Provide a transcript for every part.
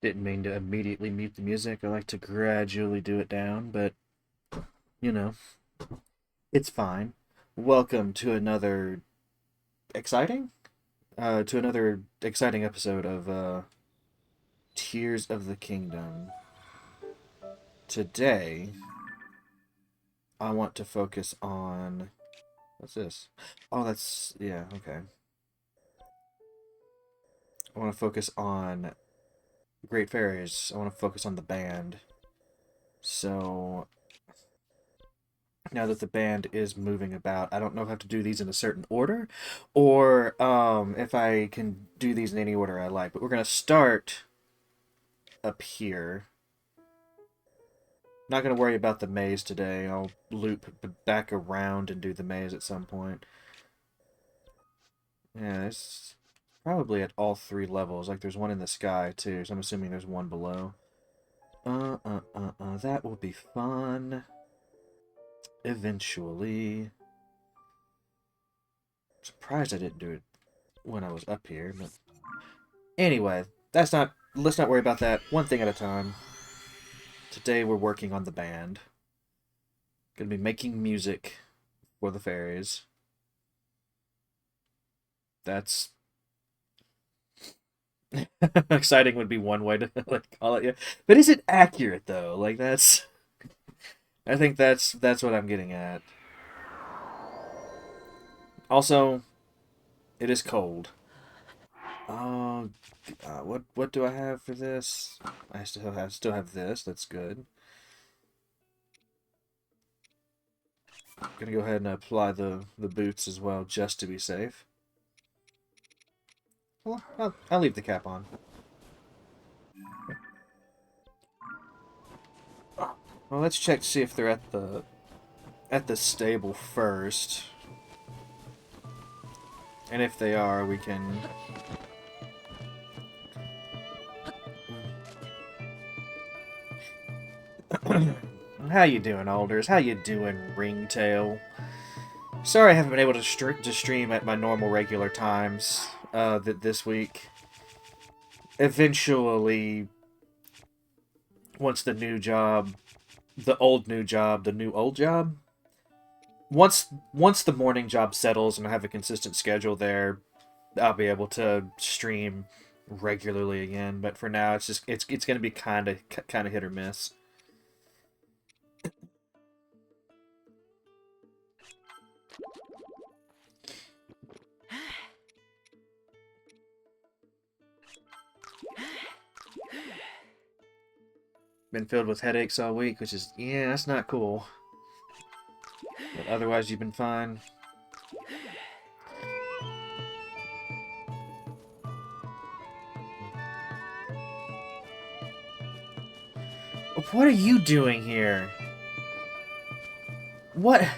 Didn't mean to immediately mute the music. I like to gradually do it down, but, you know, it's fine. Welcome to exciting? another exciting episode of Tears of the Kingdom. Today, I want to focus on. What's this? Oh, that's. Yeah, okay. I want to focus on Great Fairies. I want to focus on the band. So, now that the band is moving about, I don't know if I have to do these in a certain order or if I can do these in any order I like. But we're going to start up here. Not going to worry about the maze today. I'll loop back around and do the maze at some point. Yeah, it's probably at all three levels. Like, there's one in the sky, too, so I'm assuming there's one below. That will be fun. Eventually. Surprised I didn't do it when I was up here, but... Anyway, let's not worry about that. One thing at a time. Today we're working on the band. Gonna be making music for the fairies. That's exciting would be one way to like call it, yeah. But is it accurate though? Like I think that's what I'm getting at. Also, it is cold. Oh, what do I have for this? I still have this. That's good. Gonna go ahead and apply the boots as well, just to be safe. Well, I'll leave the cap on. Well, let's check to see if they're at the stable first. And if they are, we can... How you doing, Alders? How you doing, Ringtail? Sorry I haven't been able to stream at my normal regular times this week. Eventually, once the new job, the new old job, once the morning job settles and I have a consistent schedule there, I'll be able to stream regularly again. But for now, it's going to be kind of hit or miss. Been filled with headaches all week, which is, yeah, that's not cool. But otherwise, you've been fine. What are you doing here? What?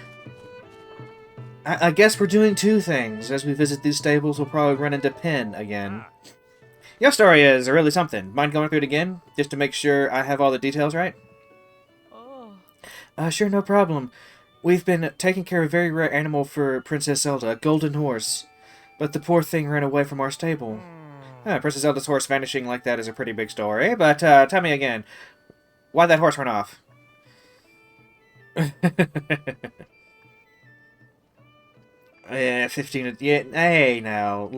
I guess we're doing two things. As we visit these stables, we'll probably run into Penn again. Your story is really something. Mind going through it again? Just to make sure I have all the details right? Sure, no problem. We've been taking care of a very rare animal for Princess Zelda, a golden horse. But the poor thing ran away from our stable. Princess Zelda's horse vanishing like that is a pretty big story, but tell me again, why'd that horse run off? 15... Yeah, hey, now,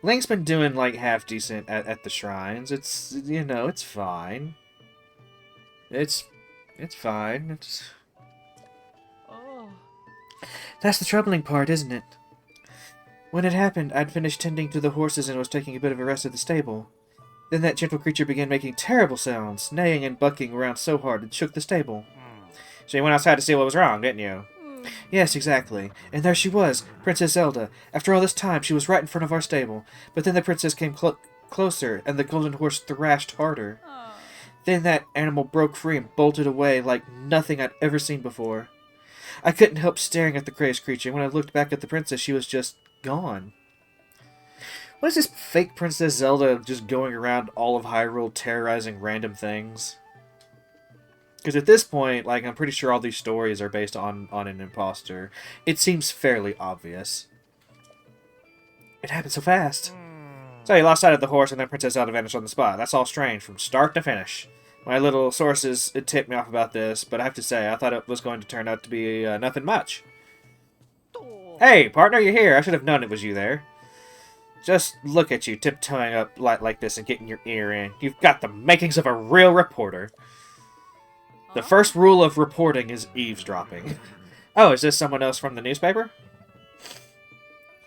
Link's been doing, like, half decent at the shrines. It's, you know, it's fine. It's fine. That's the troubling part, isn't it? When it happened, I'd finished tending to the horses and was taking a bit of a rest at the stable. Then that gentle creature began making terrible sounds, neighing and bucking around so hard it shook the stable. So you went outside to see what was wrong, didn't you? Yes, exactly. And there she was, Princess Zelda. After all this time, she was right in front of our stable. But then the princess came closer, and the golden horse thrashed harder. Then that animal broke free and bolted away like nothing I'd ever seen before. I couldn't help staring at the crazed creature, and when I looked back at the princess, she was just gone. What is this fake Princess Zelda just going around all of Hyrule terrorizing random things? Because at this point, like, I'm pretty sure all these stories are based on an imposter. It seems fairly obvious. It happened so fast. So you lost sight of the horse and then Princess Zelda vanished on the spot. That's all strange from start to finish. My little sources tipped me off about this, but I have to say, I thought it was going to turn out to be nothing much. Hey, partner, you're here. I should have known it was you there. Just look at you, tiptoeing up like this and getting your ear in. You've got the makings of a real reporter. The first rule of reporting is eavesdropping. Oh, is this someone else from the newspaper?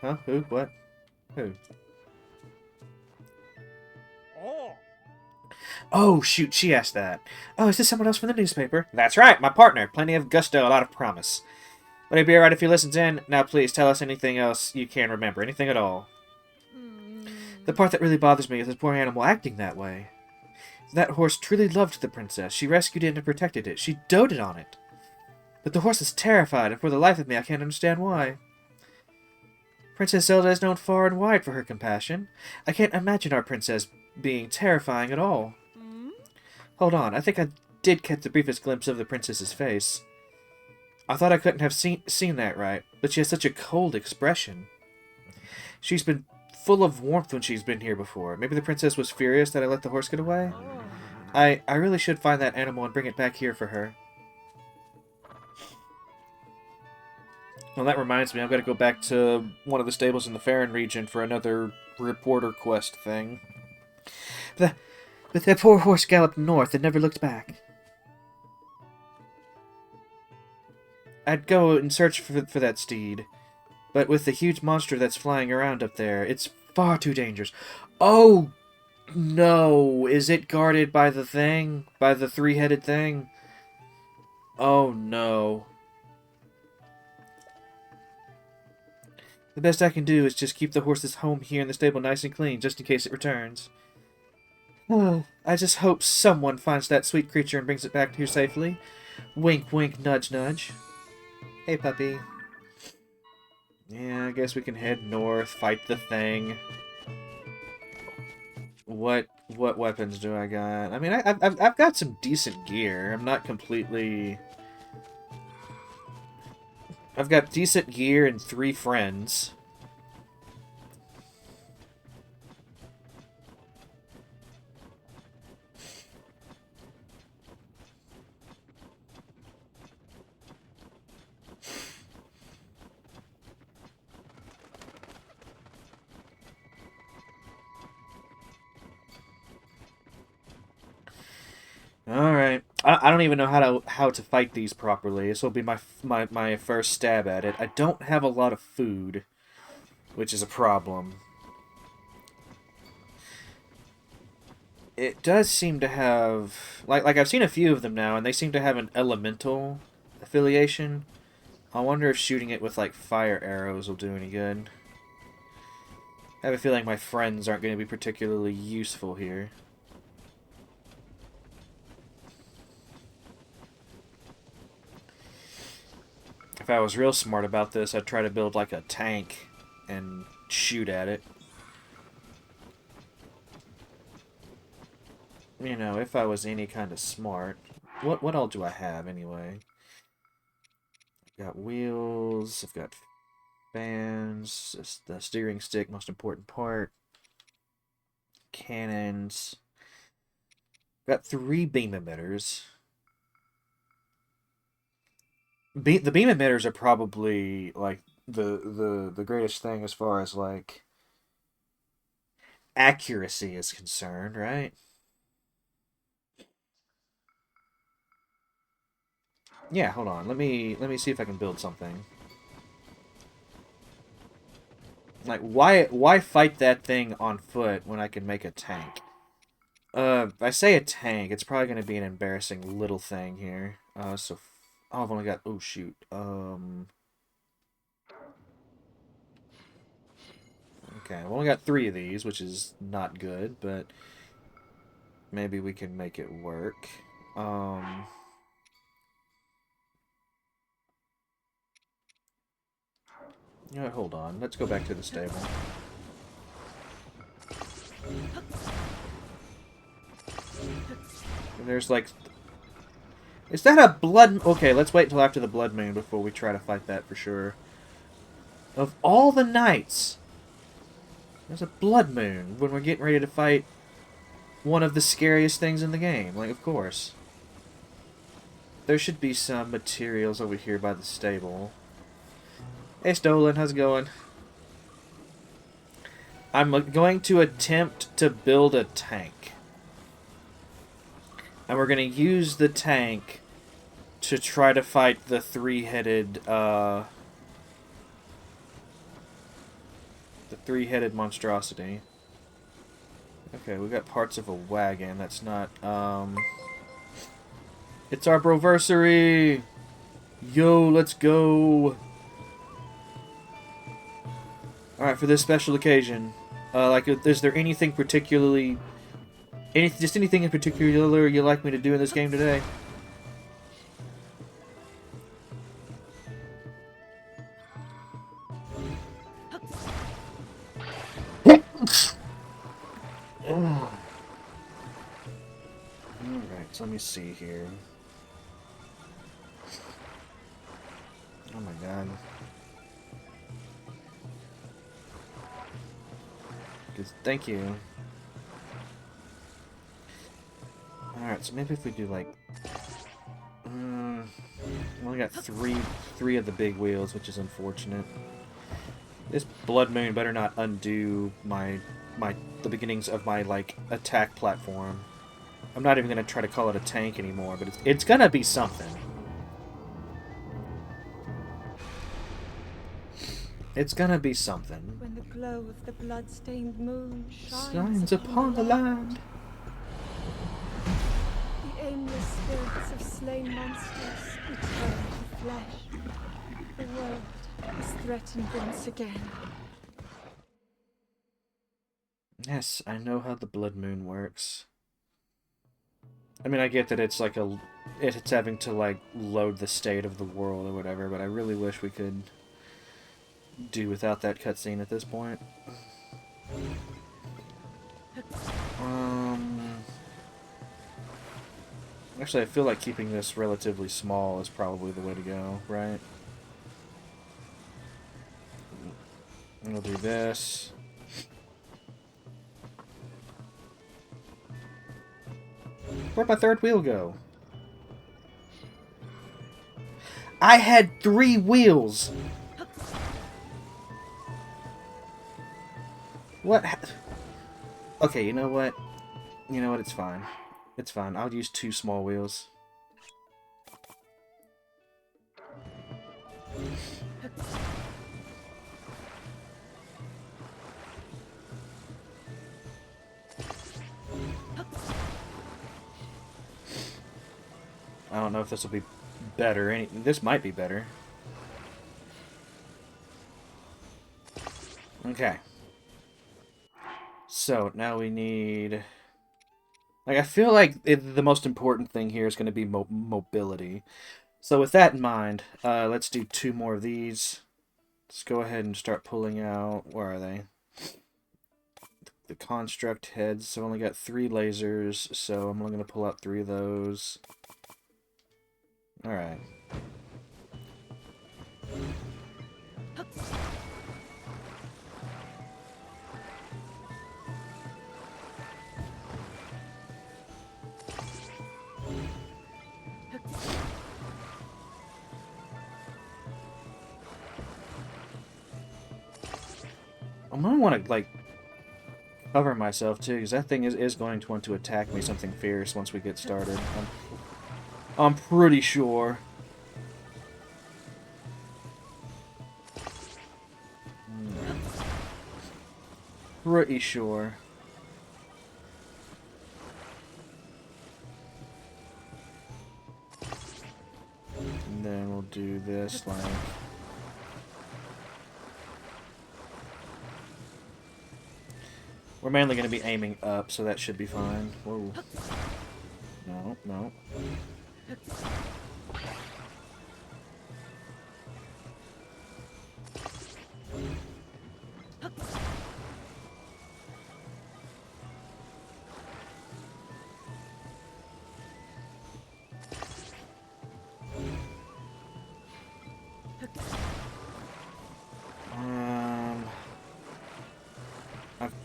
Huh? Who? What? Who? Oh, shoot, she asked that. Oh, is this someone else from the newspaper? That's right, my partner. Plenty of gusto, a lot of promise. Would it be alright if he listens in? Now, please, tell us anything else you can remember. Anything at all. The part that really bothers me is this poor animal acting that way. That horse truly loved the princess. She rescued it and protected it. She doted on it. But the horse is terrified, and for the life of me, I can't understand why. Princess Zelda is known far and wide for her compassion. I can't imagine our princess being terrifying at all. Hold on, I think I did catch the briefest glimpse of the princess's face. I thought I couldn't have seen that right, but she has such a cold expression. She's been full of warmth when she's been here before. Maybe the princess was furious that I let the horse get away? I really should find that animal and bring it back here for her. Well, that reminds me, I've got to go back to one of the stables in the Farron region for another reporter quest thing. But that poor horse galloped north and never looked back. I'd go and search for that steed, but with the huge monster that's flying around up there, it's far too dangerous. Oh, no! Is it guarded by the thing? By the three-headed thing? Oh, no. The best I can do is just keep the horse's home here in the stable nice and clean, just in case it returns. I just hope someone finds that sweet creature and brings it back here safely. Wink, wink, nudge, nudge. Hey, puppy. Yeah, I guess we can head north, fight the thing. What weapons do I got? I mean, I've got some decent gear. I'm not completely... I've got decent gear and 3 friends. Alright. I don't even know how to fight these properly. This will be my first stab at it. I don't have a lot of food, which is a problem. It does seem to have... Like I've seen a few of them now, and they seem to have an elemental affiliation. I wonder if shooting it with, like, fire arrows will do any good. I have a feeling my friends aren't going to be particularly useful here. If I was real smart about this, I'd try to build like a tank and shoot at it. You know, if I was any kind of smart. What all do I have anyway? I've got wheels, I've got fans, the steering stick, most important part. Cannons. I've got 3 beam emitters. The beam emitters are probably like the greatest thing as far as like accuracy is concerned, right? Yeah, hold on. Let me see if I can build something. Like why fight that thing on foot when I can make a tank? I say a tank, it's probably going to be an embarrassing little thing here. So oh, I've only got... Oh, shoot. Okay, I've only got 3 of these, which is not good, but maybe we can make it work. Yeah, hold on. Let's go back to the stable. And there's, like... Is that a blood... Okay, let's wait until after the blood moon before we try to fight that for sure. Of all the nights... There's a blood moon when we're getting ready to fight one of the scariest things in the game. Like, of course. There should be some materials over here by the stable. Hey, Stolen, how's it going? I'm going to attempt to build a tank. And we're going to use the tank to try to fight the three-headed monstrosity. Okay, we got parts of a wagon. That's not, It's our broversary! Yo, let's go! Alright, for this special occasion, is there anything particularly... just anything in particular you'd like me to do in this game today? Alright, so let me see here. Oh my god. Thank you. Alright, so maybe if we do like... we only got three of the big wheels, which is unfortunate. This blood moon better not undo the beginnings of my, like, attack platform. I'm not even gonna try to call it a tank anymore, but it's gonna be something. It's gonna be something. When the glow of the blood-stained moon shines upon the land. The aimless spirits of slain monsters return to flesh. The world is threatened once again. Yes, I know how the blood moon works. I mean, I get that it's like it's having to, like, load the state of the world or whatever, but I really wish we could do without that cutscene at this point. Actually, I feel like keeping this relatively small is probably the way to go, right? We'll do this. Where'd my third wheel go? I had 3 wheels! What? Okay, you know what? You know what? It's fine. It's fine. I'll use 2 small wheels. I don't know if this will be better. This might be better. Okay. So, now we need... Like, I feel like the most important thing here is going to be mobility. So with that in mind, let's do 2 more of these. Let's go ahead and start pulling out... Where are they? The construct heads. So I've only got 3 lasers, so I'm only going to pull out 3 of those. Alright. I might want to, like, cover myself, too, because that thing is going to want to attack me something fierce once we get started. I'm pretty sure. Pretty sure. And then we'll do this, like... We're mainly going to be aiming up, so that should be fine. Whoa. No, no.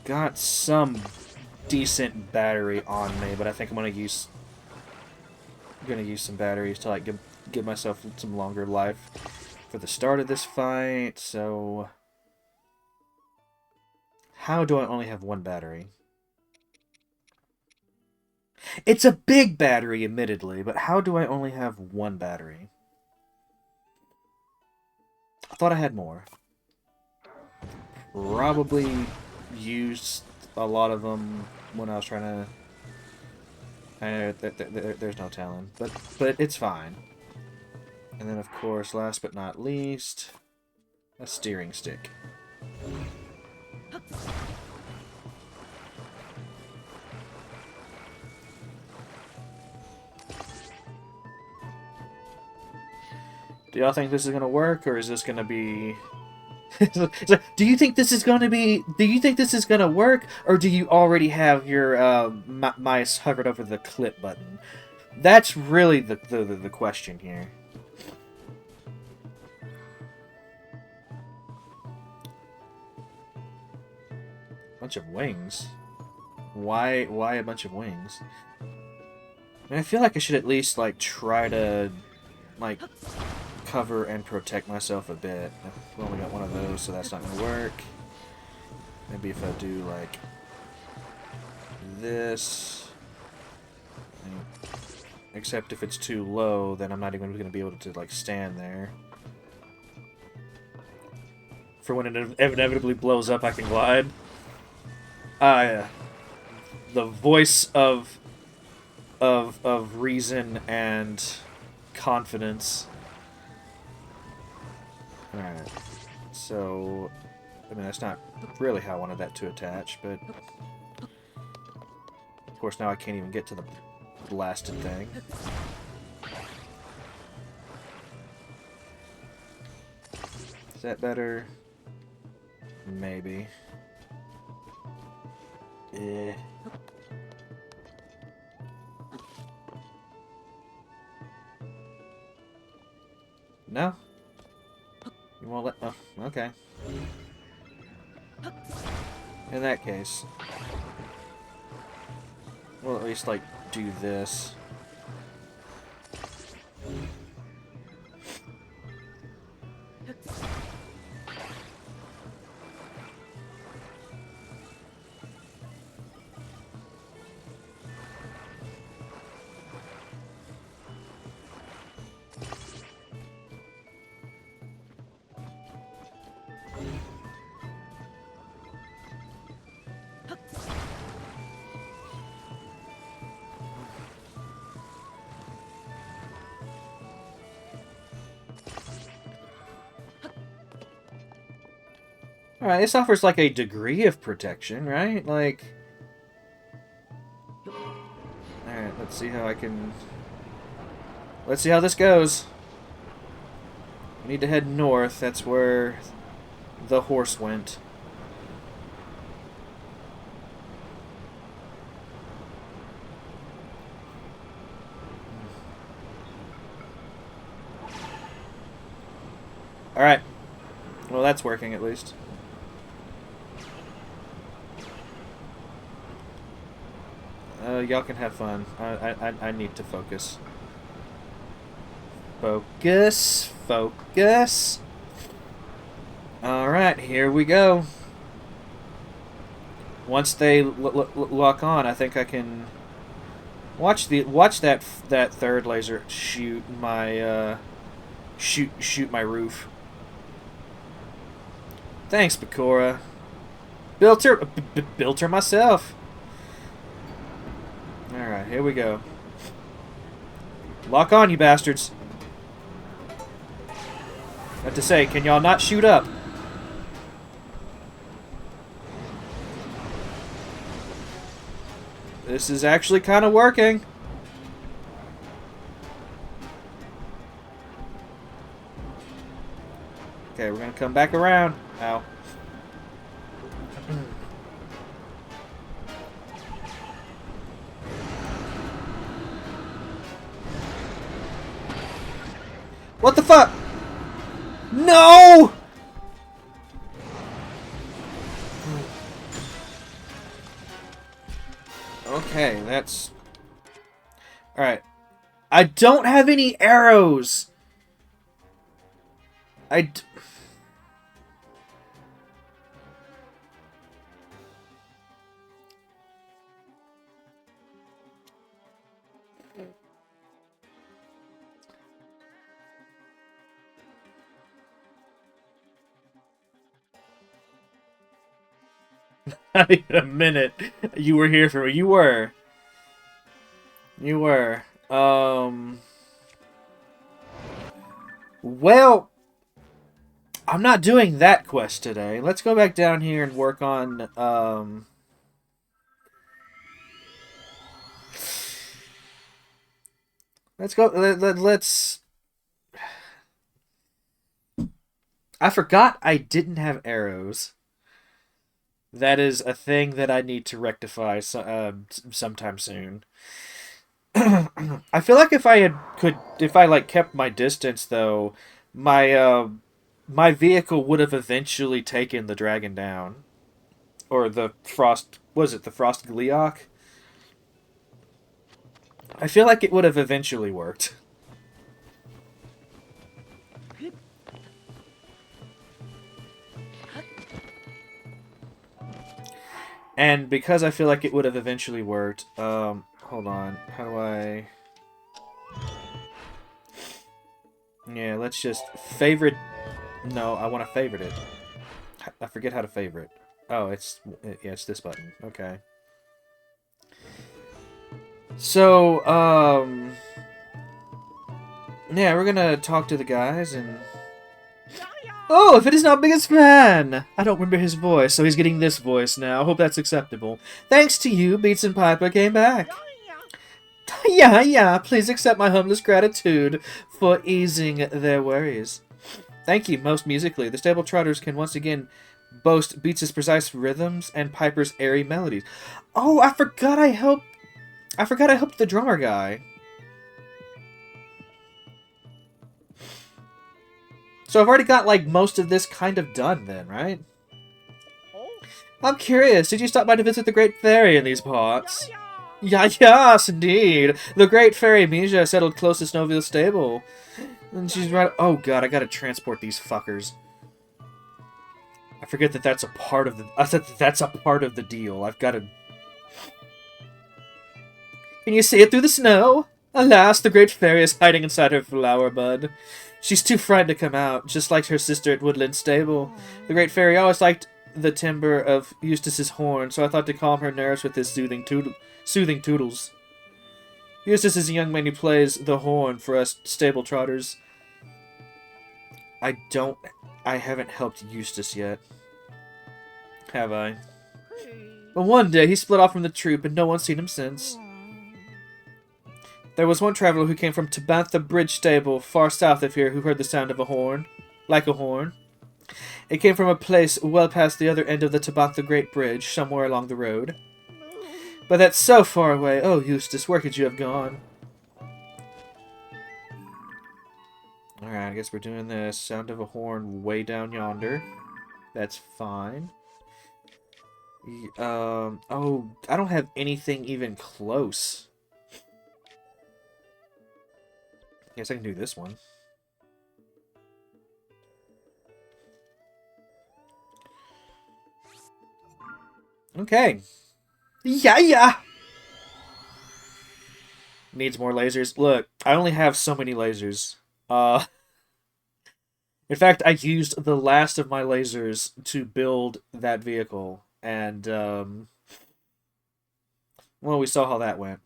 got some decent battery on me, but I think I'm gonna use some batteries to like give myself some longer life for the start of this fight. So how do I only have one battery? It's a big battery, admittedly, but how do I only have one battery? I thought I had more. Probably used a lot of them when I was trying to... there's no telling, but it's fine. And then, of course, last but not least, a steering stick. Do y'all think this is gonna work, or is this gonna be... do you think this is gonna work, or do you already have your mice hovered over the clip button? That's really the question here. Bunch of wings. Why a bunch of wings? I mean, I feel like I should at least like try to like cover and protect myself a bit. I've only got one of those, so that's not gonna work. Maybe if I do like this, except if it's too low, then I'm not even gonna be able to like stand there. For when it inevitably blows up, I can glide. Yeah. The voice of reason and confidence. Alright, so, I mean, that's not really how I wanted that to attach, but... Of course, now I can't even get to the blasted thing. Is that better? Maybe. Eh. No? You won't let... Oh, okay. In that case... we'll at least, like, do this. Alright, this offers like a degree of protection, right? Like... Alright, let's see how I can... Let's see how this goes. I need to head north. That's where the horse went. Alright. Well, that's working at least. Y'all can have fun. I need to focus. Focus. Focus. Alright, here we go. Once they lock on, I think I can watch that third laser shoot my shoot my roof. Thanks, Bakura. Built her myself. Alright, here we go. Lock on, you bastards. What to say, can y'all not shoot up? This is actually kind of working. Okay, we're gonna come back around. Ow. What the fuck? No! Okay, that's... Alright. I don't have any arrows! Not even a minute. You were here for me. You were. You were. Well, I'm not doing that quest today. Let's go back down here and work on, Let's go, let's... I forgot I didn't have arrows. That is a thing that I need to rectify sometime soon. I feel like if I like kept my distance though, my vehicle would have eventually taken the dragon down, or the frost. Was it the frost Gleeok? I feel like it would have eventually worked. And because I feel like it would have eventually worked, hold on, how do I... Yeah, let's just favorite... No, I want to favorite it. I forget how to favorite. Oh, yeah, it's this button. Okay. So, yeah, we're gonna talk to the guys and... Oh, if it is not biggest fan! I don't remember his voice, so he's getting this voice now. I hope that's acceptable. Thanks to you, Beats and Piper came back. Yeah, please accept my humblest gratitude for easing their worries. Thank you, most musically. The stable trotters can once again boast Beats' precise rhythms and Piper's airy melodies. Oh, I forgot I helped the drummer guy. So I've already got, like, most of this kind of done then, right? I'm curious, did you stop by to visit the Great Fairy in these parts? Yes, indeed. The Great Fairy Mija settled close to Snowville Stable. And she's right... Oh, God, I gotta transport these fuckers. I forget that that's a part of the... I said that's a part of the deal. I've gotta... Can you see it through the snow? Alas, the Great Fairy is hiding inside her flower bud. She's too frightened to come out, just like her sister at Woodland Stable. The Great Fairy always liked the timbre of Eustace's horn, so I thought to calm her nerves with his soothing toodles. Eustace is a young man who plays the horn for us stable trotters. I haven't helped Eustace yet. Have I? But one day he split off from the troop and no one's seen him since. There was one traveler who came from Tabantha Bridge Stable, far south of here, who heard the sound of a horn. Like a horn. It came from a place well past the other end of the Tabantha Great Bridge, somewhere along the road. But that's so far away. Oh, Eustace, where could you have gone? Alright, I guess we're doing this. Sound of a horn way down yonder. That's fine. Oh, I don't have anything even close. Guess I can do this one. Okay. Yeah! Needs more lasers. Look, I only have so many lasers. In fact, I used the last of my lasers to build that vehicle. And, well, we saw how that went.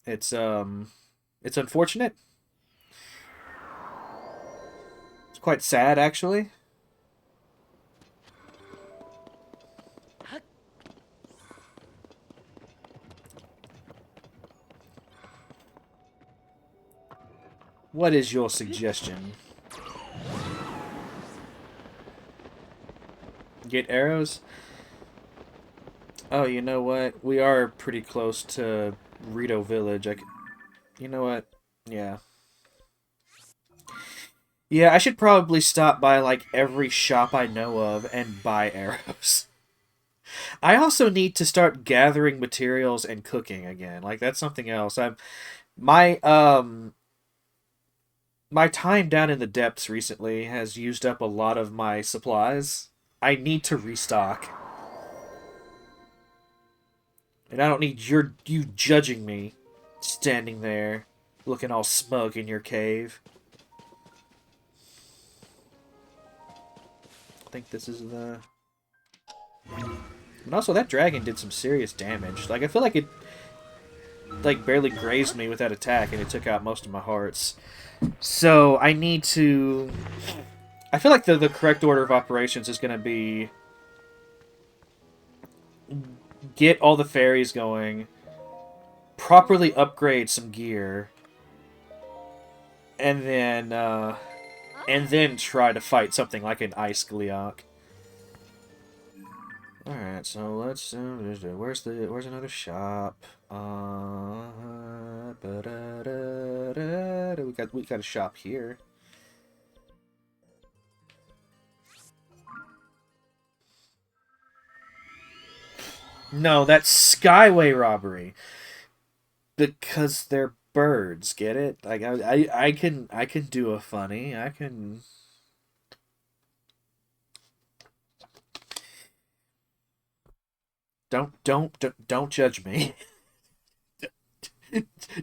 It's unfortunate. It's quite sad, actually. What is your suggestion? Get arrows? Oh, you know what? We are pretty close to Rito Village. You know what? Yeah. Yeah, I should probably stop by, like, every shop I know of and buy arrows. I also need to start gathering materials and cooking again. Like that's something else. My my time down in the depths recently has used up a lot of my supplies. I need to restock. And I don't need you judging me standing there looking all smug in your cave. I think this is the... And also, that dragon did some serious damage. Like, I feel like it, like, barely grazed me with that attack, and it took out most of my hearts. So, I need to... I feel like the correct order of operations is going to be... Get all the fairies going, properly upgrade some gear, and then try to fight something like an Ice Gleeok. Alright, so let's where's another shop? We got a shop here. No, that's Skyway robbery. Because they're birds, get it? Like I can do a funny. I can... Don't judge me.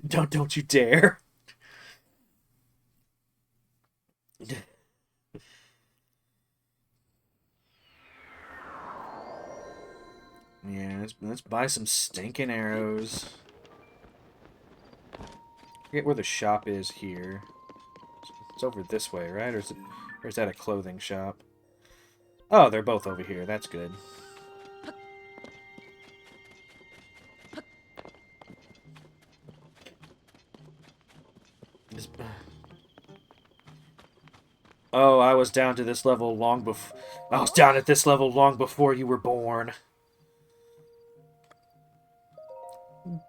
Don't you dare. Yeah, let's buy some stinking arrows. Forget where the shop is here. It's over this way, right? Or is that a clothing shop? Oh, they're both over here. That's good. Oh, I was down to this level long before... I was down at this level long before you were born.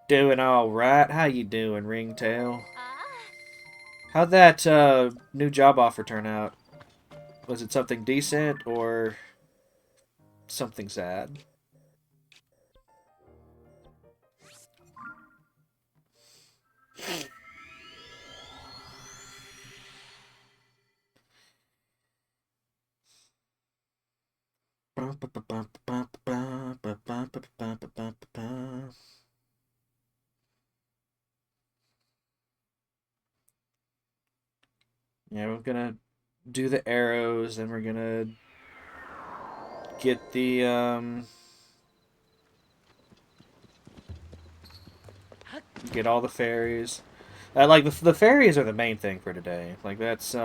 Doing all right. How you doing, Ringtail? How'd that new job offer turn out? Was it something decent or something sad? Yeah, we're gonna do the arrows, then we're gonna get the get all the fairies. Like the fairies are the main thing for today. Like that's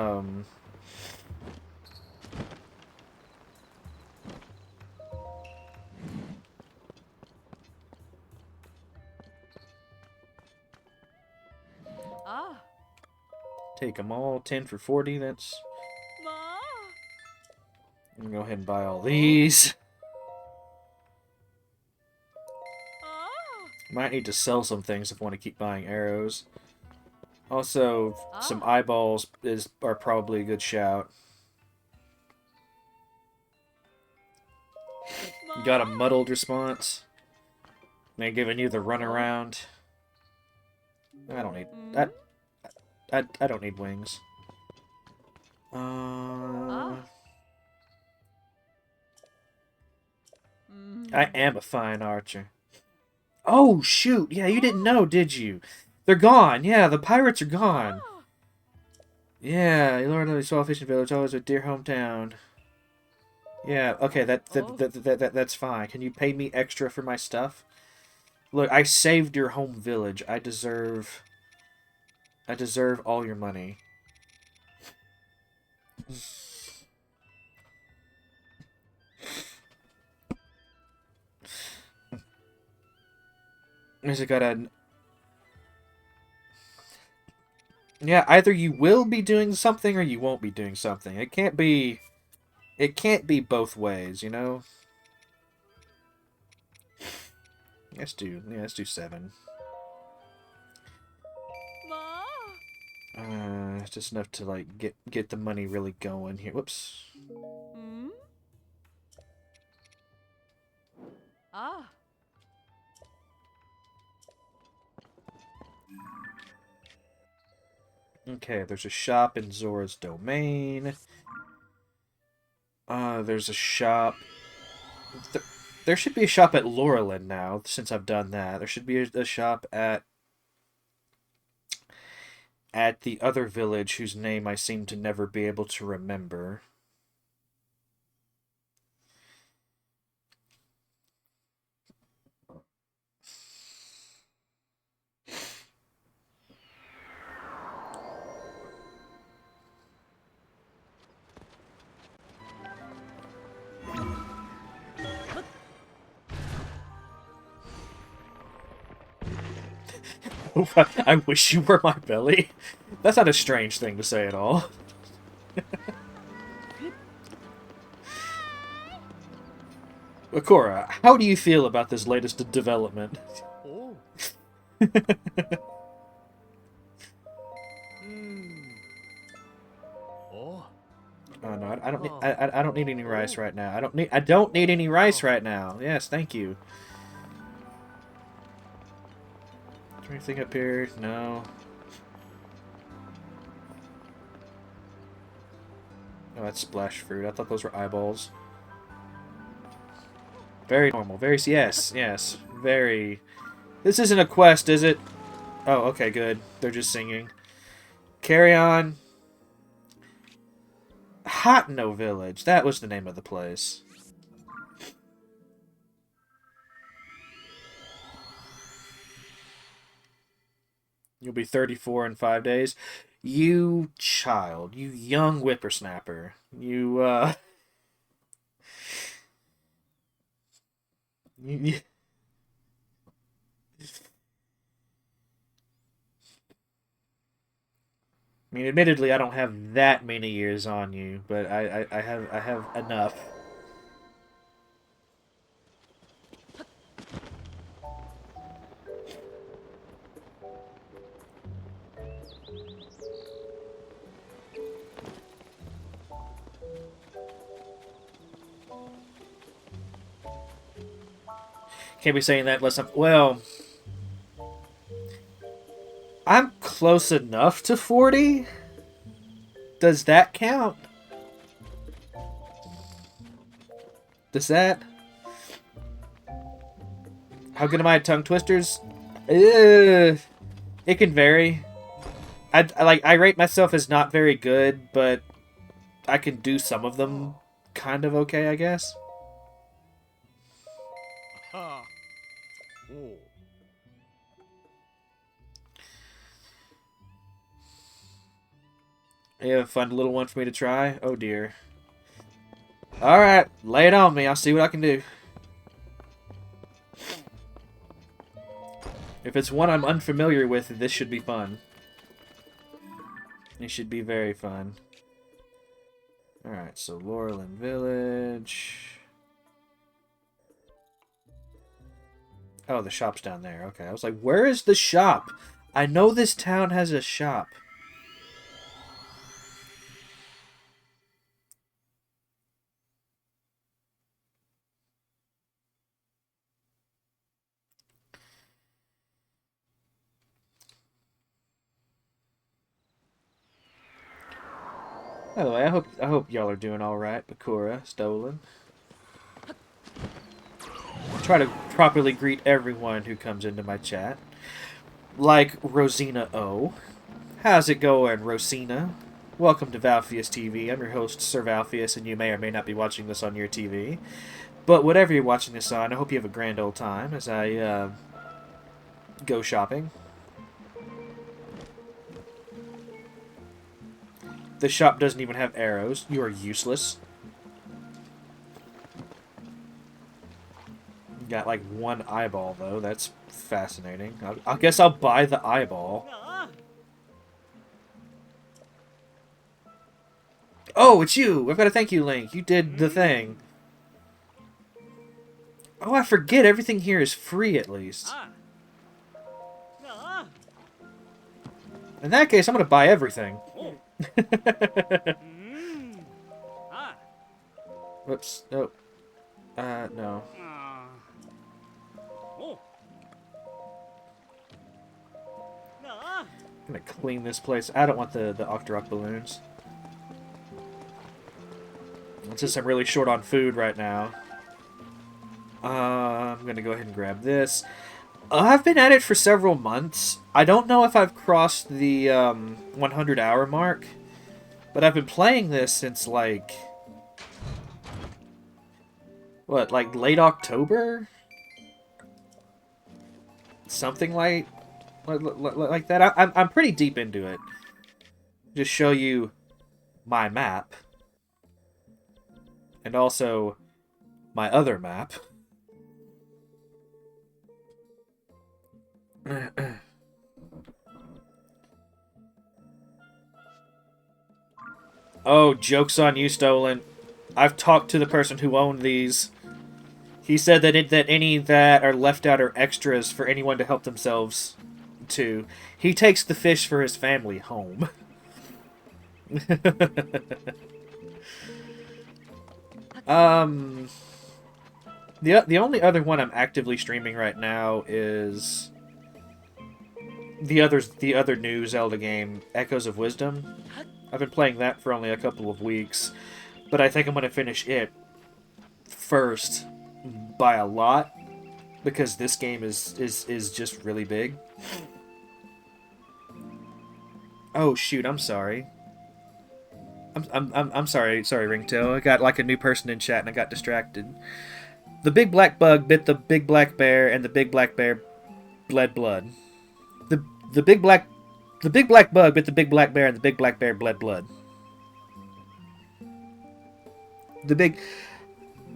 take them all 10 for 40. That's... I'm gonna go ahead and buy all these. Might need to sell some things if I want to keep buying arrows. Also, some eyeballs are probably a good shout. Got a muddled response. They're giving you the runaround. I don't need that. I don't need wings. I am a fine archer. Oh, shoot. Yeah, you didn't know, did you? They're gone. Yeah, the pirates are gone. Yeah, you learned of the small fishing village, always a dear hometown. Yeah, okay, that's fine. Can you pay me extra for my stuff? Look, I saved your home village. I deserve all your money. Is it got a... Yeah, either you will be doing something or you won't be doing something. It can't be both ways, you know? Let's do 7. Just enough to like get the money really going here. Whoops. Ah. Okay, there's a shop in Zora's domain. There's a shop. There should be a shop at Laurelin now, since I've done that. There should be a shop at the other village whose name I seem to never be able to remember. I wish you were my belly. That's not a strange thing to say at all. Akora, how do you feel about this latest development? Oh. Oh. Oh no, I don't need. I don't need any rice right now. I don't need any rice right now. Yes, thank you. Is there anything up here? No. Oh, that's splash fruit. I thought those were eyeballs. Very normal. Very yes, yes. Very. This isn't a quest, is it? Oh, okay, good. They're just singing. Carry on. Hotno Village. That was the name of the place. You'll be 34 in 5 days. You child. You young whippersnapper. You, you I mean, admittedly, I don't have that many years on you, but I have enough. Can't be saying that unless I'm... Well... I'm close enough to 40? Does that count? Does that... How good am I at tongue twisters? It can vary. I rate myself as not very good, but I can do some of them kind of okay, I guess. Aha. Oh. You have a fun little one for me to try? Oh dear. Alright, lay it on me. I'll see what I can do. If it's one I'm unfamiliar with, this should be fun. It should be very fun. Alright, so Laurelin Village. Oh, the shop's down there. Okay, I was like, where is the shop? I know this town has a shop. By the way, I hope y'all are doing all right, Bakura, Stolen. Try to properly greet everyone who comes into my chat. Like Rosina O. How's it going, Rosina? Welcome to Valpheus TV. I'm your host, Sir Valpheus, and you may or may not be watching this on your TV. But whatever you're watching this on, I hope you have a grand old time as I go shopping. The shop doesn't even have arrows. You are useless. Got like one eyeball, though. That's fascinating. I guess I'll buy the eyeball. Oh, it's you! I've got to thank you, Link. You did the thing. Oh, I forget. Everything here is free, at least. In that case, I'm going to buy everything. Whoops. Nope. No. I'm gonna clean this place. I don't want the Octorok balloons. Since I'm really short on food right now. I'm gonna go ahead and grab this. I've been at it for several months. I don't know if I've crossed the 100-hour mark, but I've been playing this since like what, like late October, something like that. I'm pretty deep into it. Just show you my map, and also my other map. Oh, joke's on you, Stolen. I've talked to the person who owned these. He said that any that are left out are extras for anyone to help themselves to. He takes the fish for his family home. The only other one I'm actively streaming right now is the other new Zelda game, Echoes of Wisdom. I've been playing that for only a couple of weeks, but I think I'm going to finish it first by a lot, because this game is just really big. Oh shoot, I'm sorry. I'm sorry, Ringtail. I got like a new person in chat and I got distracted. The big black bug bit the big black bear, and the big black bear bled blood. The big black bug bit the big black bear, and the big black bear bled blood.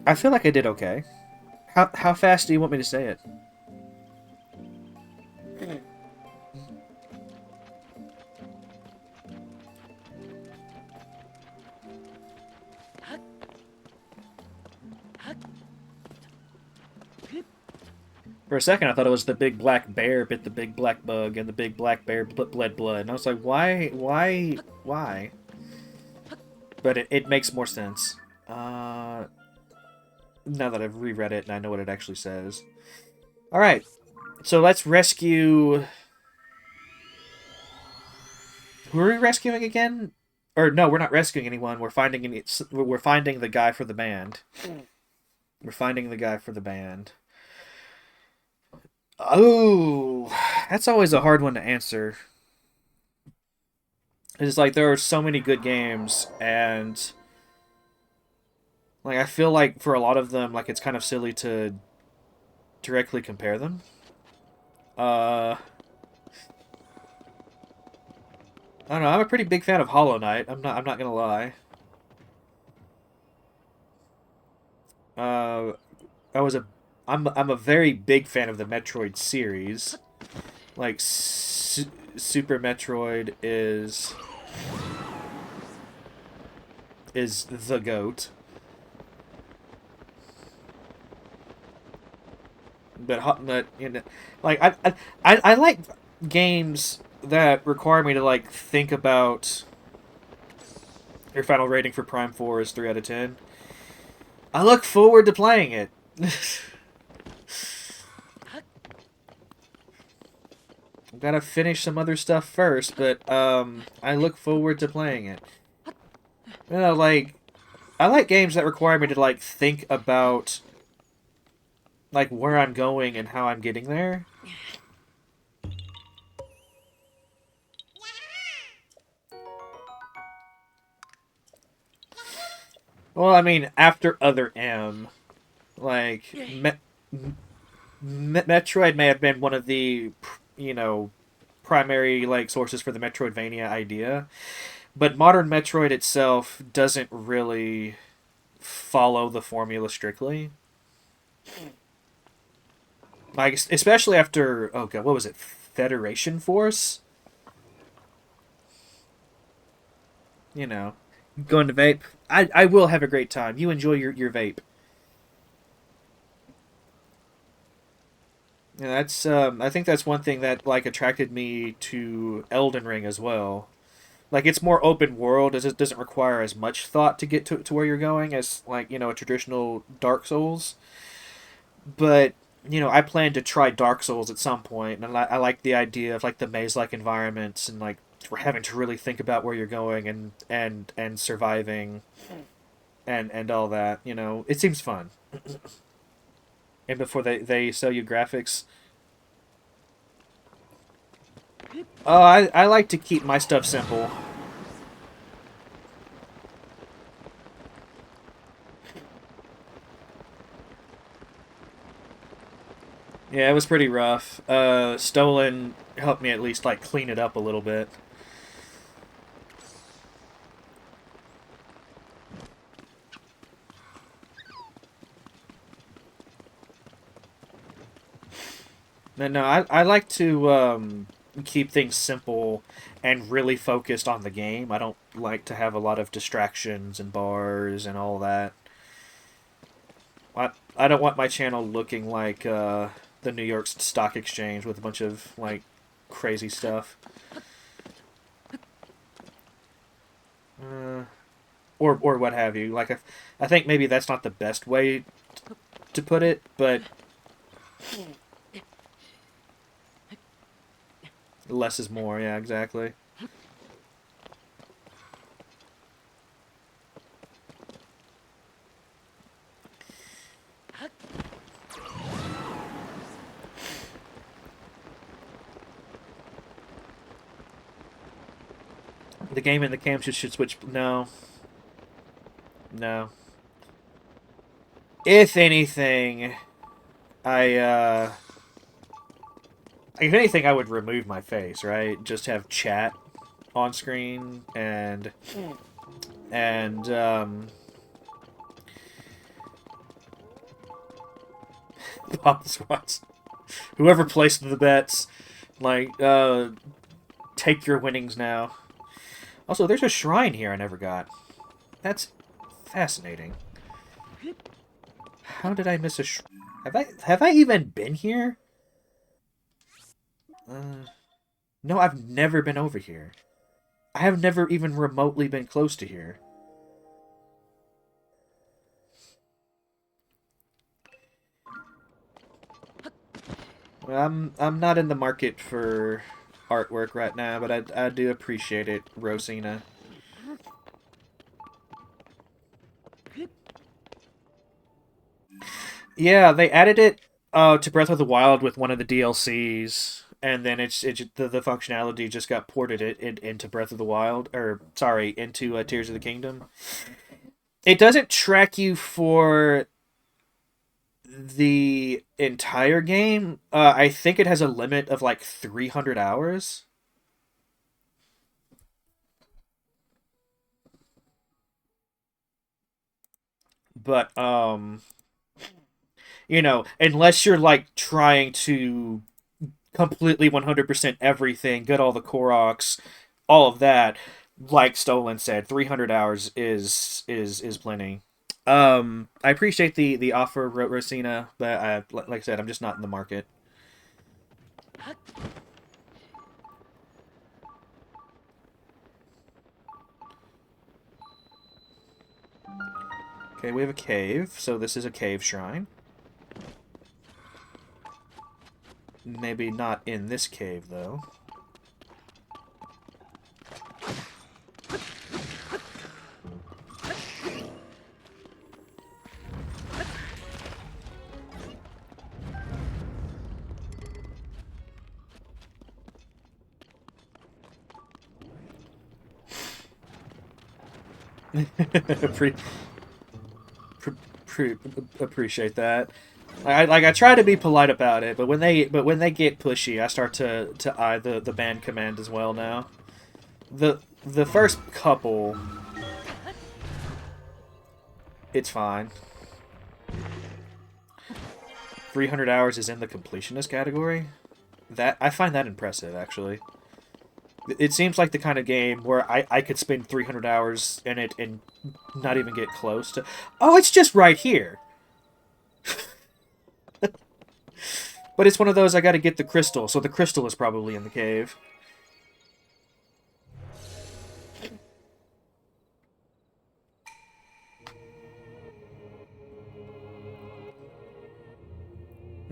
I feel like I did okay. How fast do you want me to say it? For a second, I thought it was the big black bear bit the big black bug, and the big black bear bled blood. And I was like, why? But it makes more sense. Now that I've reread it and I know what it actually says. Alright, so let's rescue... Who are we rescuing again? Or no, we're not rescuing anyone. We're finding the guy for the band. We're finding the guy for the band. Oh, that's always a hard one to answer. It's like there are so many good games, and like I feel like for a lot of them, like it's kind of silly to directly compare them. I don't know. I'm a pretty big fan of Hollow Knight. I'm not gonna lie. I'm a very big fan of the Metroid series. Like Super Metroid is the GOAT. But you know, like I like games that require me to like think about. Your final rating for Prime 4 is 3 out of 10. I look forward to playing it. I've got to finish some other stuff first, but I look forward to playing it. You know, like, I like games that require me to like think about like where I'm going and how I'm getting there. Well, I mean, after Other M, like, Metroid may have been one of the, you know, primary, like, sources for the Metroidvania idea, but modern Metroid itself doesn't really follow the formula strictly. Like, especially after, oh god, what was it, Federation Force? You know, going to vape. I will have a great time. You enjoy your vape. Yeah, that's I think that's one thing that like attracted me to Elden Ring as well. Like it's more open world, as it doesn't require as much thought to get to where you're going as like, you know, a traditional Dark Souls. But you know, I plan to try Dark Souls at some point, and I like the idea of like the maze-like environments and like having to really think about where you're going and surviving and all that. You know, it seems fun. And before they sell you graphics, oh, I like to keep my stuff simple. Yeah, it was pretty rough. Stolen helped me at least like clean it up a little bit. No, I like to keep things simple and really focused on the game. I don't like to have a lot of distractions and bars and all that. I don't want my channel looking like the New York Stock Exchange with a bunch of like crazy stuff. Or what have you. Like I think maybe that's not the best way to put it, but less is more. Yeah, exactly. The game and the cam should switch. No, no. If anything, I if anything, I would remove my face. Right, just have chat on screen and pop the squats. Whoever placed the bets, like, take your winnings now. Also, there's a shrine here I never got. That's fascinating. How did I miss a have I even been here? No, I've never been over here. I have never even remotely been close to here. Well, I'm not in the market for artwork right now, but I do appreciate it, Rosina. Yeah, they added it to Breath of the Wild with one of the DLCs, and then the functionality just got ported into Breath of the Wild, or sorry, into Tears of the Kingdom. It doesn't track you for the entire game. I think it has a limit of like 300 hours. But you know, unless you're like trying to completely 100% everything, get all the Koroks, all of that, like Stolen said, 300 hours is plenty. I appreciate the offer, Rosina, but like I said, I'm just not in the market. Okay, we have a cave, so this is a cave shrine. Maybe not in this cave, though. pre, pre, pre, appreciate that. I try to be polite about it, but when they get pushy, I start to eye the ban command as well now. The first couple, it's fine. 300 hours is in the completionist category. That I find that impressive, actually. It seems like the kind of game where I could spend 300 hours in it and not even get close to... Oh, it's just right here! But it's one of those I gotta get the crystal, so the crystal is probably in the cave.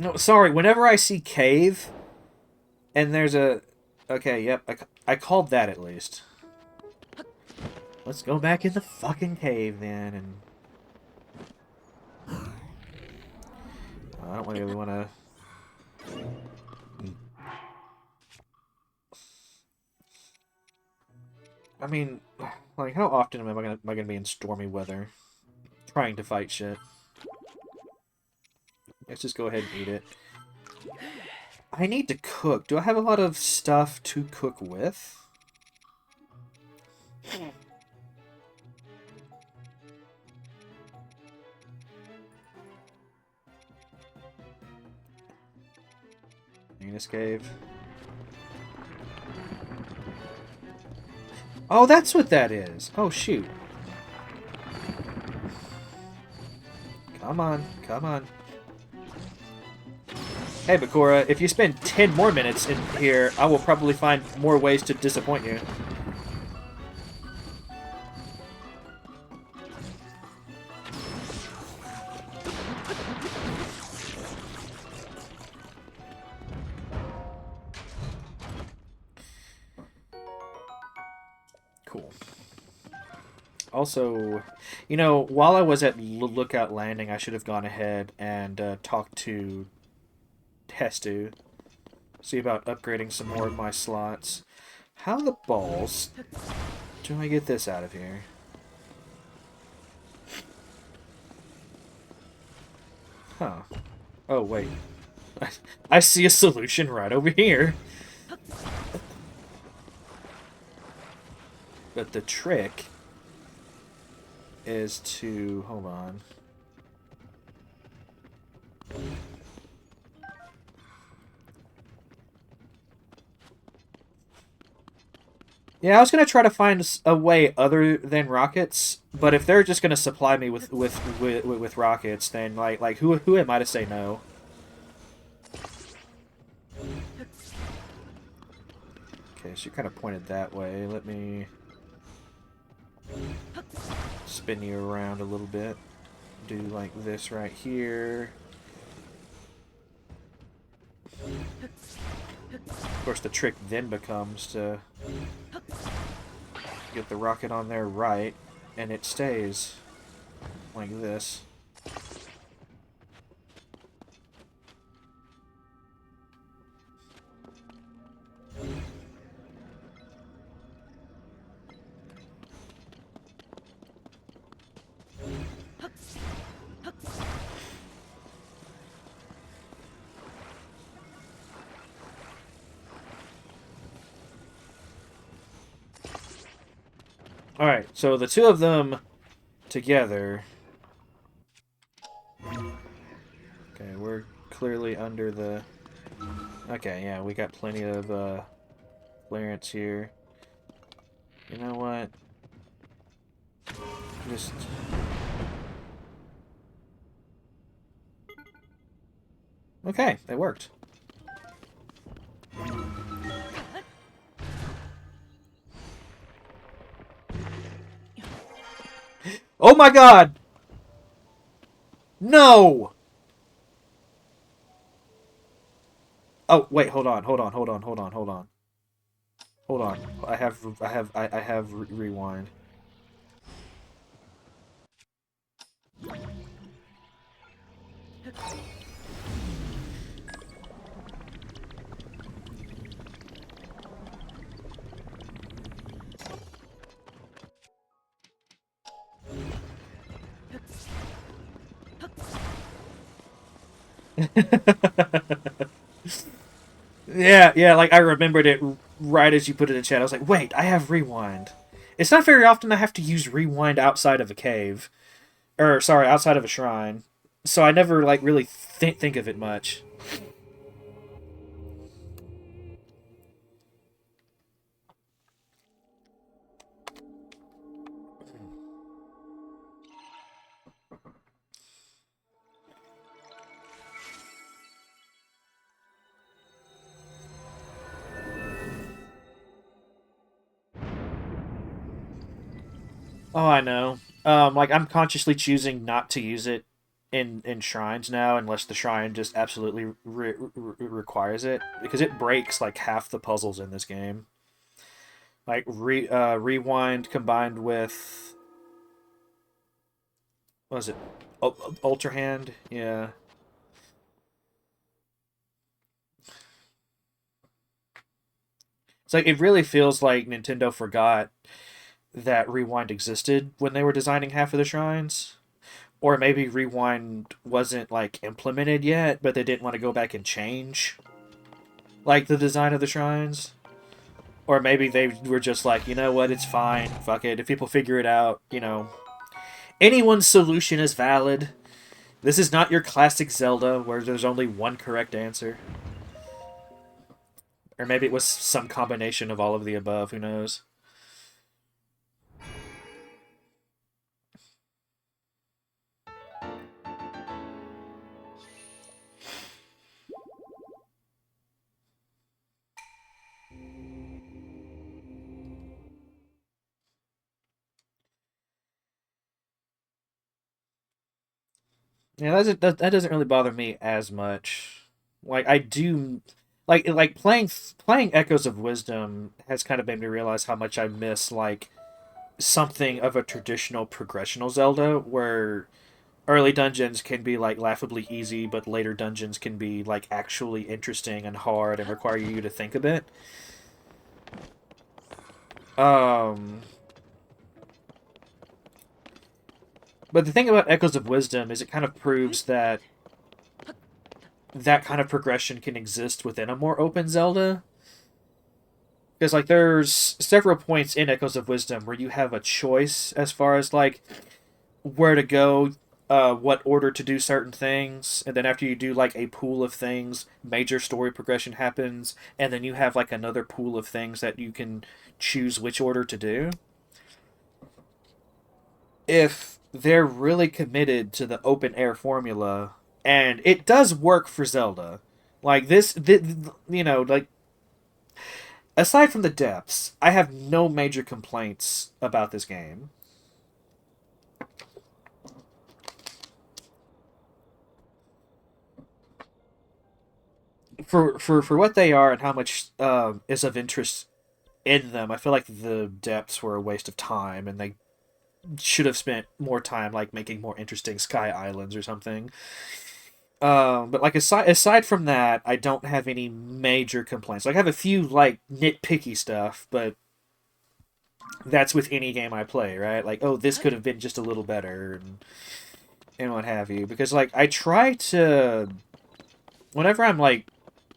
No, sorry. Whenever I see cave, and there's a... Okay, yep. I called that at least. Let's go back in the fucking cave then, and... I don't really want to... I mean, like, how often am I gonna be in stormy weather, trying to fight shit? Let's just go ahead and eat it. I need to cook. Do I have a lot of stuff to cook with? Venus Cave. Oh, that's what that is. Oh, shoot. Come on, come on. Hey, Bakura, if you spend 10 more minutes in here, I will probably find more ways to disappoint you. Cool. Also, you know, while I was at Lookout Landing, I should have gone ahead and talked to Hestu. See about upgrading some more of my slots. How the balls do I get this out of here? Huh. Oh, wait. I see a solution right over here. But the trick is to... Hold on. Yeah, I was gonna try to find a way other than rockets, but if they're just gonna supply me with rockets, then like who am I to say no? Okay, so you're kind of pointed that way. Let me spin you around a little bit. Do like this right here. Of course, the trick then becomes to get the rocket on there right, and it stays like this. Alright, so the two of them together... Okay, we're clearly under the... Okay, yeah, we got plenty of clearance here. You know what? Just... Okay, it worked. Oh my god! No! Oh, wait, hold on. I have rewind. Yeah, like I remembered it right as you put it in chat. I was like, wait, I have rewind. It's not very often I have to use rewind outside of a cave. Or, sorry, outside of a shrine. So I never, like, really think of it much. Oh, I know. Like, I'm consciously choosing not to use it in shrines now, unless the shrine just absolutely requires it, because it breaks like half the puzzles in this game. Like rewind combined with, what was it, Ultra Hand? Yeah. It's like it really feels like Nintendo forgot that rewind existed when they were designing half of the shrines. Or maybe rewind wasn't like implemented yet, but they didn't want to go back and change like the design of the shrines. Or maybe they were just like, you know what, it's fine, fuck it. If people figure it out, anyone's solution is valid. This is not your classic Zelda where there's only one correct answer. Or maybe it was some combination of all of the above, who knows? Yeah, that doesn't really bother me as much. Like I do, like playing Echoes of Wisdom has kind of made me realize how much I miss like something of a traditional progressional Zelda, where early dungeons can be like laughably easy, but later dungeons can be like actually interesting and hard and require you to think a bit. Um, but the thing about Echoes of Wisdom is it kind of proves that that kind of progression can exist within a more open Zelda. Because like there's several points in Echoes of Wisdom where you have a choice as far as like where to go, what order to do certain things, and then after you do like a pool of things, major story progression happens, and then you have like another pool of things that you can choose which order to do. If they're really committed to the open air formula, and it does work for Zelda, like like aside from the depths, I have no major complaints about this game. For what they are and how much is of interest in them, I feel like the depths were a waste of time, and they should have spent more time like making more interesting sky islands or something. But like aside from that, I don't have any major complaints. Like I have a few like nitpicky stuff, but that's with any game I play, right? Like, oh, this could have been just a little better, and what have you. Because like I try to, whenever I'm like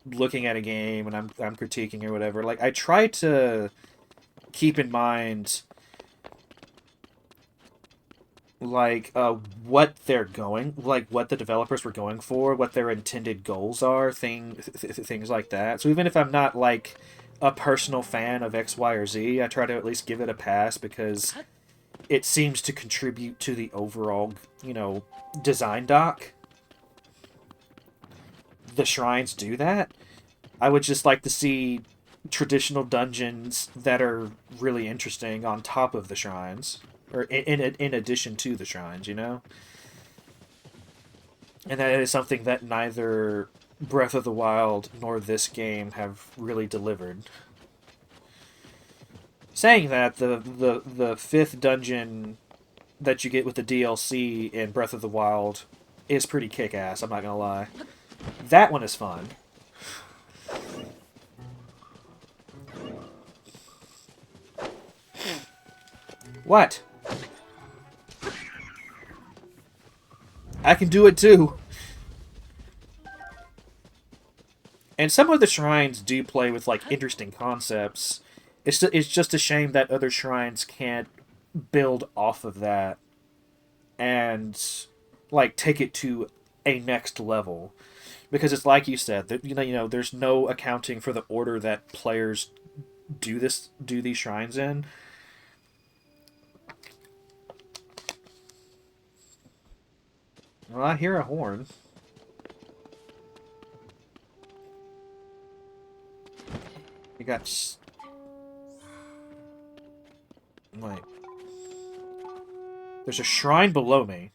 looking at a game and I'm critiquing or whatever, like I try to keep in mind like what they're going, like what the developers were going for, what their intended goals are, things like that. So even if I'm not like a personal fan of X, Y, or Z, I try to at least give it a pass because it seems to contribute to the overall, design doc. The shrines do that. I would just like to see traditional dungeons that are really interesting on top of the shrines, or in addition to the shrines, And that is something that neither Breath of the Wild nor this game have really delivered. Saying that, the fifth dungeon that you get with the DLC in Breath of the Wild is pretty kick-ass, I'm not gonna lie. That one is fun. What? I can do it too. And some of the shrines do play with like interesting concepts. It's just a shame that other shrines can't build off of that and like take it to a next level, because it's like you said that there's no accounting for the order that players do these shrines in. Well, I hear a horn. You got like there's a shrine below me.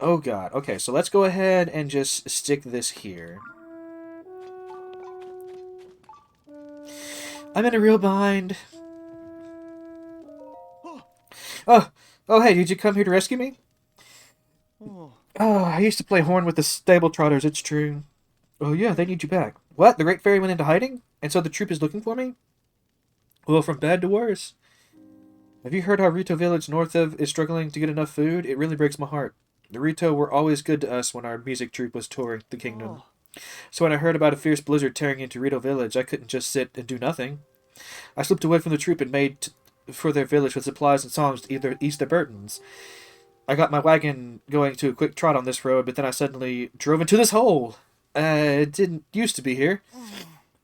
Oh god. Okay, so let's go ahead and just stick this here. I'm in a real bind. Oh, oh hey, did you come here to rescue me? Oh. Oh, I used to play horn with the stable trotters, it's true. Oh yeah, they need you back. What? The Great Fairy went into hiding? And so the troop is looking for me? Well, from bad to worse. Have you heard how Rito village north of is struggling to get enough food? It really breaks my heart. The Rito were always good to us when our music troupe was touring the kingdom. So when I heard about a fierce blizzard tearing into Rito village, I couldn't just sit and do nothing. I slipped away from the troop and made for their village with supplies and songs to either ease their burdens. I got my wagon going to a quick trot on this road, but then I suddenly drove into this hole. It didn't used to be here.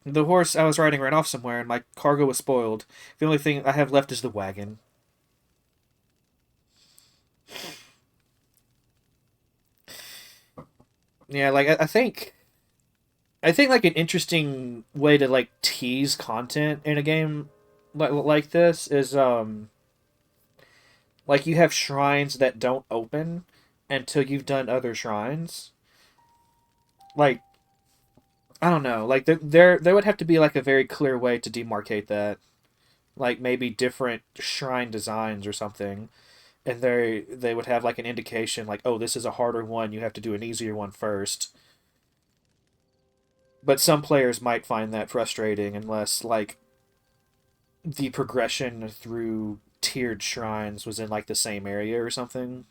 The horse I was riding ran off somewhere, and my cargo was spoiled. The only thing I have left is the wagon. Yeah, like I think like an interesting way to like tease content in a game like this is like you have shrines that don't open until you've done other shrines. Like I don't know, like there would have to be like a very clear way to demarcate that. Like maybe different shrine designs or something. And they would have like an indication like, oh, this is a harder one, you have to do an easier one first. But some players might find that frustrating unless like the progression through tiered shrines was in like the same area or something.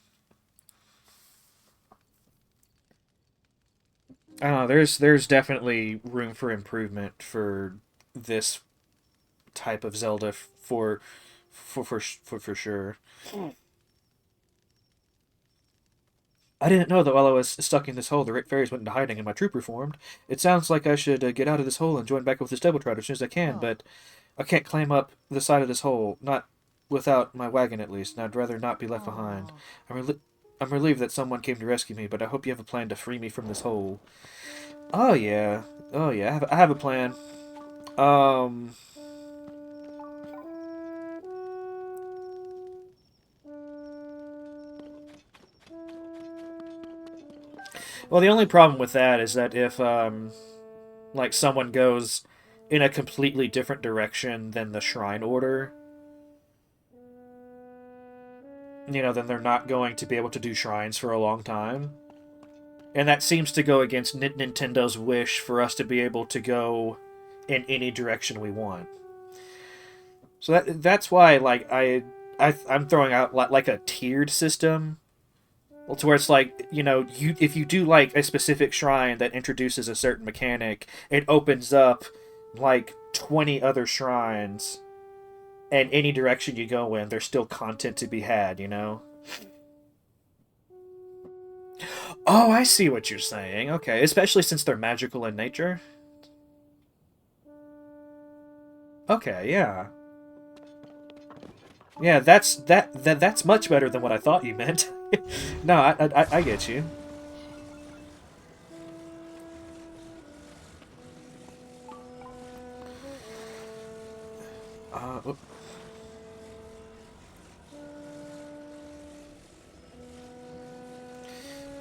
I don't know, there's definitely room for improvement for this type of Zelda for sure. I didn't know that while I was stuck in this hole, the Rick Fairies went into hiding and my troop reformed. It sounds like I should get out of this hole and join back up with the stable trotter as soon as I can, but I can't climb up the side of this hole, not without my wagon at least, and I'd rather not be left behind. I'm relieved that someone came to rescue me, but I hope you have a plan to free me from this hole. Oh yeah, oh yeah, I have a plan. Um, well, the only problem with that is that if like someone goes in a completely different direction than the shrine order, then they're not going to be able to do shrines for a long time. And that seems to go against Nintendo's wish for us to be able to go in any direction we want. So that's why like I'm throwing out like a tiered system. Well, to where it's like, if you do like a specific shrine that introduces a certain mechanic, it opens up like 20 other shrines, and any direction you go in, there's still content to be had, Oh, I see what you're saying. Okay, especially since they're magical in nature. Okay, yeah. Yeah, that's much better than what I thought you meant. No, I get you. Oop.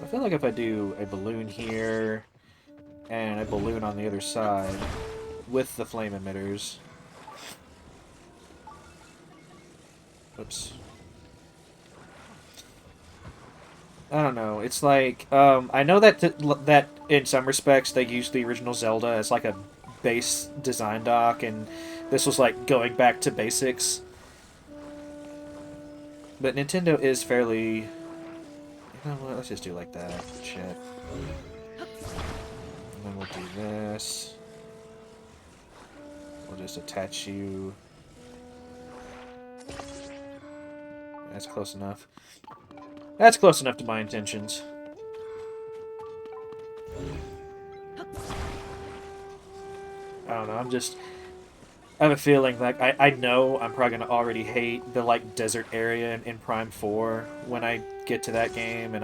I feel like if I do a balloon here and a balloon on the other side with the flame emitters. Oops. I don't know. It's like I know that that in some respects they used the original Zelda as like a base design doc, and this was like going back to basics. But Nintendo is fairly. You know what? Let's just do like that. Shit. And then we'll do this. We'll just attach you. That's close enough. That's close enough to my intentions. I don't know, I have a feeling like I know I'm probably gonna already hate the like desert area in Prime 4 when I get to that game, and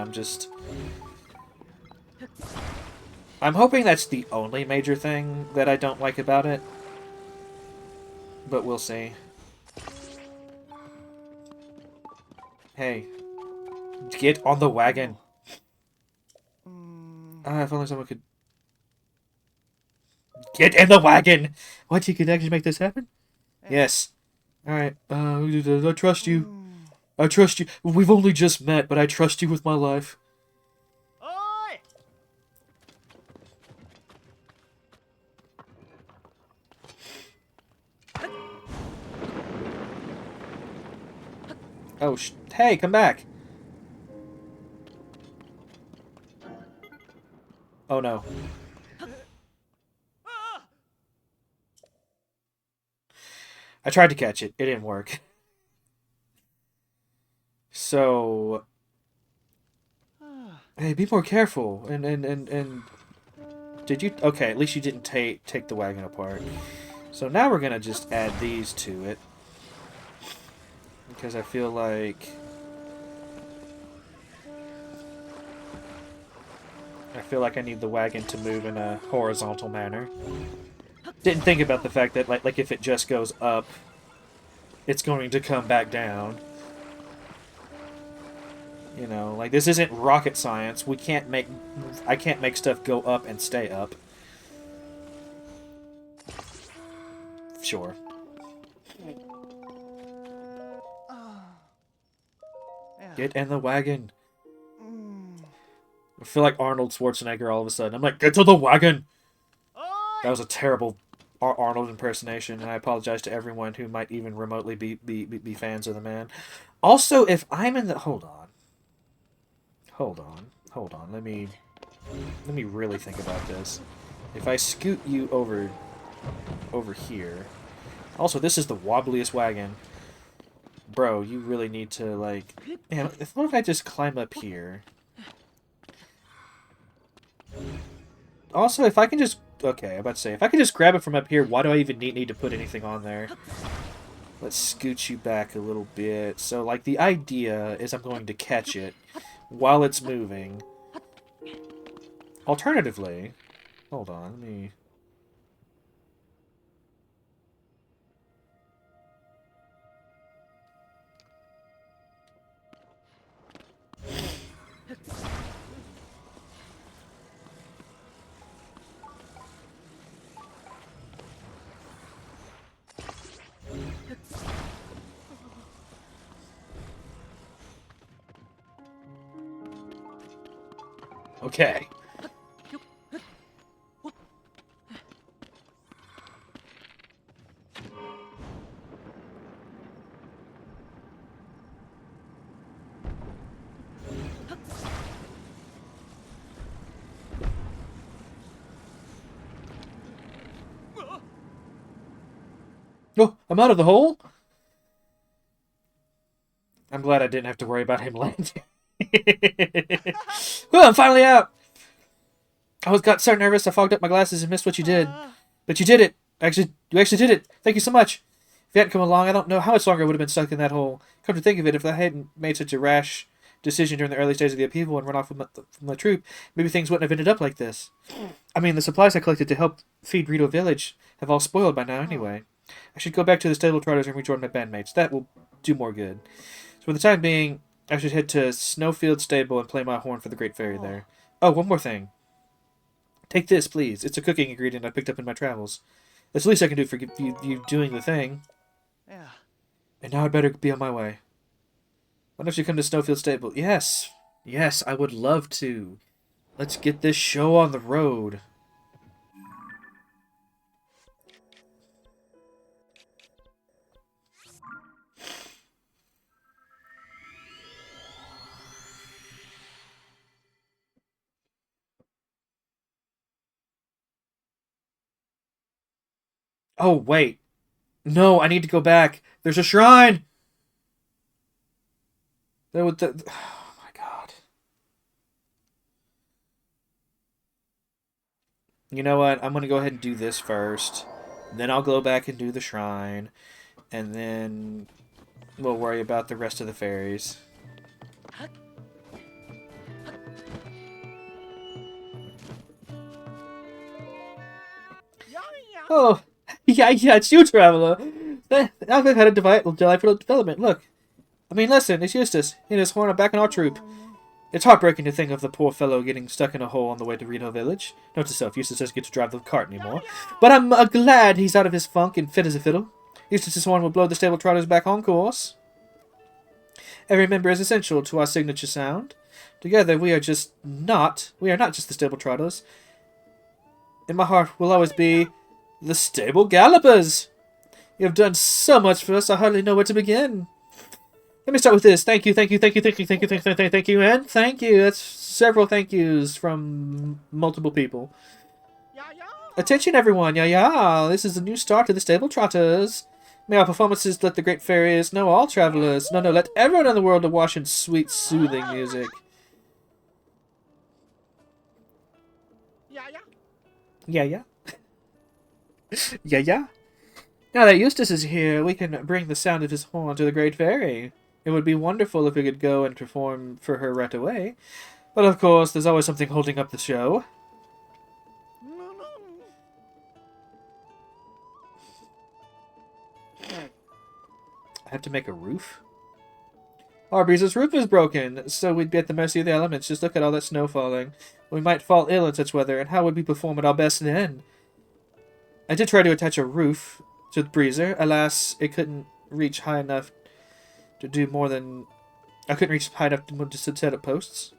I'm hoping that's the only major thing that I don't like about it. But we'll see. Hey. Get on the wagon. If only someone could... Get in the wagon! What, you could actually make this happen? Yes. Alright, I trust you. I trust you. We've only just met, but I trust you with my life. Oi! Oh, hey, come back! Oh no. I tried to catch it. It didn't work. So... Hey, be more careful. And... Did you... Okay, at least you didn't take the wagon apart. So now we're gonna just add these to it. Because I feel like... I need the wagon to move in a horizontal manner. Didn't think about the fact that, like if it just goes up, it's going to come back down. You know, like, this isn't rocket science. I can't make stuff go up and stay up. Sure. Get in the wagon. I feel like Arnold Schwarzenegger all of a sudden. I'm like, get to the wagon! That was a terrible Arnold impersonation, and I apologize to everyone who might even remotely be fans of the man. Also, if I'm in the... Hold on. Let me really think about this. If I scoot you over here... Also, this is the wobbliest wagon. Bro, you really need to, like... Man, what if I just climb up here? Also, if I can just... Okay, I'm about to say, if I can just grab it from up here, why do I even need to put anything on there? Let's scoot you back a little bit. So, like, the idea is I'm going to catch it while it's moving. Alternatively... Hold on, let me... Okay. Oh, I'm out of the hole? I'm glad I didn't have to worry about him landing. Well, I'm finally out! Got so nervous I fogged up my glasses and missed what you did. But you did it! You actually did it! Thank you so much! If you hadn't come along, I don't know how much longer I would have been stuck in that hole. Come to think of it, if I hadn't made such a rash decision during the early stages of the upheaval and run off from the troop, maybe things wouldn't have ended up like this. I mean, the supplies I collected to help feed Rito Village have all spoiled by now anyway. I should go back to the stable trotters and rejoin my bandmates. That will do more good. So for the time being, I should head to Snowfield Stable and play my horn for the Great Fairy there. Oh, one more thing. Take this, please. It's a cooking ingredient I picked up in my travels. That's the least I can do for you doing the thing. Yeah. And now I'd better be on my way. Why don't you come to Snowfield Stable? Yes. Yes, I would love to. Let's get this show on the road. Oh, wait. No, I need to go back. There's a shrine! Oh my god. You know what? I'm going to go ahead and do this first. Then I'll go back and do the shrine. And then we'll worry about the rest of the fairies. Oh, yeah, it's you, Traveler. I've had a delightful development. Look. I mean, listen, it's Eustace. He and his horn are back in our troop. It's heartbreaking to think of the poor fellow getting stuck in a hole on the way to Reno Village. Note to self, Eustace doesn't get to drive the cart anymore. But I'm glad he's out of his funk and fit as a fiddle. Eustace's horn will blow the stable trotters back on course. Every member is essential to our signature sound. Together we are not just the stable trotters. In my heart will always be the stable gallopers. You have done so much for us, I hardly know where to begin. Let me start with this. Thank you, and thank you. That's several thank yous from multiple people. Attention, everyone. This is a new start to the Stable Trotters. May our performances let the great fairies know all travelers. No, let everyone in the world awash in sweet, soothing music. Yeah. Now that Eustace is here, we can bring the sound of his horn to the great fairy. It would be wonderful if we could go and perform for her right away. But of course, there's always something holding up the show. I have to make a roof? Our breeze's roof is broken, so we'd be at the mercy of the elements. Just look at all that snow falling. We might fall ill in such weather, and how would we perform at our best then? I did try to attach a roof to the breezer. Alas, it couldn't reach high enough to do more than... I couldn't reach high enough to set up posts.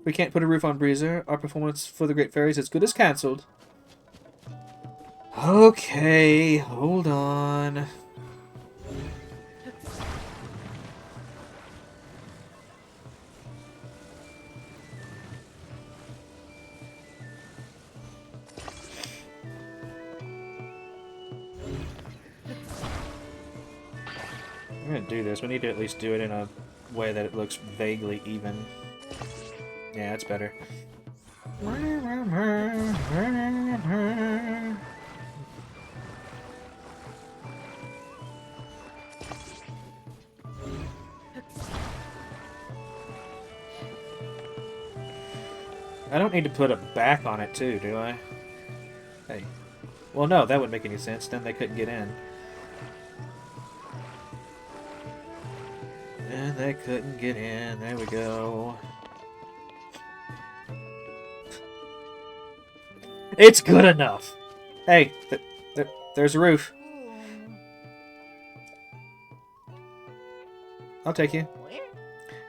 We can't put a roof on breezer. Our performance for the Great Fairy is as good as cancelled. Okay, hold on. We're gonna do this. We need to at least do it in a way that it looks vaguely even. Yeah, that's better. I don't need to put a back on it too, do I? Hey. Well, no, that wouldn't make any sense. Then they couldn't get in. And they couldn't get in. There we go. It's good enough. Hey, there's a roof. I'll take you.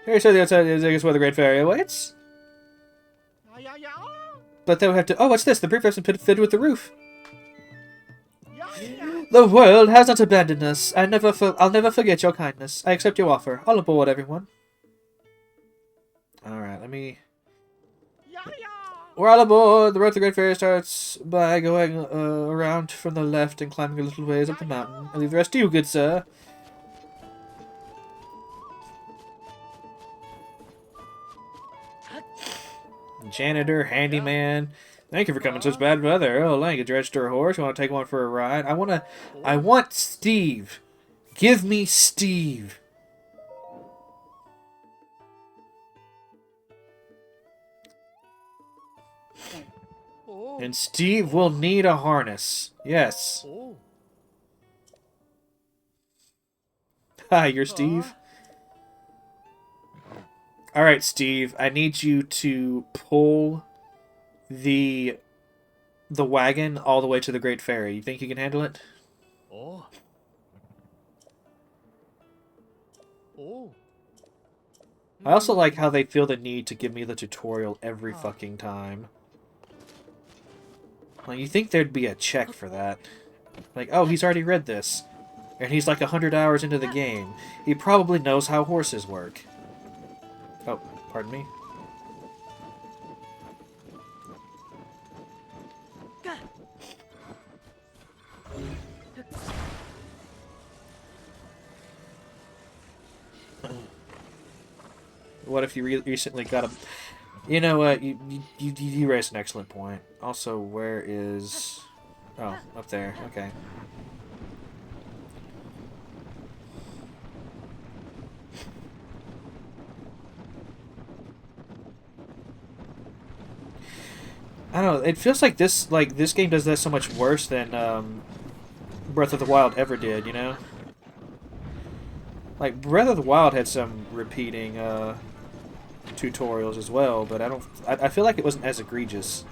Here, so the outside is where the Great Fairy awaits. But then we have to... Oh, what's this? The brief has been fitted with the roof. The world has not abandoned us. I'll never forget your kindness. I accept your offer. All aboard, everyone. Alright, let me... We're all aboard. The road to the Great Fairy starts by going around from the left and climbing a little ways up the mountain. I'll leave the rest to you, good sir. Janitor, handyman. Thank you for coming such bad weather. Oh, Lang, could you register a horse? You want to take one for a ride? I want Steve. Give me Steve. And Steve will need a harness. Yes. Hi, you're Steve. Alright, Steve. I need you to pull the wagon all the way to the Great Fairy. You think you can handle it? I also like how they feel the need to give me the tutorial every fucking time. Like, you think there'd be a check for that. Like, oh, he's already read this. And he's like 100 hours into the game. He probably knows how horses work. Oh, pardon me. What if you recently got a... You know what? You raised an excellent point. Also, where is... Oh, up there. Okay. I don't know. It feels like this game does that so much worse than Breath of the Wild ever did. You know, like Breath of the Wild had some repeating tutorials as well, but I feel like it wasn't as egregious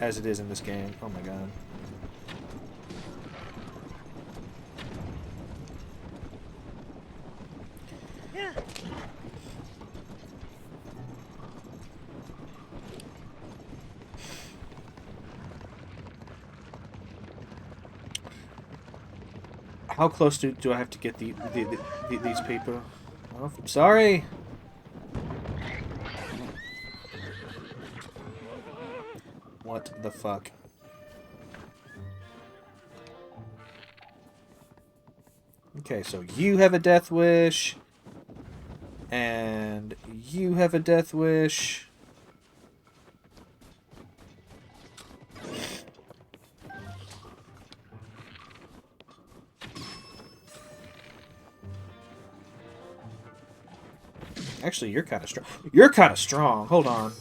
as it is in this game. Oh my god. How close do I have to get these people? Oh, sorry. What the fuck? Okay, so you have a death wish. And you have a death wish. Actually, you're kind of strong. You're kind of strong. Hold on.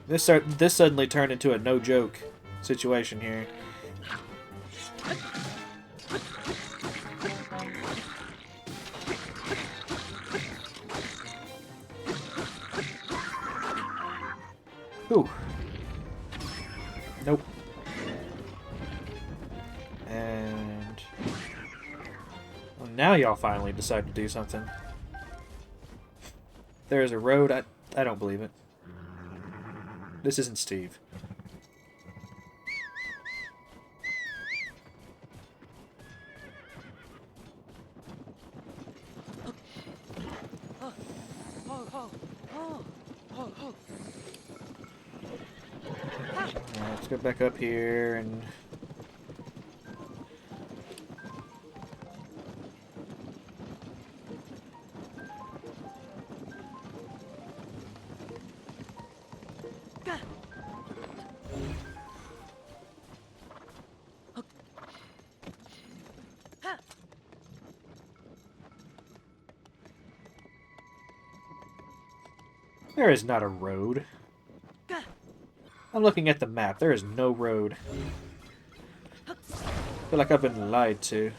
This suddenly turned into a no joke situation here. Ooh. Nope. And well, now y'all finally decide to do something. There is a road. I don't believe it. This isn't Steve. Let's go back up here and... There is not a road. I'm looking at the map. There is no road. I feel like I've been lied to.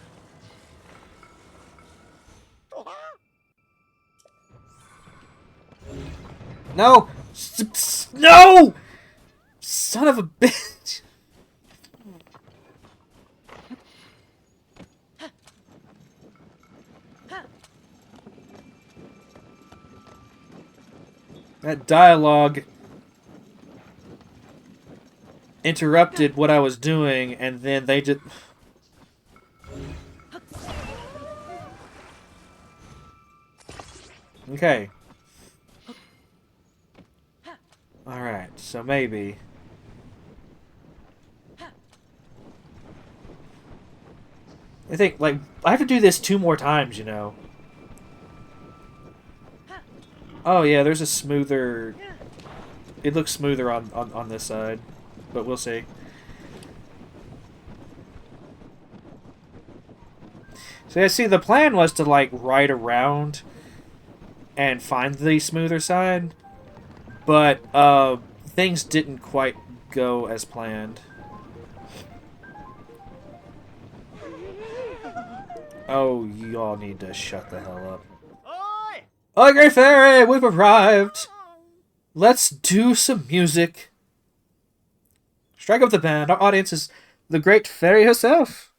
No! No! Son of a bitch! That dialogue interrupted what I was doing, and then they just... Okay. Alright, so maybe... I think, like, I have to do this 2 more times, you know. Oh yeah, there's a smoother... It looks smoother on this side, but we'll see. So yeah, see, the plan was to, like, ride around and find the smoother side, but things didn't quite go as planned. Oh, you all need to shut the hell up. Oi! Oh, Great Fairy, we've arrived! Let's do some music. Strike up the band. Our audience is the Great Fairy herself.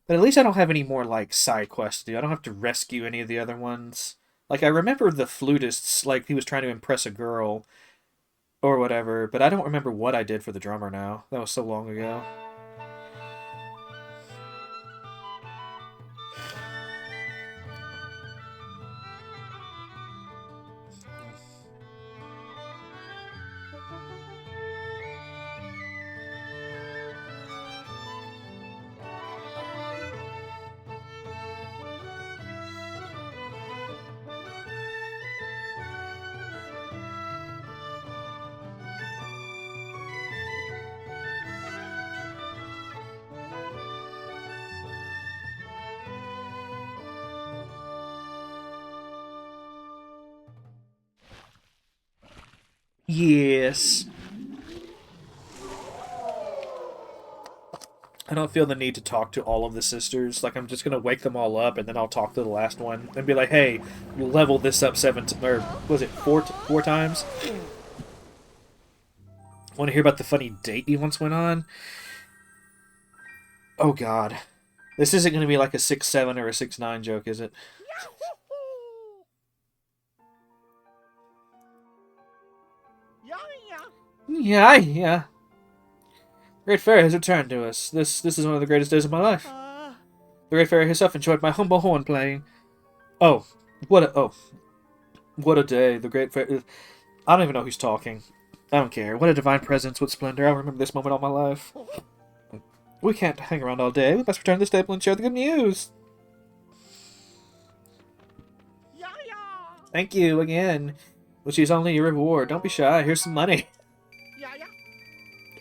But at least I don't have any more, like, side quests to do. I don't have to rescue any of the other ones. Like, I remember the flutists, like, he was trying to impress a girl or whatever, but I don't remember what I did for the drummer now. That was so long ago. Yes. I don't feel the need to talk to all of the sisters. Like, I'm just gonna wake them all up, and then I'll talk to the last one and be like, "Hey, level this up or was it four times? Want to hear about the funny date you once went on? Oh God, this isn't gonna be like a 6'7" or a 6'9" joke, is it? Yeah, yeah. Great Fairy has returned to us. This is one of the greatest days of my life. The Great Fairy herself enjoyed my humble horn playing. Oh, what a day! The Great Fairy. I don't even know who's talking. I don't care. What a divine presence! What splendor! I'll remember this moment all my life. We can't hang around all day. We must return to the stable and share the good news. Thank you again. Which is only your reward. Don't be shy. Here's some money.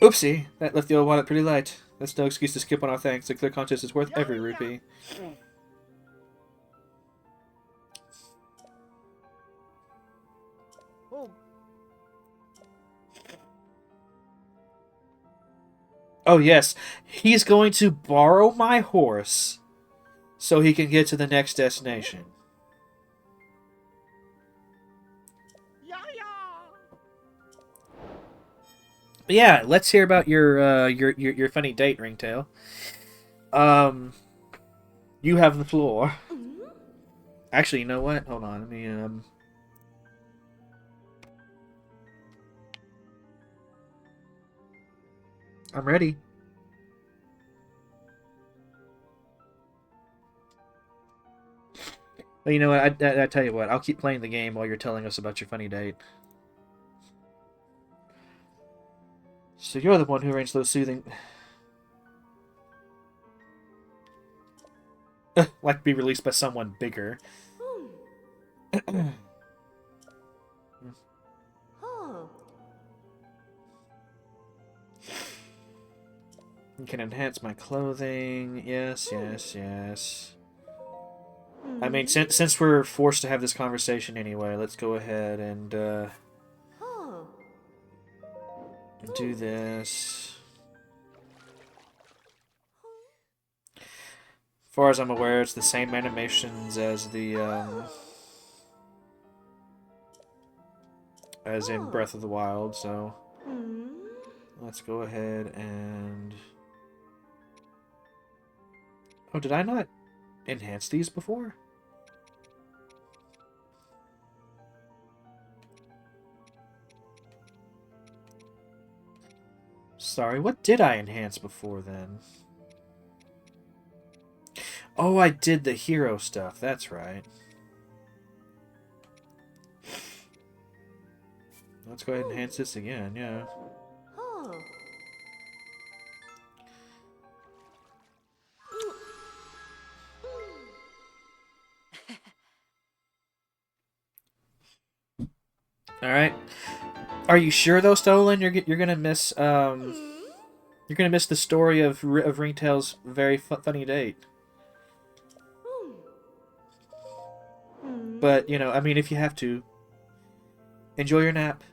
Oopsie, that left the old wallet pretty light. That's no excuse to skip on our thanks. A clear conscience is worth every rupee. Oh yes, he's going to borrow my horse so he can get to the next destination. But yeah, let's hear about your funny date, Ringtail. You have the floor. Actually, you know what? Hold on, let me I'm ready. Well, you know what? I tell you what. I'll keep playing the game while you're telling us about your funny date. So you're the one who arranged those soothing... like to be released by someone bigger. You can enhance my clothing. Yes, yes, yes. I mean, since we're forced to have this conversation anyway, let's go ahead and do this. As far as I'm aware, it's the same animations as the as in Breath of the Wild. So let's go ahead and. Oh, did I not enhance these before? Sorry, what did I enhance before then? Oh, I did the hero stuff. That's right. Let's go ahead and enhance this again, yeah. Alright. Are you sure though, Stolen? You're gonna miss you're gonna miss the story of Ringtail's very funny date. But you know, I mean, if you have to, enjoy your nap.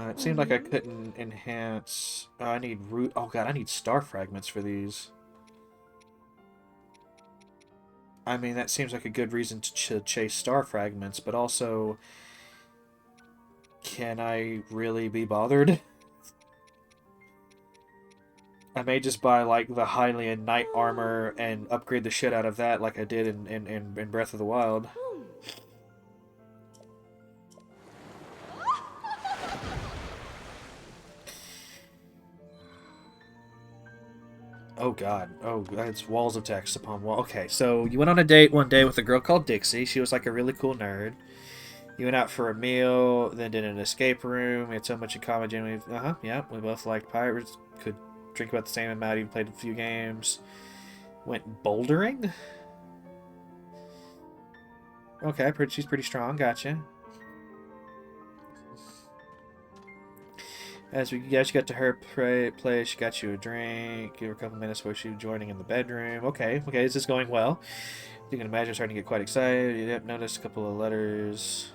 It seemed like I couldn't enhance. Oh, I need root. Oh god, I need star fragments for these. I mean, that seems like a good reason to chase star fragments, but also, can I really be bothered? I may just buy like the Hylian knight armor and upgrade the shit out of that, like I did in Breath of the Wild. Oh god. Oh, it's walls of text upon wall. Okay, so you went on a date one day with a girl called Dixie. She was like a really cool nerd. You went out for a meal, then did an escape room. We had so much in common. Yeah. We both liked pirates. Could drink about the same amount. Even played a few games. Went bouldering. Okay, she's pretty strong. Gotcha. As you got to her place, she got you a drink. Give her a couple minutes before she was joining in the bedroom. Okay, this is going well. You can imagine starting to get quite excited. You have noticed a couple of letters.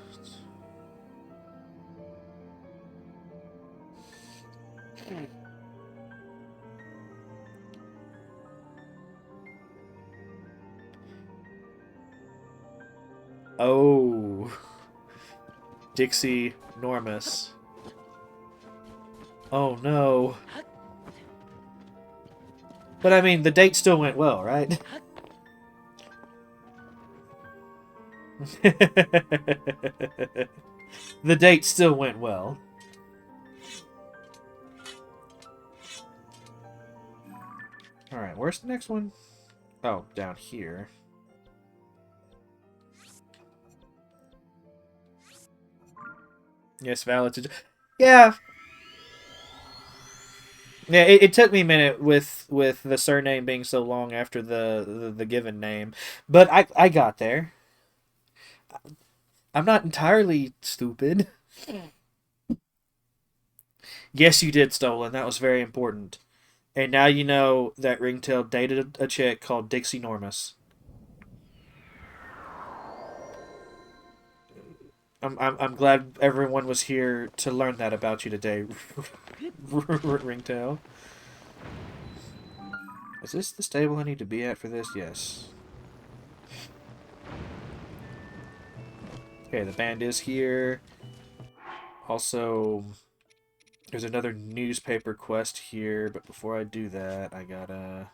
Oh, Dixie Normus. Oh no. But I mean, the date still went well, right? The date still went well. Alright, where's the next one? Oh, down here. Yes, valid. Yeah. Yeah, it took me a minute with the surname being so long after the given name, but I got there. I'm not entirely stupid. Yes, you did, Stolen. That was very important. And now you know that Ringtail dated a chick called Dixie Normus. I'm glad everyone was here to learn that about you today, Ringtail. Is this the stable I need to be at for this? Yes. Okay, the band is here. Also, there's another newspaper quest here, but before I do that, I gotta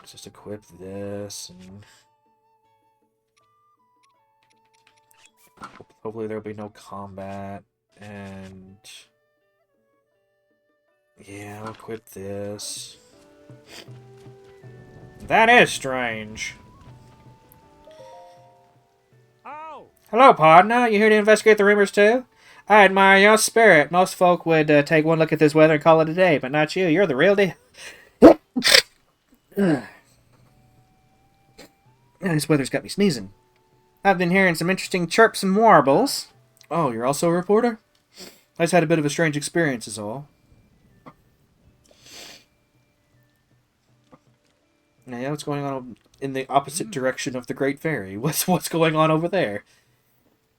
just equip this and hopefully there'll be no combat, and yeah, I'll equip this. That is strange. Oh! Hello, partner. You here to investigate the rumors too? I admire your spirit. Most folk would take one look at this weather and call it a day, but not you. You're the real deal. This weather's got me sneezing. I've been hearing some interesting chirps and warbles. Oh, you're also a reporter? I just had a bit of a strange experience is all. Now, yeah, what's going on in the opposite direction of the Great Ferry? What's going on over there?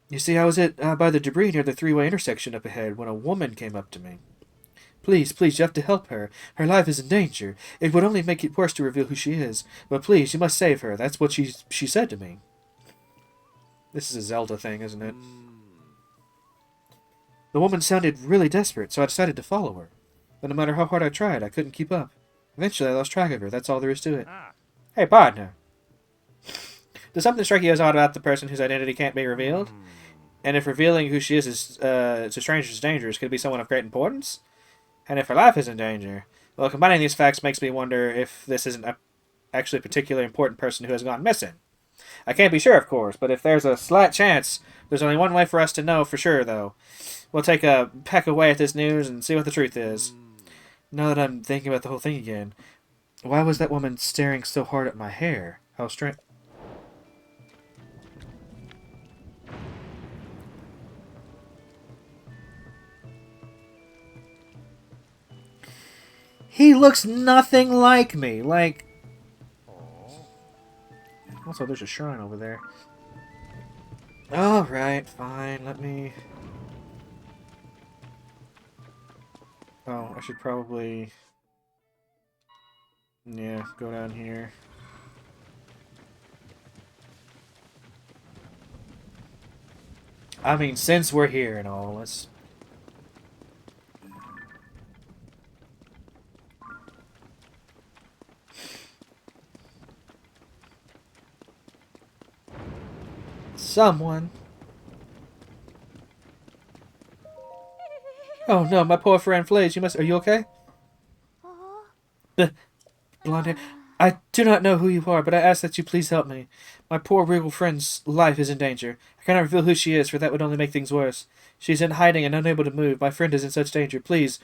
You see, I was by the debris near the three-way intersection up ahead when a woman came up to me. Please, you have to help her. Her life is in danger. It would only make it worse to reveal who she is. But please, you must save her. That's what she said to me. This is a Zelda thing, isn't it? The woman sounded really desperate, so I decided to follow her. But no matter how hard I tried, I couldn't keep up. Eventually, I lost track of her. That's all there is to it. Hey, partner. Does something strike you as odd about the person whose identity can't be revealed? And if revealing who she is to strangers is dangerous, could it be someone of great importance? And if her life is in danger? Well, combining these facts makes me wonder if this isn't actually a particularly important person who has gone missing. I can't be sure, of course, but if there's a slight chance, there's only one way for us to know for sure, though. We'll take a peck away at this news and see what the truth is. Now that I'm thinking about the whole thing again, why was that woman staring so hard at my hair? How strange. He looks nothing like me. Like. Also, there's a shrine over there. Alright, fine. Let me. Oh, I should probably. Yeah, go down here. I mean, since we're here and all, let's. Someone. Oh no, my poor friend Flays, are you okay? Blonde hair. I do not know who you are, but I ask that you please help me. My poor regal friend's life is in danger. I cannot reveal who she is, for that would only make things worse. She's in hiding and unable to move. My friend is in such danger. Please.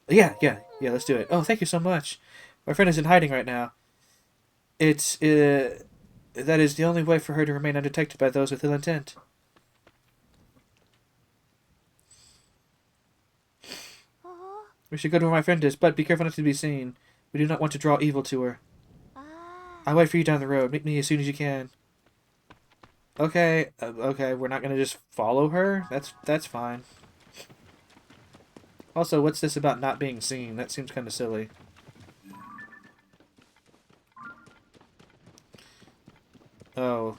Yeah, let's do it. Oh, thank you so much. My friend is in hiding right now. That is the only way for her to remain undetected by those with ill intent. We should go to where my friend is, but be careful not to be seen. We do not want to draw evil to her. I'll wait for you down the road. Meet me as soon as you can. Okay, okay, we're not gonna just follow her? That's fine. Also, what's this about not being seen? That seems kind of silly. Oh.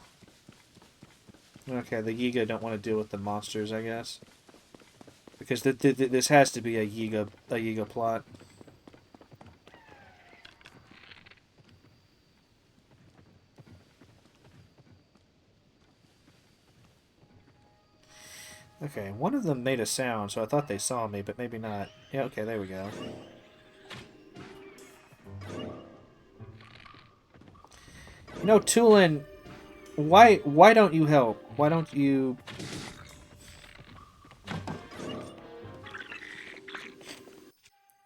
Okay, the Yiga don't want to deal with the monsters, I guess. Because this has to be a Yiga plot. Okay, one of them made a sound, so I thought they saw me, but maybe not. Yeah, okay, there we go. You know, Tulin, why don't you help? Why don't you...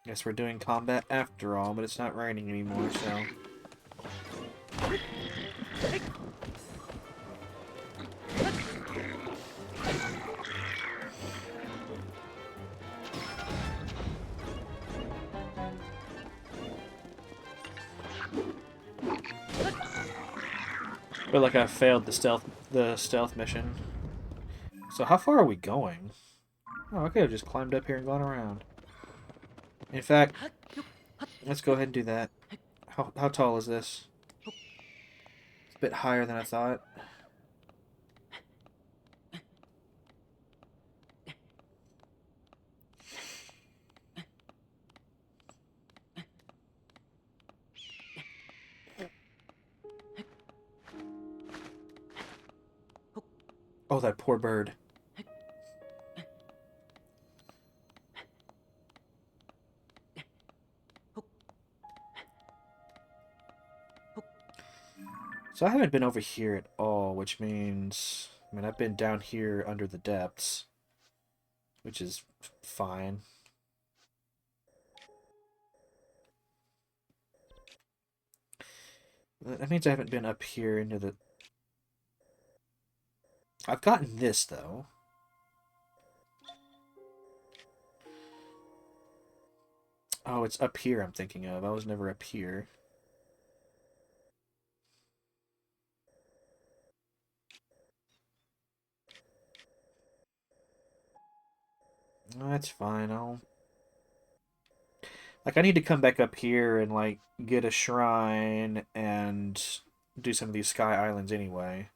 Guess we're doing combat after all, but it's not raining anymore, so... I feel like I failed the stealth mission. So how far are we going? Oh, I could have just climbed up here and gone around. In fact, let's go ahead and do that. How tall is this? It's a bit higher than I thought. Oh, that poor bird. So I haven't been over here at all, which means... I mean, I've been down here under the depths, which is fine. That means I haven't been up here into the... I've gotten this, though. Oh, it's up here I'm thinking of. I was never up here. Oh, that's fine. I need to come back up here and, like, get a shrine and do some of these Sky Islands anyway.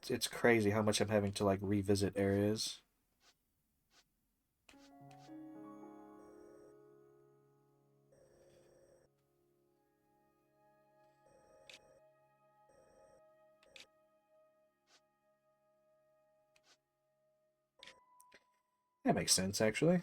It's crazy how much I'm having to, like, revisit areas. That makes sense, actually.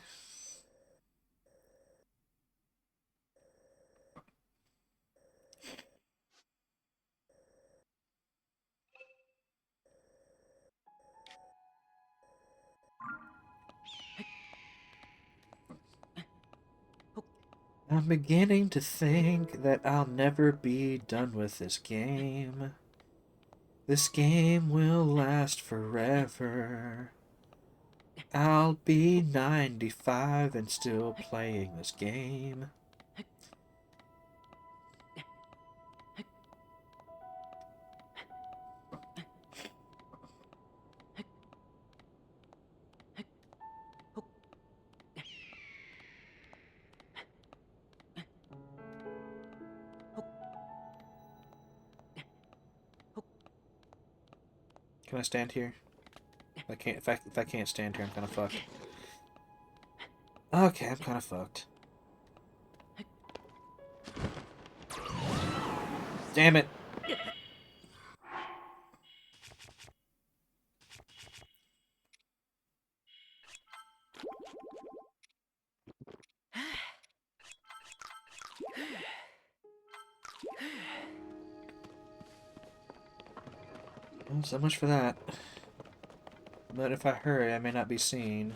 I'm beginning to think that I'll never be done with this game. This game will last forever. I'll be 95 and still playing this game. Can I stand here? I can't. If I can't stand here, I'm kind of fucked. Okay, I'm kind of fucked. Damn it! Well, so much for that. But if I hurry, I may not be seen.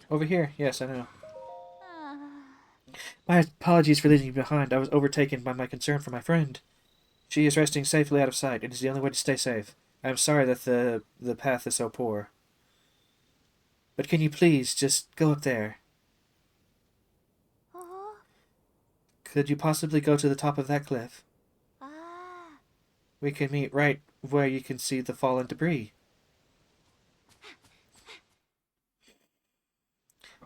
Over here. Yes, I know. My apologies for leaving you behind. I was overtaken by my concern for my friend. She is resting safely out of sight. It is the only way to stay safe. I am sorry that the path is so poor. But can you please just go up there? Oh. Could you possibly go to the top of that cliff? Ah. We can meet right where you can see the fallen debris.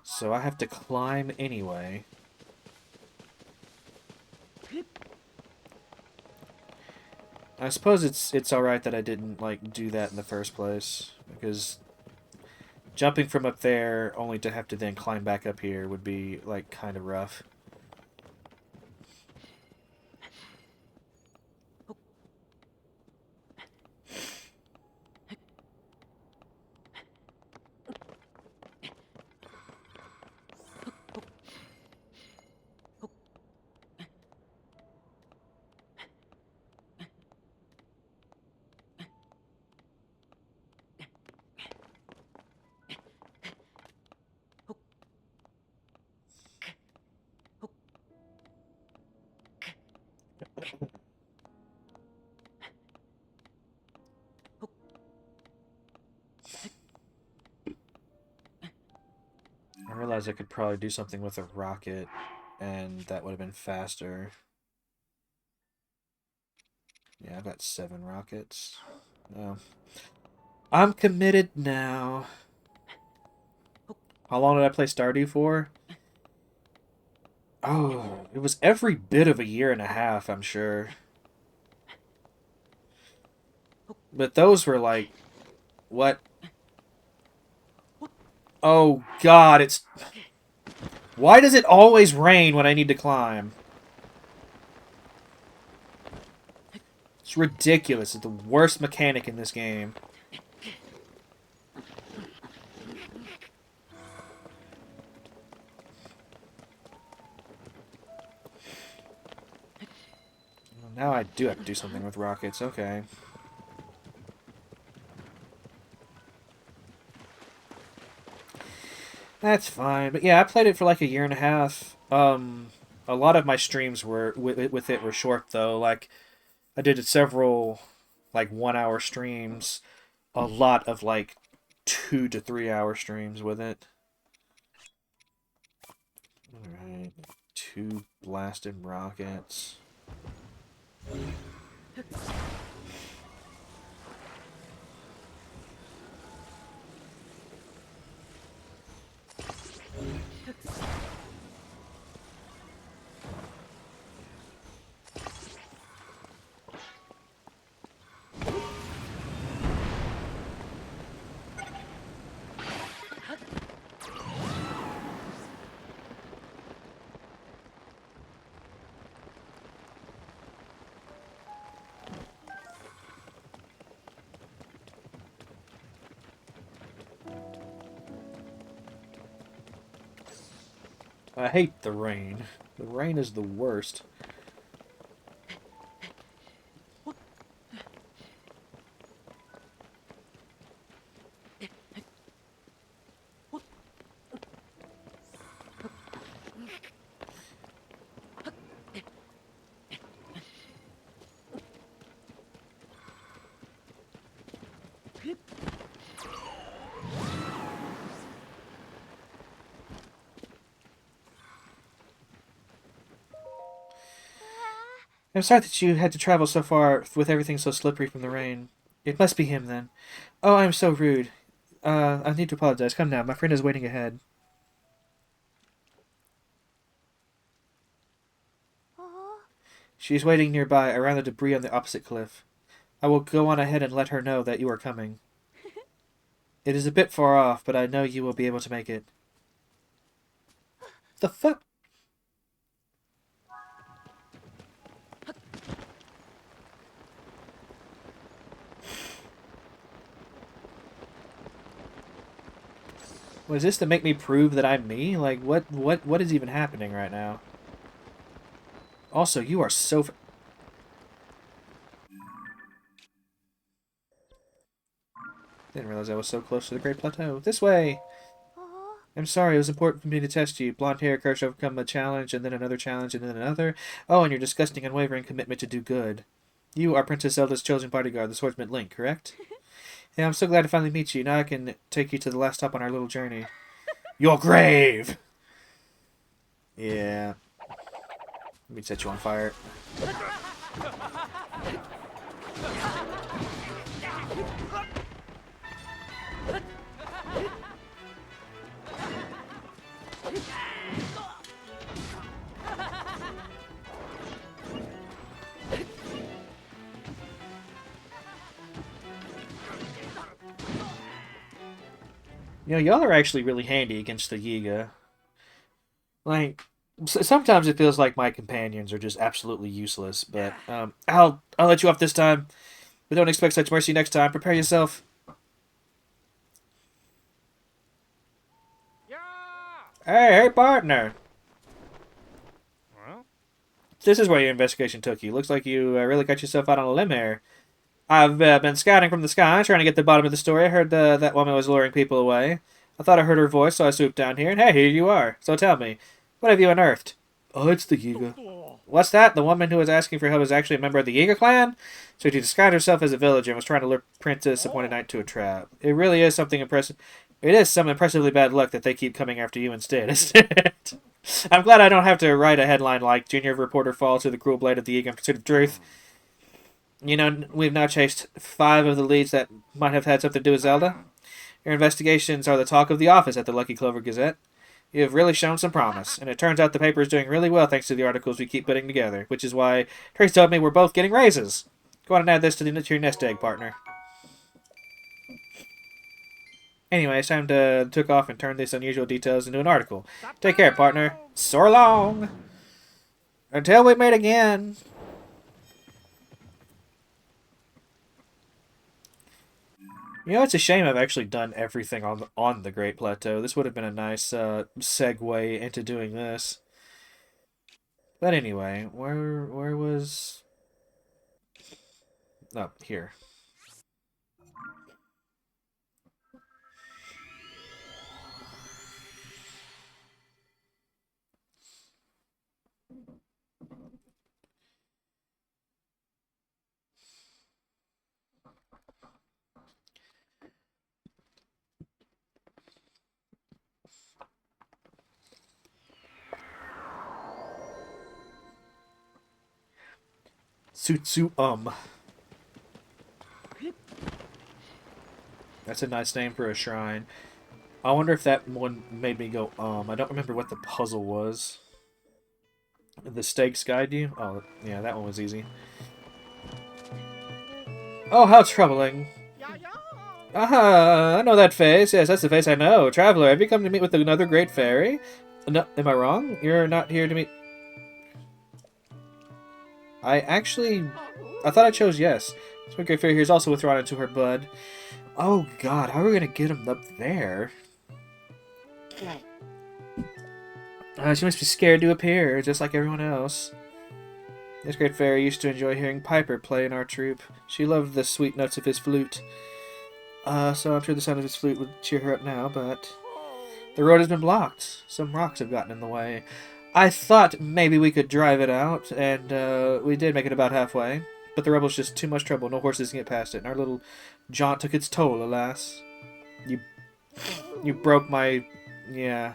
So I have to climb anyway. I suppose it's alright that I didn't, like, do that in the first place. Because jumping from up there only to have to then climb back up here would be, like, kind of rough. I realized I could probably do something with a rocket, and that would have been faster. Yeah, I've got 7 rockets. Oh. I'm committed now. How long did I play Stardew for? Oh, it was every bit of a year and a half, I'm sure. But those were like... What? Oh, God, it's... Why does it always rain when I need to climb? It's ridiculous. It's the worst mechanic in this game. Well, now I do have to do something with rockets. Okay. That's fine. But yeah, I played it for like a year and a half. A lot of my streams were with it were short though. Like I did several like 1 hour streams. A lot of like 2 to 3 hour streams with it. Alright. 2 blasted rockets. I hate the rain. The rain is the worst. I'm sorry that you had to travel so far with everything so slippery from the rain. It must be him, then. Oh, I'm so rude. I need to apologize. Come now, my friend is waiting ahead. Oh. She's waiting nearby, around the debris on the opposite cliff. I will go on ahead and let her know that you are coming. It is a bit far off, but I know you will be able to make it. The fuck? Was this to make me prove that I'm me? Like, what is even happening right now? Also, you are so... Didn't realize I was so close to the Great Plateau. This way! Oh. I'm sorry, it was important for me to test you. Blonde hair, courage to overcome a challenge, and then another challenge, and then another. Oh, and your disgusting, unwavering commitment to do good. You are Princess Zelda's chosen bodyguard, the swordsman Link, correct? Yeah, I'm so glad to finally meet you. Now I can take you to the last stop on our little journey. Your grave! Yeah. Let me set you on fire. You know, y'all are actually really handy against the Yiga. Like, sometimes it feels like my companions are just absolutely useless, but I'll let you off this time. But don't expect such mercy next time. Prepare yourself. Yeah. Hey, partner. Well, This is where your investigation took you. Looks like you really got yourself out on a limb here. I've been scouting from the sky, trying to get to the bottom of the story. I heard that woman was luring people away. I thought I heard her voice, so I swooped down here, and hey, here you are. So tell me, what have you unearthed? Oh, it's the Yiga. What's that? The woman who was asking for help is actually a member of the Yiga clan? So she disguised herself as a villager and was trying to lure Princess Appointed Knight to a trap. It really is something impressive. It is some impressively bad luck that they keep coming after you instead, isn't it? I'm glad I don't have to write a headline like Junior Reporter Falls to the Cruel Blade of the Yiga in Pursuit of Truth. You know, we've now chased 5 of the leads that might have had something to do with Zelda. Your investigations are the talk of the office at the Lucky Clover Gazette. You have really shown some promise, and it turns out the paper is doing really well thanks to the articles we keep putting together, which is why Trace told me we're both getting raises. Go on and add this to your nest egg, partner. Anyway, it's time to took off and turn these unusual details into an article. Take care, partner. So long! Until we meet again! You know, it's a shame I've actually done everything on the Great Plateau. This would have been a nice segue into doing this. But anyway, where was... Oh, here. Sutsu That's a nice name for a shrine. I wonder if that one made me go I don't remember what the puzzle was. The stakes guide you? Oh, yeah, that one was easy. Oh, how troubling. yeah, yeah. Aha, I know that face. Yes, that's the face I know. Traveler, have you come to meet with another great fairy? No, am I wrong? You're not here to meet... I thought I chose yes. This great fairy here is also withdrawn into her bud. Oh god, how are we gonna get him up there? She must be scared to appear, just like everyone else. This great fairy used to enjoy hearing Piper play in our troupe. She loved the sweet notes of his flute. So I'm sure the sound of his flute would cheer her up now, but... The road has been blocked. Some rocks have gotten in the way. I thought maybe we could drive it out, and we did make it about halfway. But the rubble's just too much trouble. No horses can get past it, and our little jaunt took its toll, alas. You broke my... yeah.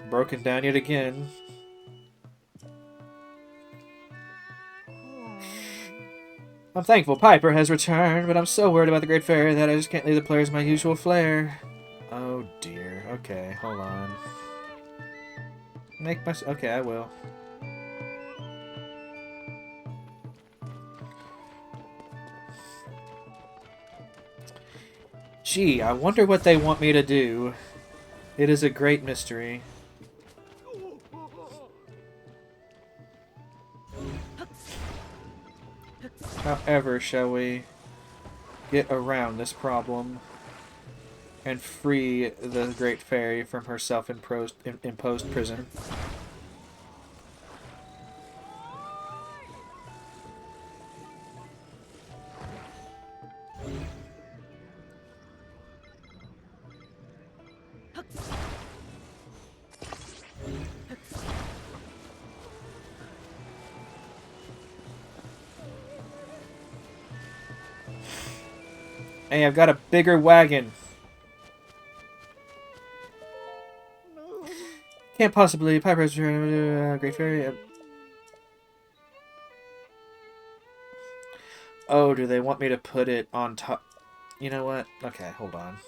Broken down yet again. I'm thankful Piper has returned, but I'm so worried about the Great Fairy that I just can't leave the players my usual flair. Oh dear. Okay, hold on. Okay, I will. Gee, I wonder what they want me to do. It is a great mystery. However, shall we get around this problem and free the Great Fairy from her self-imposed prison? Hey, I've got a bigger wagon. Can't possibly. Piper's Great Fairy. Oh, do they want me to put it on top? You know what? Okay, hold on.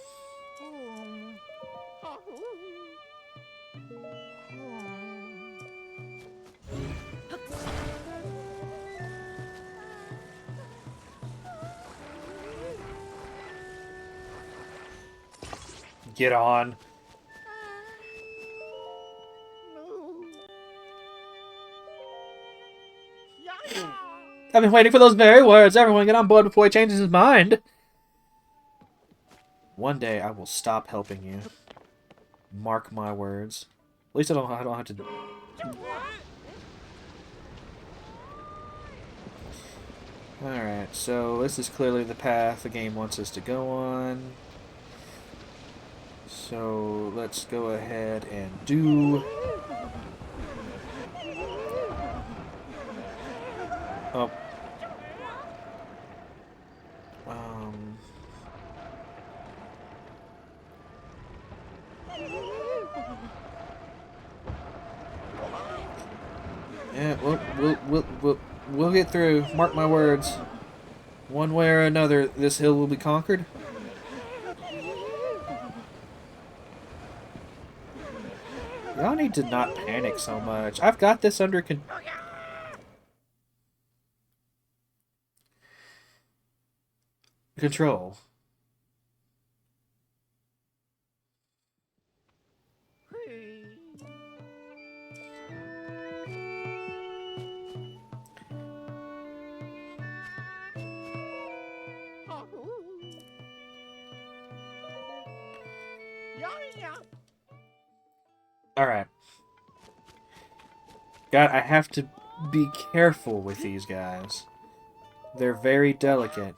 Get on. I've been waiting for those very words. Everyone get on board before he changes his mind. One day I will stop helping you. Mark my words. At least I don't have to... Alright, so this is clearly the path the game wants us to go on. So let's go ahead and do... Oh. Yeah, we'll get through. Mark my words. One way or another, this hill will be conquered. Y'all need to not panic so much. I've got this under control. Alright. God, I have to be careful with these guys. They're very delicate.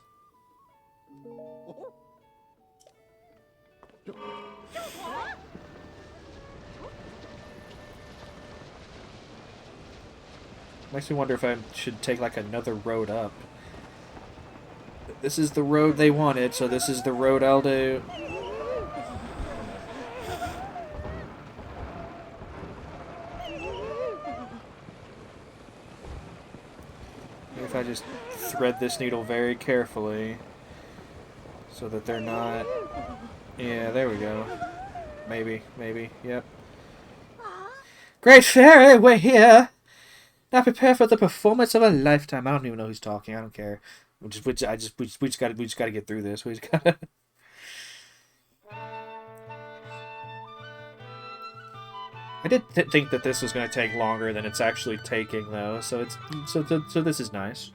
Makes me wonder if I should take like another road up. This is the road they wanted, so this is the road I'll do. If I just thread this needle very carefully so that they're not... Yeah, there we go. Maybe, yep. Great Fairy, we're here! Now prepare for the performance of a lifetime. I don't even know who's talking. I don't care. We just gotta get through this. We just gotta. I did think that this was gonna take longer than it's actually taking, though. So this is nice.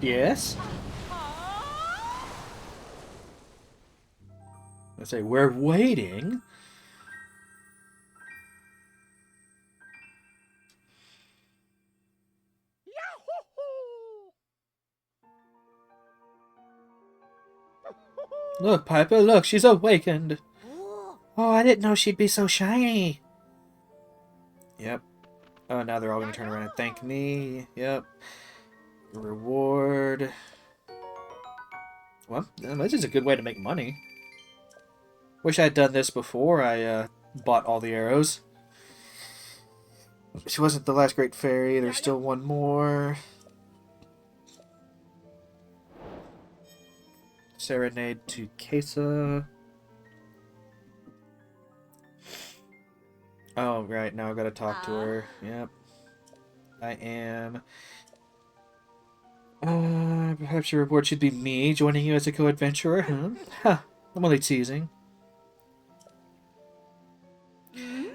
Yes? I say, we're waiting. Look, Piper, look, she's awakened. Oh, I didn't know she'd be so shiny. Yep. Oh, now they're all gonna turn around and thank me. Yep. Reward. Well, this is a good way to make money. Wish I'd done this before I bought all the arrows. She wasn't the last great fairy. There's still one more. Serenade to Kesa. Oh, right. Now I've got to talk to her. Yep. I am. Perhaps your reward should be me joining you as a co-adventurer, huh? Ha! I'm only teasing.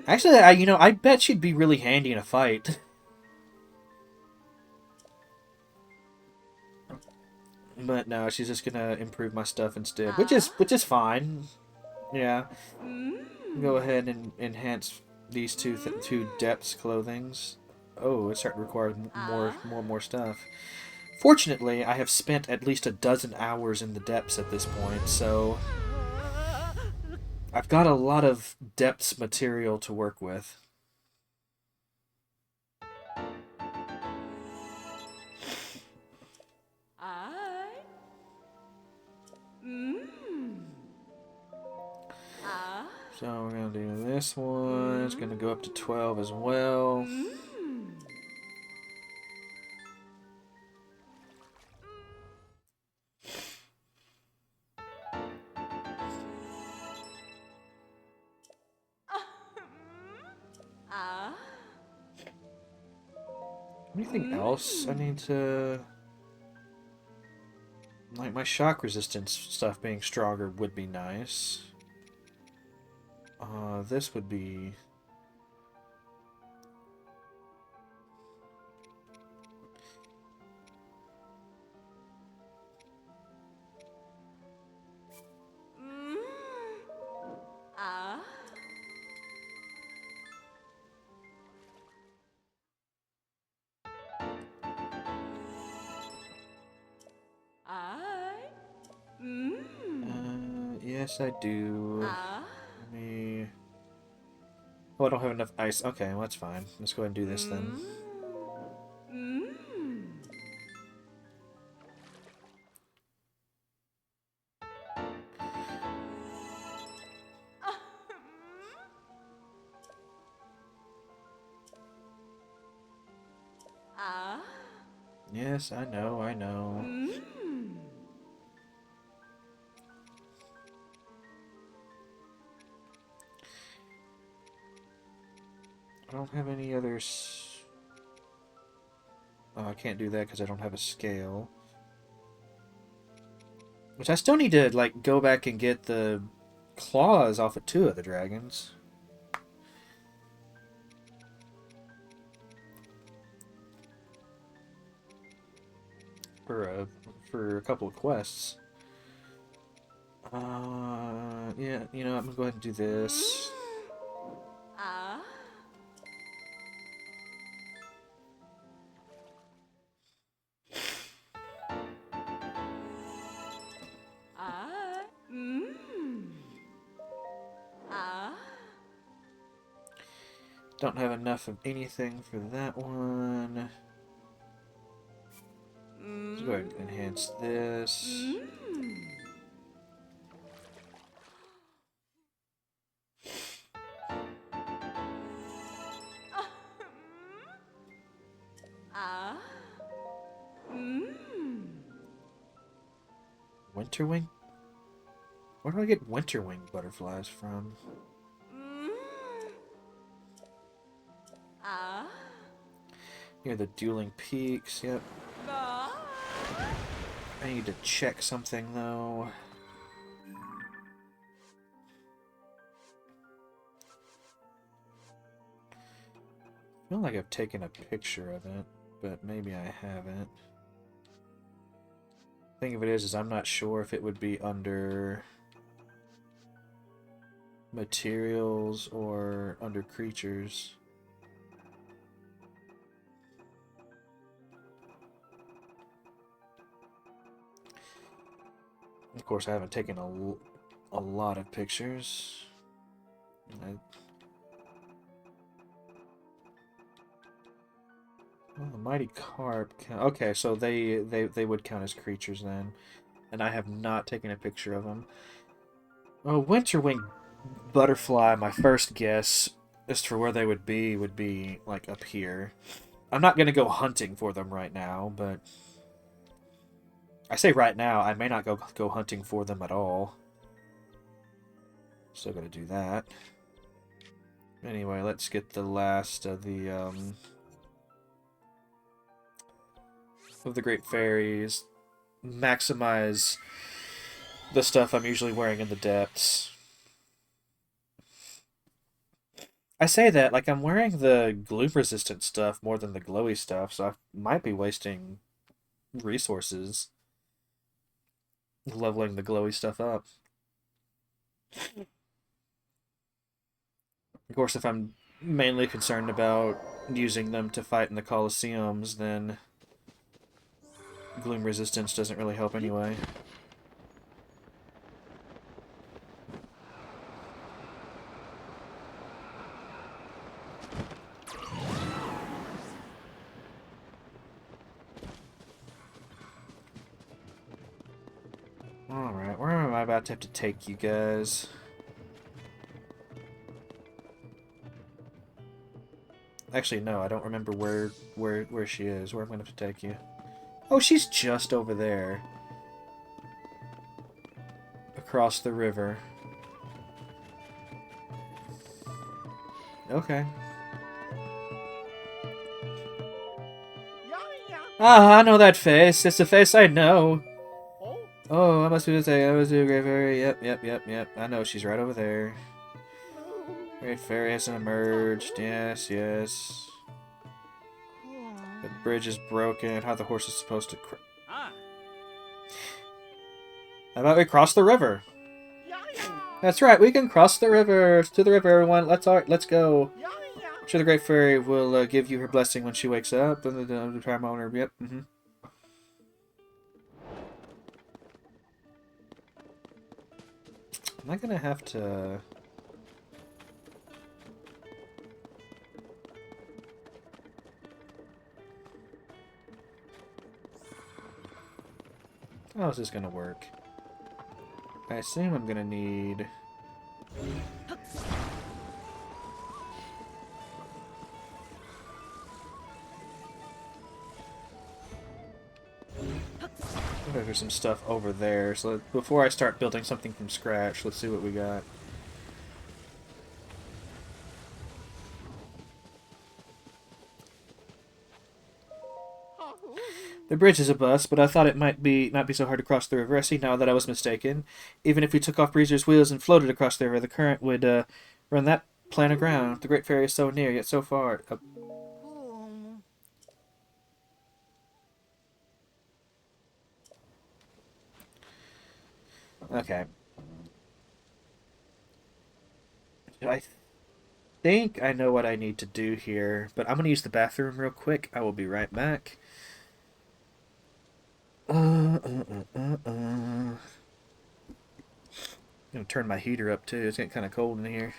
Actually, I bet she'd be really handy in a fight. But no, she's just gonna improve my stuff instead, which is fine. Yeah. Go ahead and enhance these two depths clothings. Oh, it's starting to require more stuff. Fortunately, I have spent at least a dozen hours in the depths at this point, so I've got a lot of depths material to work with. So we're gonna do this one. It's gonna go up to 12 as well. Anything else I need to... Like, my shock resistance stuff being stronger would be nice. This would be... yes, I do. Let me... Oh, I don't have enough ice. Okay, well, that's fine. Let's go ahead and do this then. Yes, I know. I don't have any others. Oh, I can't do that because I don't have a scale. Which I still need to, like, go back and get the claws off of 2 of the dragons. For a couple of quests. Yeah, I'm gonna go ahead and do this. Don't have enough of anything for that one. Let's go ahead and enhance this. Winterwing? Where do I get winterwing butterflies from? Here, the dueling peaks, yep. I need to check something, though. I feel like I've taken a picture of it, but maybe I haven't. The thing of it is I'm not sure if it would be under materials or under creatures. Of course, I haven't taken a lot of pictures. Well, the mighty carp count. Okay, so they would count as creatures then, and I have not taken a picture of them. Oh, winterwing butterfly. My first guess as for where they would be like up here. I'm not gonna go hunting for them right now, but I say right now, I may not go hunting for them at all. Still gotta do that. Anyway, let's get the last of the great fairies. Maximize the stuff I'm usually wearing in the depths. I say that like I'm wearing the gloom resistant stuff more than the glowy stuff, so I might be wasting resources leveling the glowy stuff up. Of course, if I'm mainly concerned about using them to fight in the Colosseums, then gloom resistance doesn't really help anyway. Alright, where am I about to have to take you guys? Actually, no, I don't remember where she is. Where I'm gonna have to take you. Oh, she's just over there. Across the river. Okay. Ah, I know that face. It's a face I know. Oh, Oh, I must be mistaken. I must be a great fairy. Yep. I know she's right over there. Great fairy hasn't emerged. Yes. The bridge is broken. How the horse is supposed to... ah, How about we cross the river? yeah, That's right, we can cross the river. To the river, everyone. Let's go. yeah. I'm sure the Great Fairy will give you her blessing when she wakes up. And the time on her. Yep. Am I gonna have to... How is this gonna work? I assume I'm gonna need... There's some stuff over there. So before I start building something from scratch, let's see what we got. The bridge is a bust, but I thought it might be not be so hard to cross the river. I see now that I was mistaken. Even if we took off Breezer's wheels and floated across the river, the current would run that plan aground. The Great Fairy is so near, yet so far. Okay. I think I know what I need to do here, but I'm going to use the bathroom real quick. I will be right back. I'm going to turn my heater up too. It's getting kind of cold in here.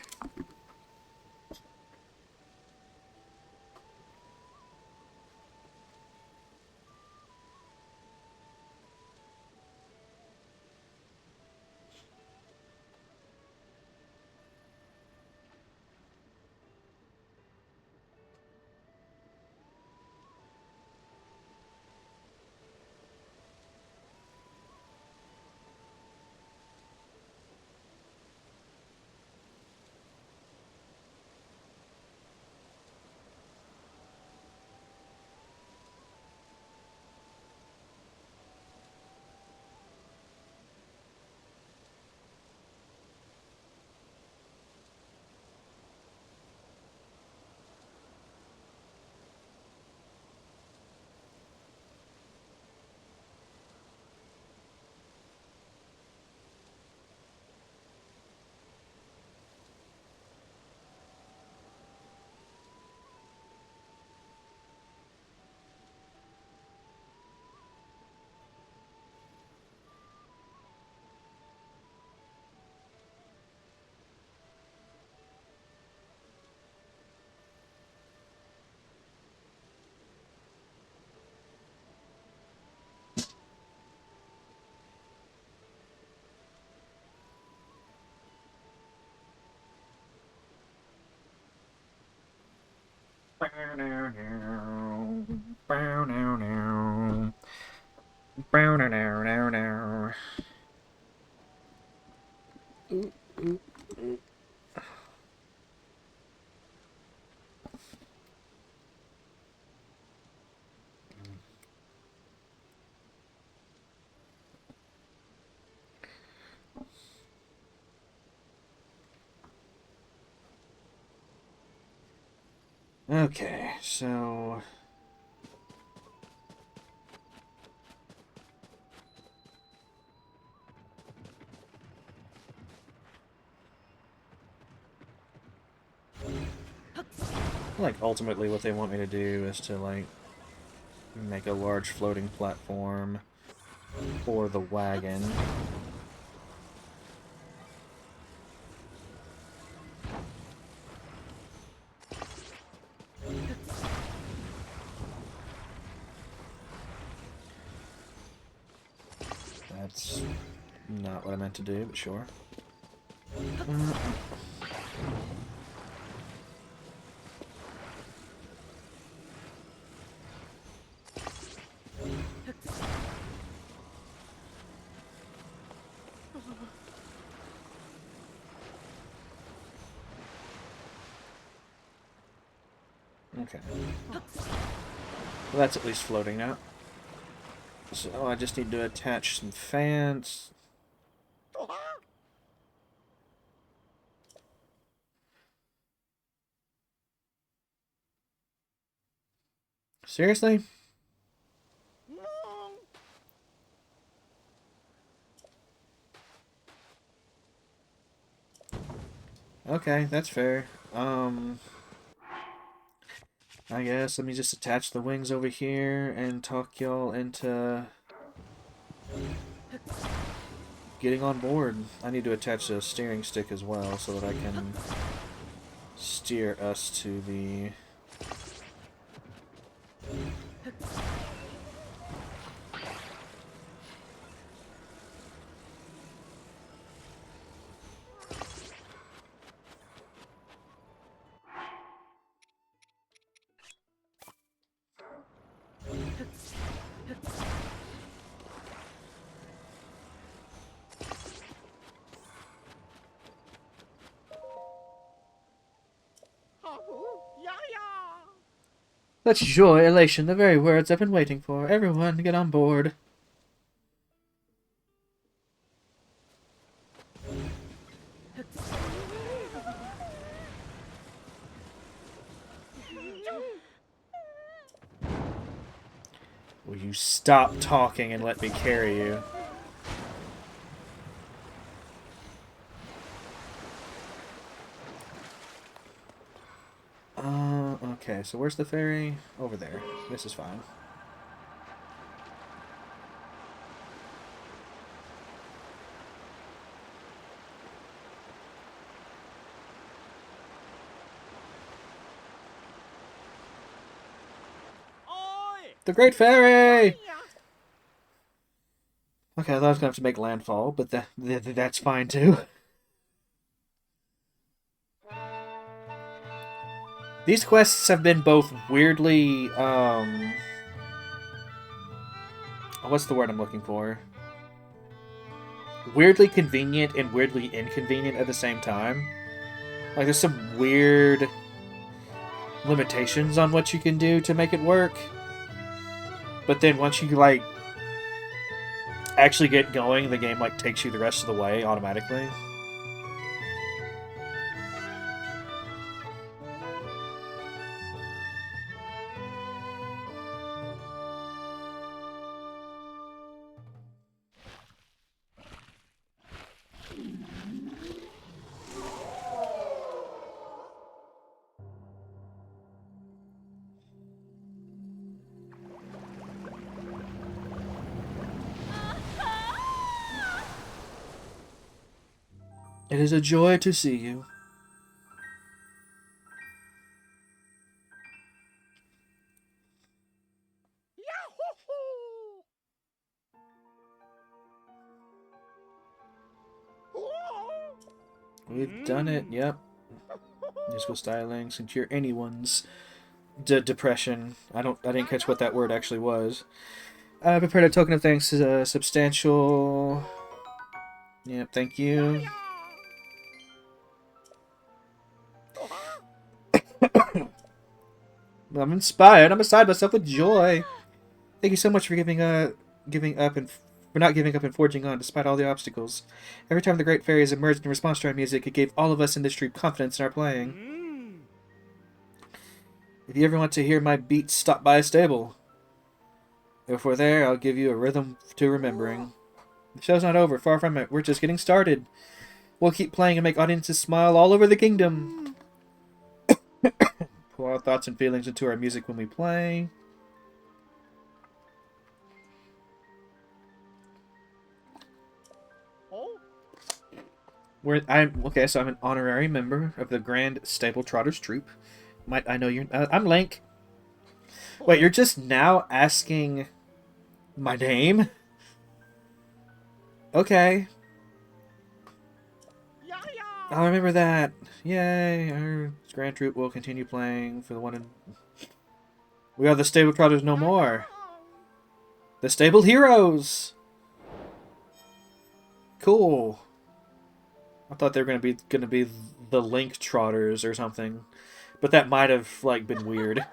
Okay, so... like, ultimately what they want me to do is to, like, make a large floating platform for the wagon. That's not what I meant to do, but sure. Okay. Well, that's at least floating now. So I just need to attach some fans. Seriously? Okay, that's fair. I guess let me just attach the wings over here and talk y'all into getting on board. I need to attach a steering stick as well so that I can steer us to the... Such joy, elation, the very words I've been waiting for. Everyone, get on board. Will you stop talking and let me carry you? Okay, so where's the ferry? Over there. This is fine. The Great Ferry! Okay, I thought I was going to have to make landfall, but that's fine too. These quests have been both weirdly, what's the word I'm looking for? Weirdly convenient and weirdly inconvenient at the same time. Like, there's some weird limitations on what you can do to make it work. But then once you, like, actually get going, the game, like, takes you the rest of the way automatically. It is a joy to see you. We've done it, yep. Musical stylings and cure anyone's depression. I didn't catch what that word actually was. Prepared a token of thanks, substantial. Yep, thank you. I'm inspired. I'm beside myself with joy. Thank you so much for giving up and for not giving up and forging on despite all the obstacles. Every time the Great Fairies emerged in response to our music, it gave all of us in this troop confidence in our playing. If you ever want to hear my beats, stop by a stable. If we're there, I'll give you a rhythm to remembering. The show's not over, far from it. We're just getting started. We'll keep playing and make audiences smile all over the kingdom. Pour our thoughts and feelings into our music when we play. Oh, So I'm an honorary member of the Grand Stable Trotters Troupe. Might I know your? I'm Link. Wait, you're just now asking my name? Okay, yeah, yeah. I'll remember that. Yay! Our Grand Troupe will continue playing for the one and. We are the Stable Trotters no more. The Stable Heroes. Cool. I thought they were gonna be the Link Trotters or something, but that might have like been weird.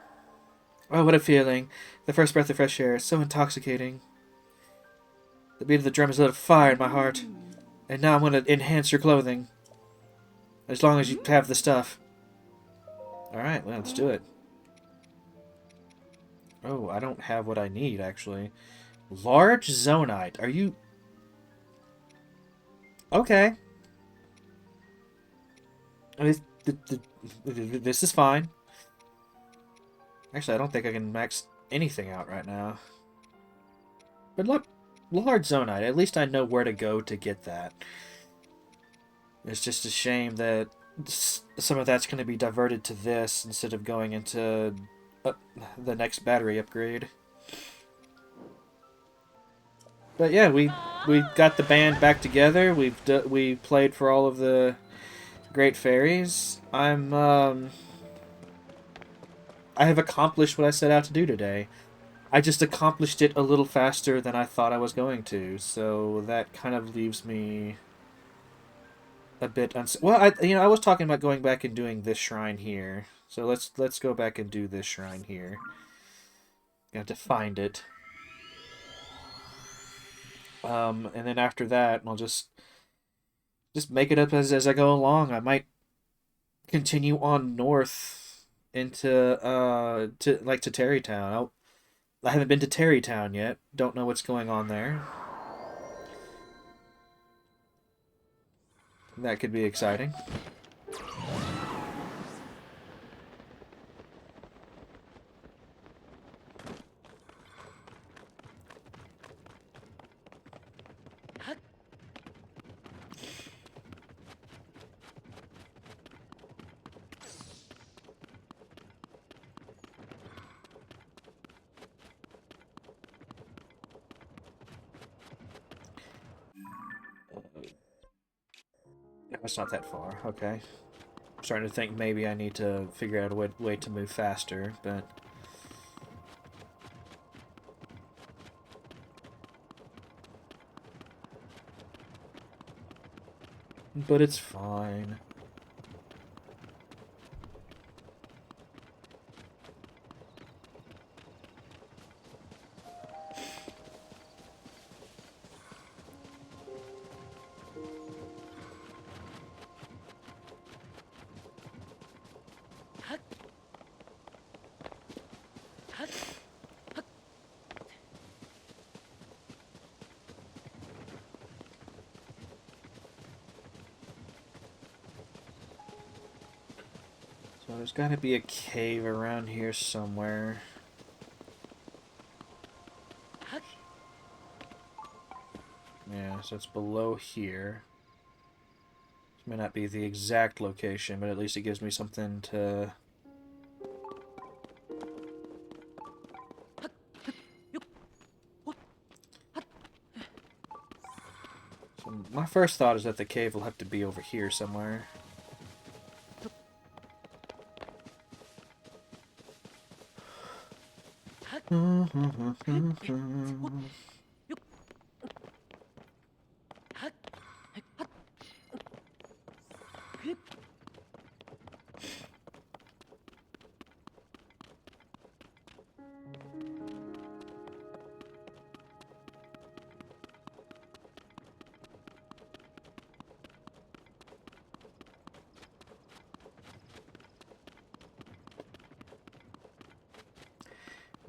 Oh, what a feeling! The first breath of fresh air, so intoxicating. The beat of the drum has lit a fire in my heart, and now I'm gonna enhance your clothing. As long as you have the stuff. All right, well, let's do it. Oh, I don't have what I need actually. Large zonite. Are you? Okay. This is fine. Actually, I don't think I can max anything out right now. But look, large zonite. At least I know where to go to get that. It's just a shame that some of that's going to be diverted to this instead of going into the next battery upgrade. But yeah, we got the band back together. We played for all of the great fairies. I have accomplished what I set out to do today. I just accomplished it a little faster than I thought I was going to, so that kind of leaves me a bit I was talking about going back and doing this shrine here. So let's go back and do this shrine here. You have to find it. And then after that, I'll just make it up as I go along. I might continue on north into to Terrytown. I haven't been to Terrytown yet. Don't know what's going on there. That could be exciting. That's not that far. Okay. I'm starting to think maybe I need to figure out a way to move faster, but... But it's fine. So there's got to be a cave around here somewhere. Yeah, so it's below here. This may not be the exact location, but at least it gives me something to... So my first thought is that the cave will have to be over here somewhere.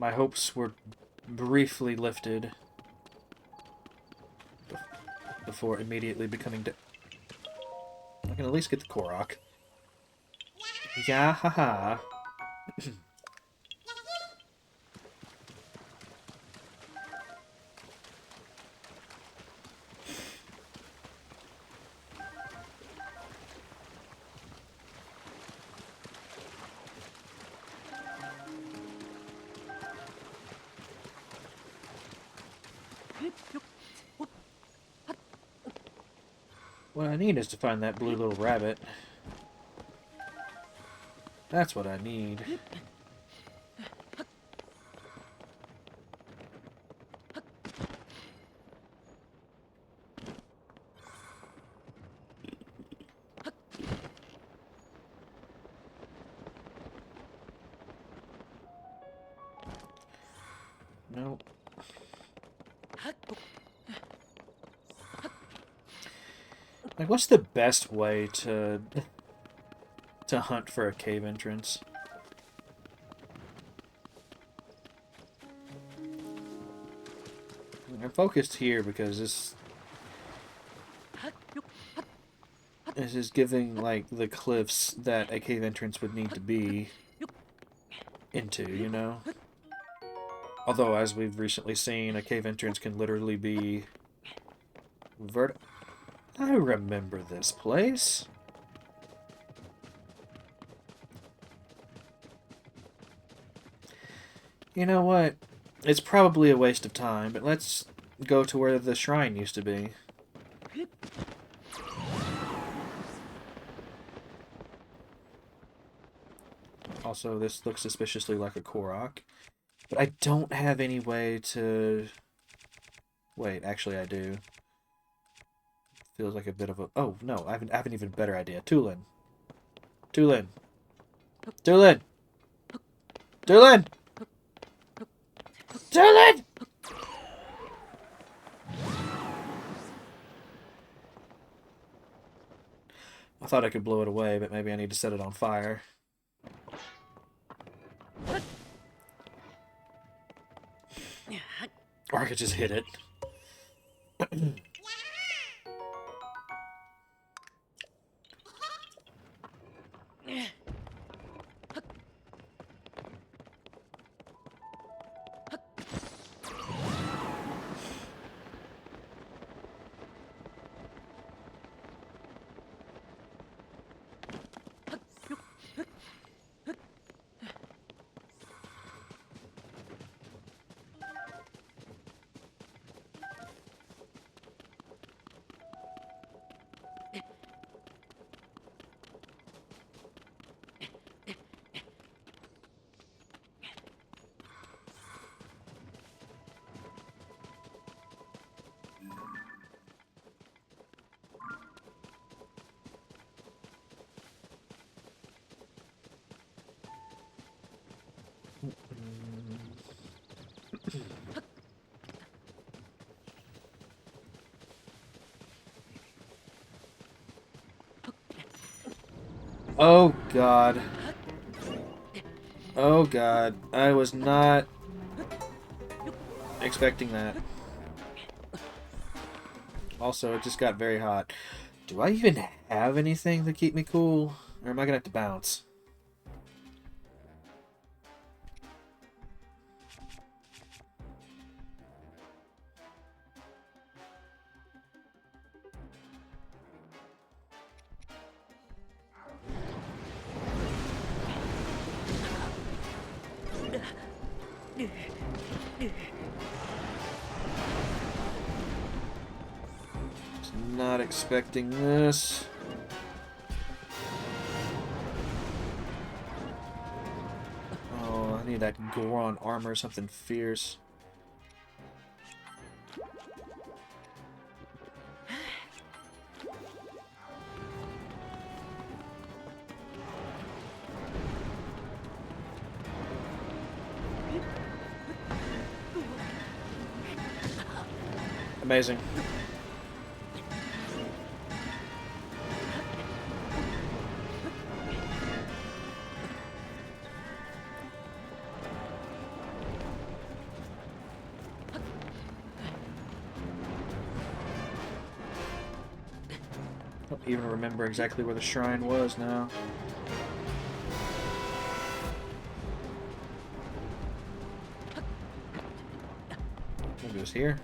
my hopes were briefly lifted before immediately becoming I can at least get the Korok. Yeah, haha. What I need is to find that blue little rabbit. That's what I need. Nope. Like, what's the best way to hunt for a cave entrance? I'm focused here because this is giving, like, the cliffs that a cave entrance would need to be into, you know? Although, as we've recently seen, a cave entrance can literally be I remember this place. You know what? It's probably a waste of time, but let's go to where the shrine used to be. Also, this looks suspiciously like a Korok. But I don't have any way to... Wait, actually I do. Feels like a bit of a... Oh, no, I have an even better idea. Tulin. Tulin. Tulin! Tulin! Tulin! I thought I could blow it away, but maybe I need to set it on fire. Or I could just hit it. Oh, God. Oh, God. I was not expecting that. Also, it just got very hot. Do I even have anything to keep me cool? Or am I gonna have to bounce? Not expecting this. Oh, I need that Goron armor, something fierce. Amazing. even remember exactly where the shrine was now. Maybe it was here?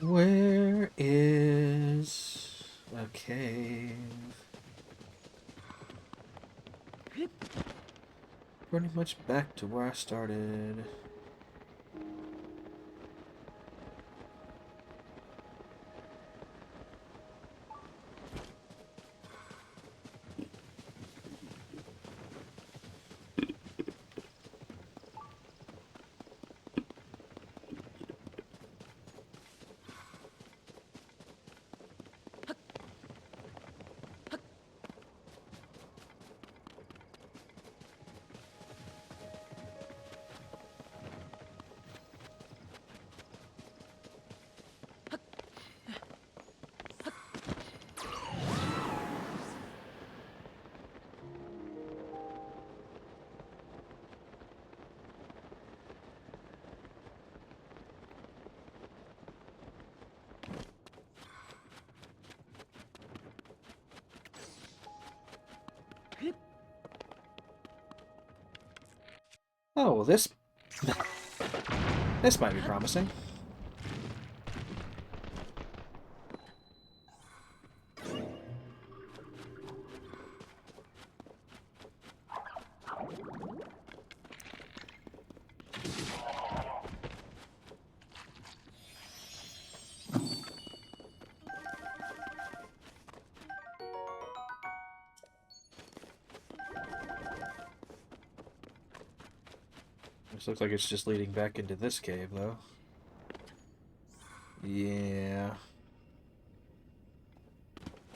Where is a cave? Pretty much back to where I started. Oh, well, this might be promising. This looks like it's just leading back into this cave, though. Yeah.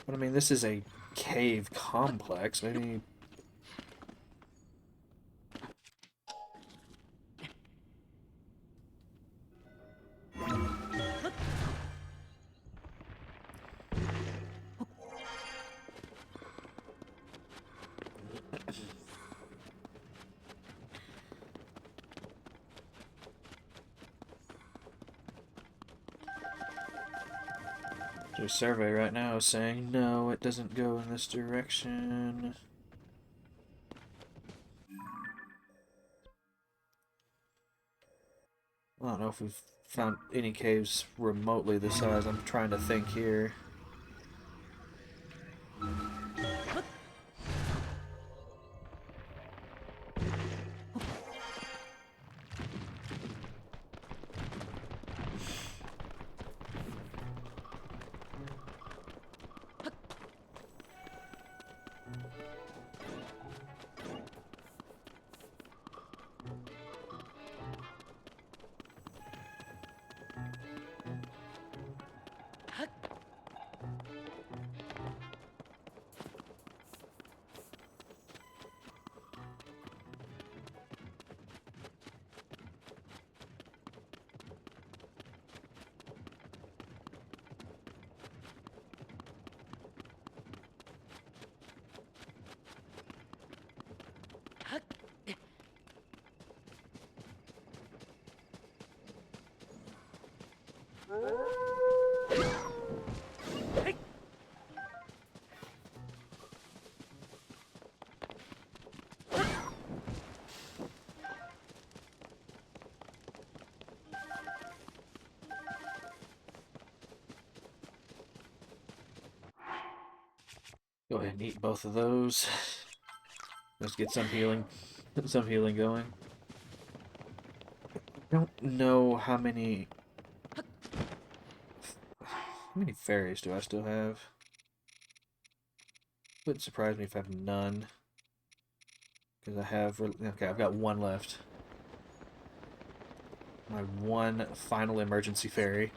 But I mean, this is a cave complex. Maybe... Their survey right now is saying, no, it doesn't go in this direction. I don't know if we've found any caves remotely this size. I'm trying to think here. Go ahead and eat both of those. Let's get some healing, some healing going. I don't know how many fairies do I still have? Wouldn't surprise me if I have none. Because I have... Okay, I've got one left. My one final emergency fairy.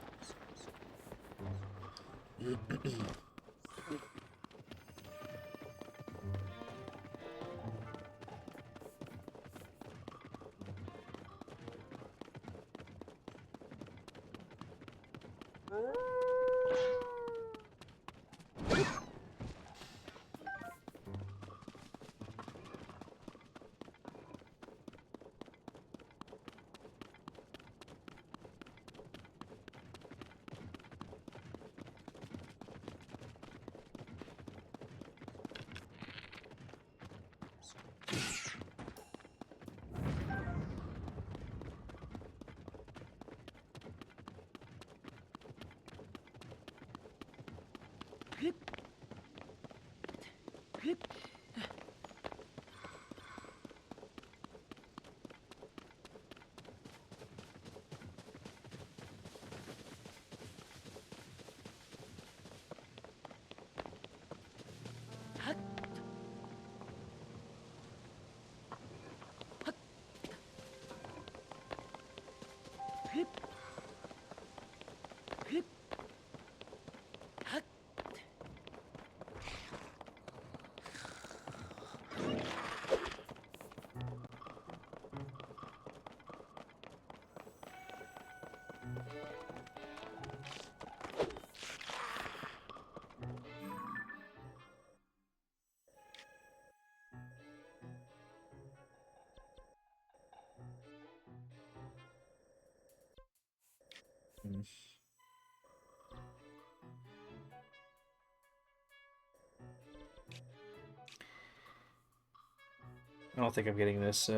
I don't think I'm getting this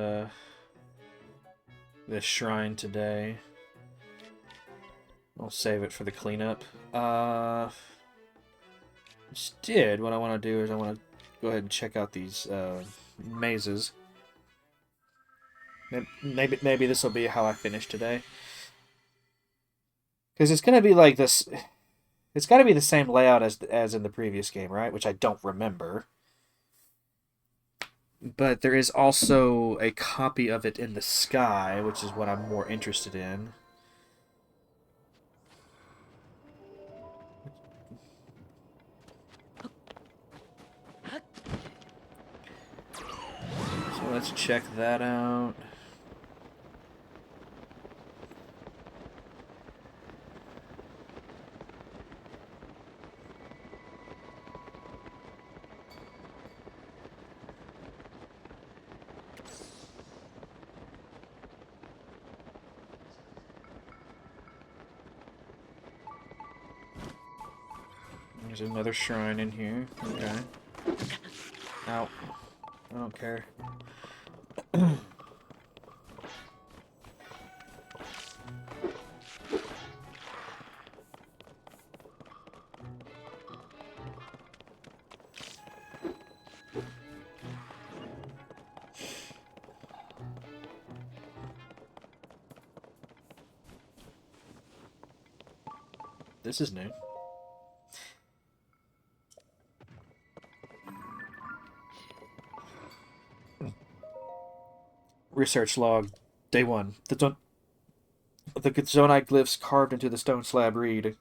this shrine today. I'll save it for the cleanup. Instead, what I want to do is I want to go ahead and check out these mazes. Maybe this will be how I finish today. Because it's gonna be like this. It's got to be the same layout as in the previous game, right? Which I don't remember. But there is also a copy of it in the sky, which is what I'm more interested in. So let's check that out. There's another shrine in here. Okay. Ow. I don't care. This is new. Research log, day 1. The Zonai glyphs carved into the stone slab read: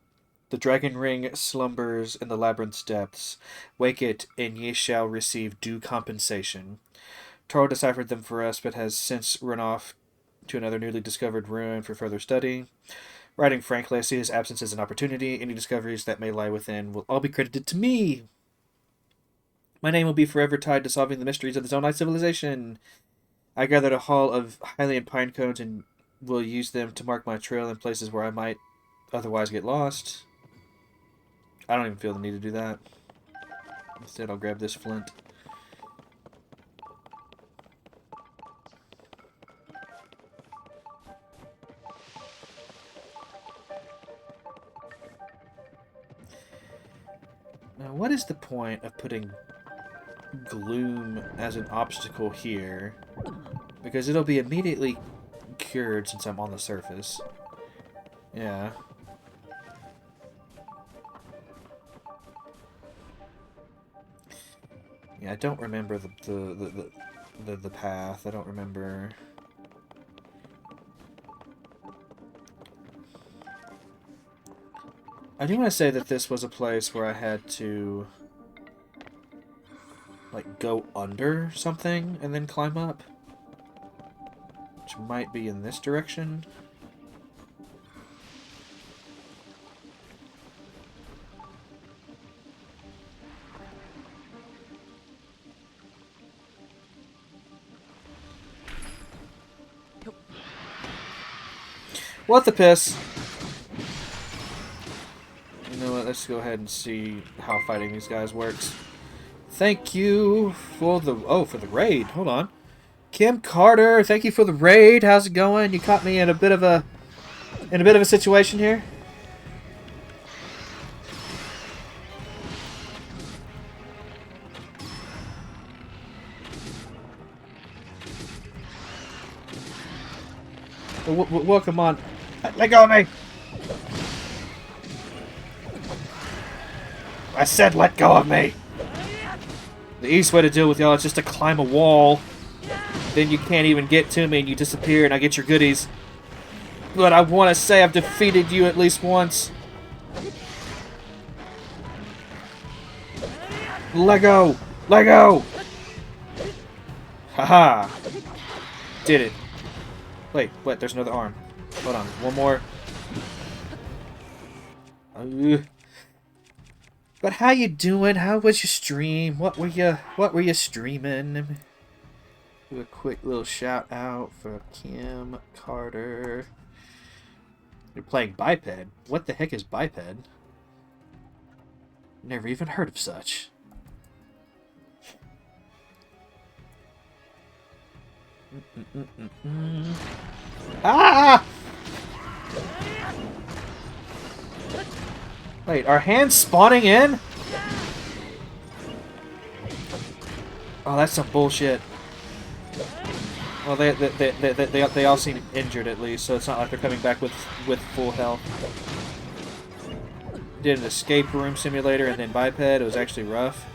"The dragon ring slumbers in the labyrinth's depths. Wake it, and ye shall receive due compensation." Taro deciphered them for us, but has since run off to another newly discovered ruin for further study. Writing frankly, I see his absence as an opportunity. Any discoveries that may lie within will all be credited to me. My name will be forever tied to solving the mysteries of the Zonai civilization. I gathered a haul of Hylian pine cones and will use them to mark my trail in places where I might otherwise get lost. I don't even feel the need to do that. Instead, I'll grab this flint. Now, what is the point of putting gloom as an obstacle here? Because it'll be immediately cured since I'm on the surface. Yeah. Yeah, I don't remember the path. I don't remember. I do want to say that this was a place where I had to like go under something and then climb up, which might be in this direction. What the piss? You know what, let's go ahead and see how fighting these guys works. Thank you for the... Oh, for the raid. Hold on. Kim Carter, thank you for the raid. How's it going? You caught me in a bit of a... situation here. Welcome on. Let go of me! I said let go of me! The easiest way to deal with y'all is just to climb a wall. Then you can't even get to me and you disappear and I get your goodies. But I want to say I've defeated you at least once. Let go! Let go! Haha! Did it. Wait, what? There's another arm. Hold on, one more. But how you doing? How was your stream? What were you streaming? Do a quick little shout out for Kim Carter. You're playing Biped. What the heck is Biped? Never even heard of such. Ah! Wait, are hands spawning in? Oh, that's some bullshit. Well, they all seem injured at least, so it's not like they're coming back with full health. Did an escape room simulator and then Biped. It was actually rough.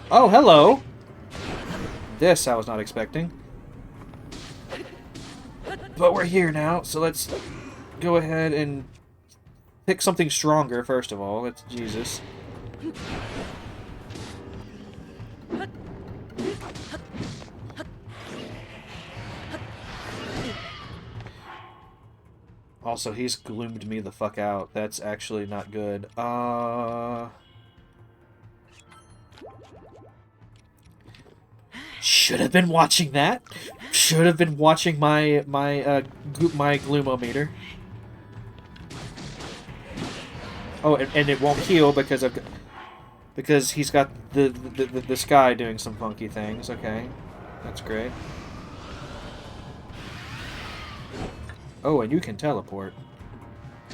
Oh, hello! This I was not expecting. But we're here now, so let's go ahead and pick something stronger, first of all. It's Jesus. Also, he's gloomed me the fuck out. That's actually not good. Should have been watching that. Should have been watching my gloomometer. Oh, and it won't heal because he's got the sky doing some funky things. Okay, that's great. Oh, and you can teleport.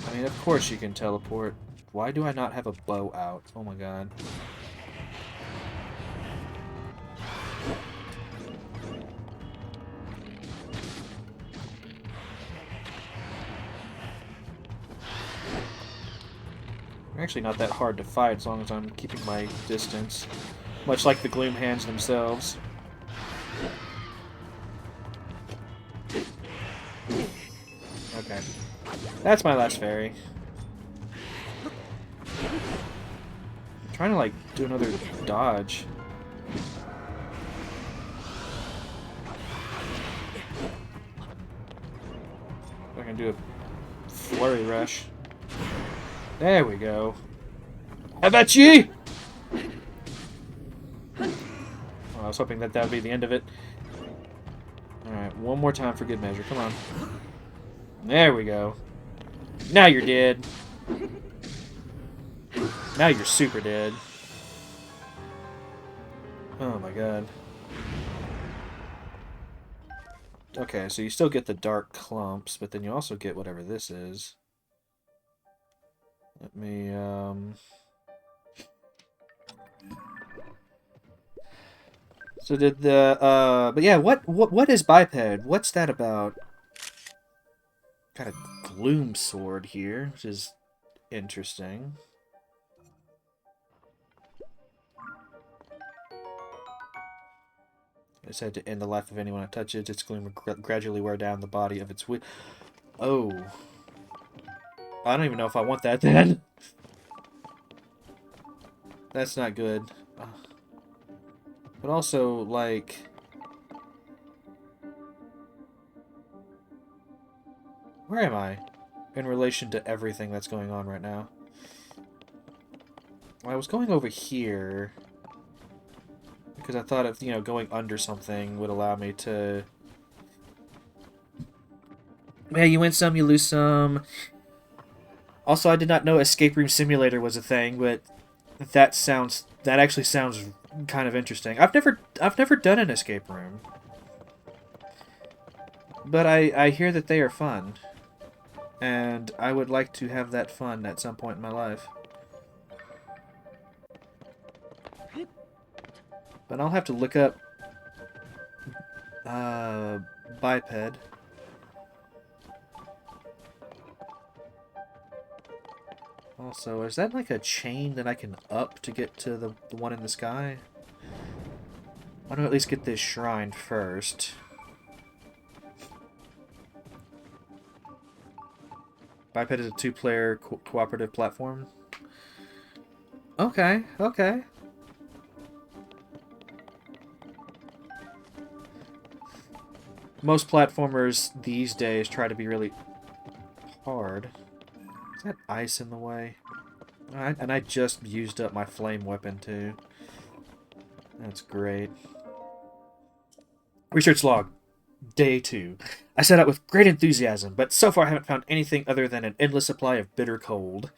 I mean, of course you can teleport. Why do I not have a bow out? Oh my god. They're actually not that hard to fight as long as I'm keeping my distance. Much like the Gloom Hands themselves. Okay. That's my last fairy. I'm trying to, like, do another dodge. I can do a flurry rush. There we go. Avachi! Oh, I was hoping that would be the end of it. Alright, one more time for good measure. Come on. There we go. Now you're dead. Now you're super dead. Oh my god. Okay, so you still get the dark clumps, but then you also get whatever this is. Let me, So did the, but yeah, what is biped? What's that about? Got a gloom sword here, which is interesting. It said to end the life of anyone it touches. Its gloom will gradually wear down the body of its Oh. I don't even know if I want that then. That's not good. But also, like... Where am I? In relation to everything that's going on right now. I was going over here... Because I thought if, going under something would allow me to... Yeah, you win some, you lose some. Also, I did not know Escape Room Simulator was a thing, but that actually sounds kind of interesting. I've never done an escape room. But I hear that they are fun. And I would like to have that fun at some point in my life. But I'll have to look up biped. Also, is that like a chain that I can up to get to the one in the sky? I want to at least get this shrine first. Biped is a two-player cooperative platform. Okay, okay. Most platformers these days try to be really hard. Is that ice in the way? Alright, and I just used up my flame weapon too. That's great. Research log. Day 2. I set out with great enthusiasm, but so far I haven't found anything other than an endless supply of bitter cold.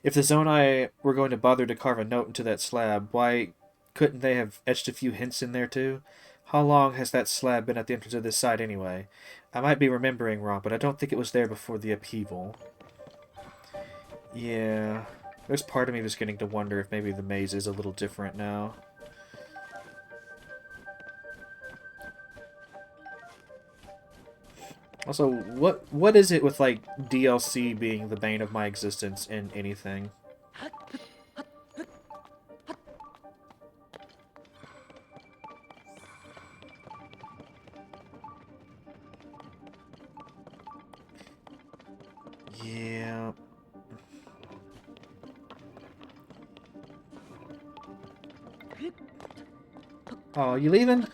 If the Zonai were going to bother to carve a note into that slab, why couldn't they have etched a few hints in there too? How long has that slab been at the entrance of this site anyway? I might be remembering wrong, but I don't think it was there before the upheaval. Yeah, there's part of me that's getting to wonder if maybe the maze is a little different now. Also, what is it with, like, DLC being the bane of my existence in anything? Yeah. Oh, you leaving?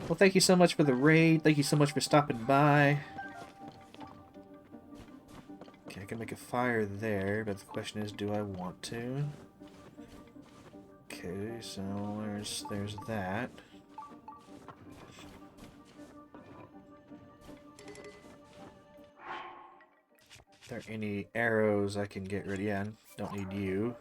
Well, thank you so much for the raid. Thank you so much for stopping by. Okay, I can make a fire there, but the question is, do I want to? Okay, so there's that. Are there any arrows I can get rid of? Yeah, don't need you.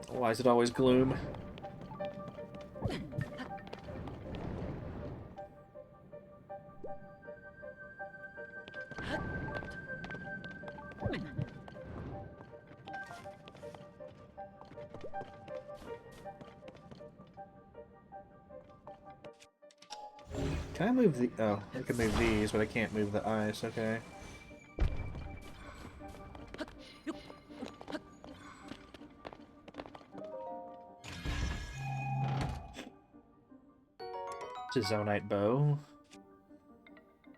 Why is it always gloom? Can I move the... Oh, I can move these, but I can't move the ice. Okay. It's a Zonite bow.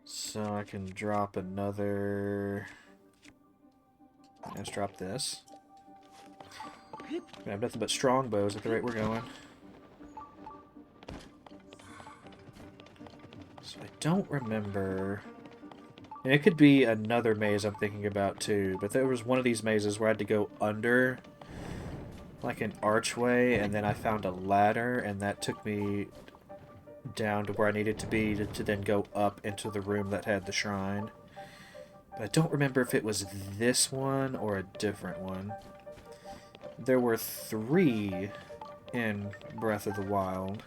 So I can drop another... Let's drop this. I have nothing but strong bows at the rate we're going. So I don't remember... And it could be another maze I'm thinking about too, but there was one of these mazes where I had to go under like an archway, and then I found a ladder, and that took me down to where I needed to be to then go up into the room that had the shrine. But I don't remember if it was this one or a different one. There were 3 in Breath of the Wild.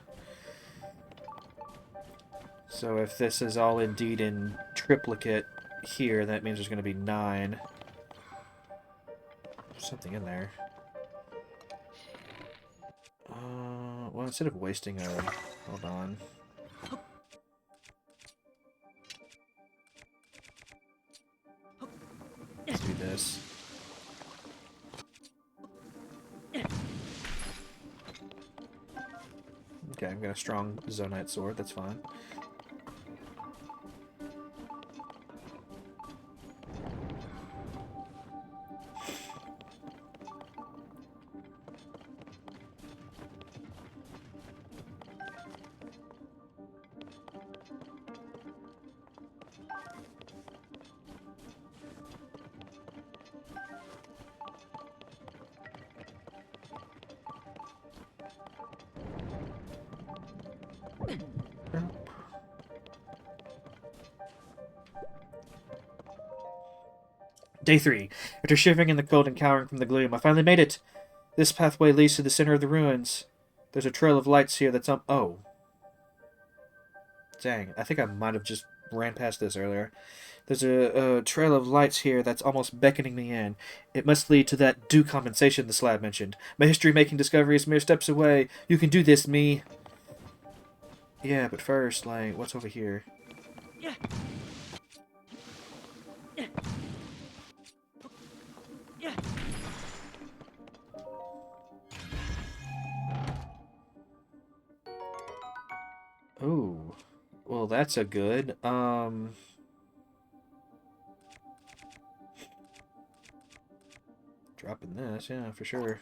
So if this is all indeed in triplicate here, that means there's going to be 9. There's something in there. Well, instead of wasting a... Hold on. Let's do this. Okay, I've got a strong Zonite sword, that's fine. Day 3. After shivering in the cold and cowering from the gloom, I finally made it. This pathway leads to the center of the ruins. There's a trail of lights here that's Oh. Dang, I think I might have just ran past this earlier. There's a trail of lights here that's almost beckoning me in. It must lead to that due compensation the slab mentioned. My history-making discovery is mere steps away. You can do this, me. Yeah, but first, like, what's over here? Ooh. Well, that's a good. Dropping this, yeah, for sure.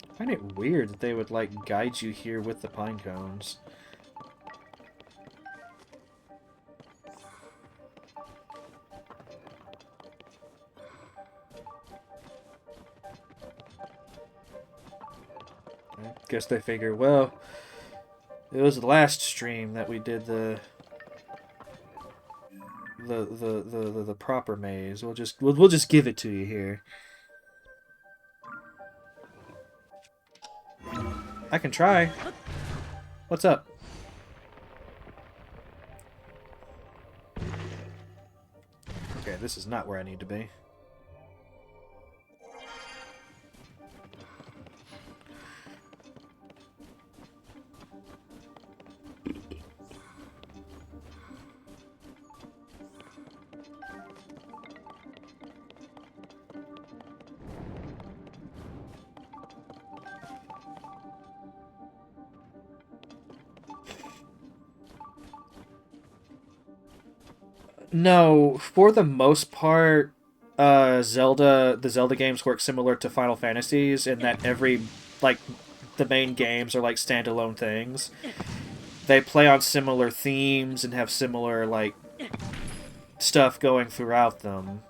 I find it weird that they would, like, guide you here with the pine cones. I guess they figure, well, it was the last stream that we did the proper maze. We'll just give it to you here. I can try. What's up? Okay, this is not where I need to be. No, for the most part, the Zelda games work similar to Final Fantasies in that the main games are like standalone things. They play on similar themes and have similar, like, stuff going throughout them.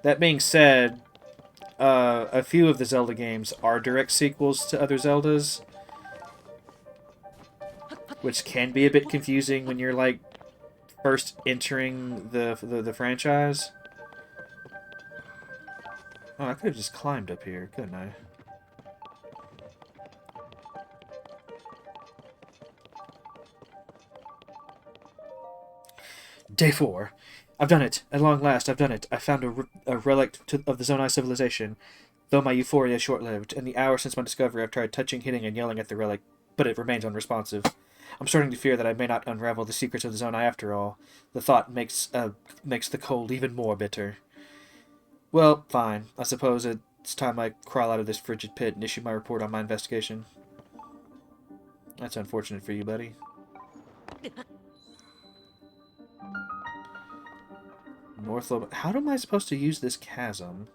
That being said, a few of the Zelda games are direct sequels to other Zeldas, which can be a bit confusing when you're, like, first entering the franchise. Oh, I could have just climbed up here, couldn't I? Day 4. I've done it. At long last, I've done it. I found a relic of the Zonai civilization. Though my euphoria is short-lived. In the hour since my discovery, I've tried touching, hitting, and yelling at the relic, but it remains unresponsive. I'm starting to fear that I may not unravel the secrets of the Zonai after all. The thought makes the cold even more bitter. Well, fine. I suppose it's time I crawl out of this frigid pit and issue my report on my investigation. That's unfortunate for you, buddy. Northlope. How am I supposed to use this chasm?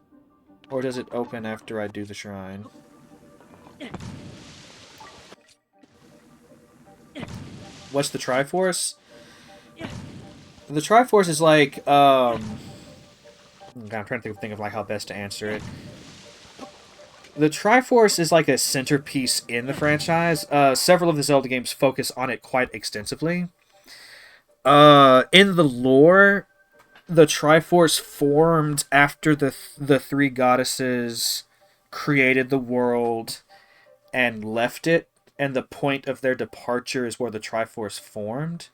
Or does it open after I do the shrine? What's the Triforce? The Triforce is like, I'm trying to think of like how best to answer it. The Triforce is like a centerpiece in the franchise. Several of the Zelda games focus on it quite extensively. In the lore, the Triforce formed after the three goddesses created the world and left it, and the point of their departure is where the Triforce formed.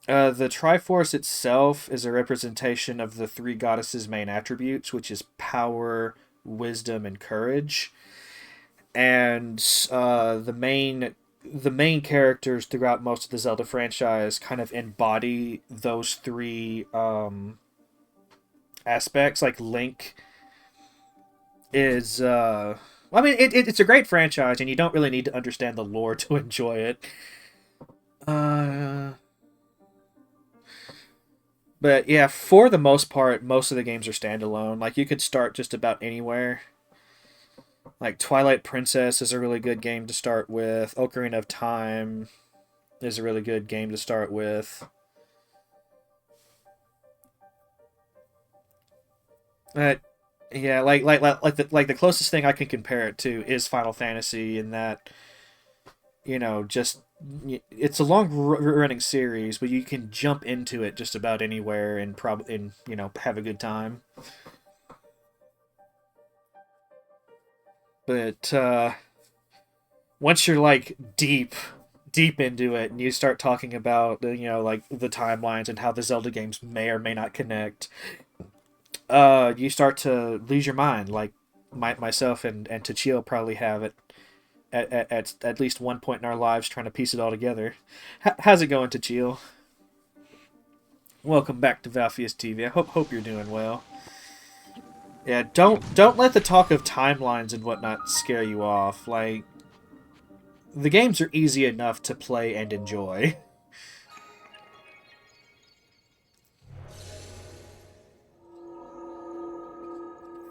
The Triforce itself is a representation of the three goddesses' main attributes, which is power, wisdom, and courage. And the main characters throughout most of the Zelda franchise kind of embody those three aspects. Like Link is I mean, it's a great franchise, and you don't really need to understand the lore to enjoy it. But yeah, for the most part, most of the games are standalone. Like, you could start just about anywhere. Like, Twilight Princess is a really good game to start with. Ocarina of Time is a really good game to start with. But yeah, like the closest thing I can compare it to is Final Fantasy, in that, you know, just it's a long running series, but you can jump into it just about anywhere and you know, have a good time. But once you're like deep into it and you start talking about, you know, like the timelines and how the Zelda games may or may not connect, you start to lose your mind. Like myself and Tachio probably have it at least one point in our lives, trying to piece it all together. How's it going, Tachio? Welcome back to Valfius TV. I hope you're doing well. Yeah, don't let the talk of timelines and whatnot scare you off. Like, the games are easy enough to play and enjoy.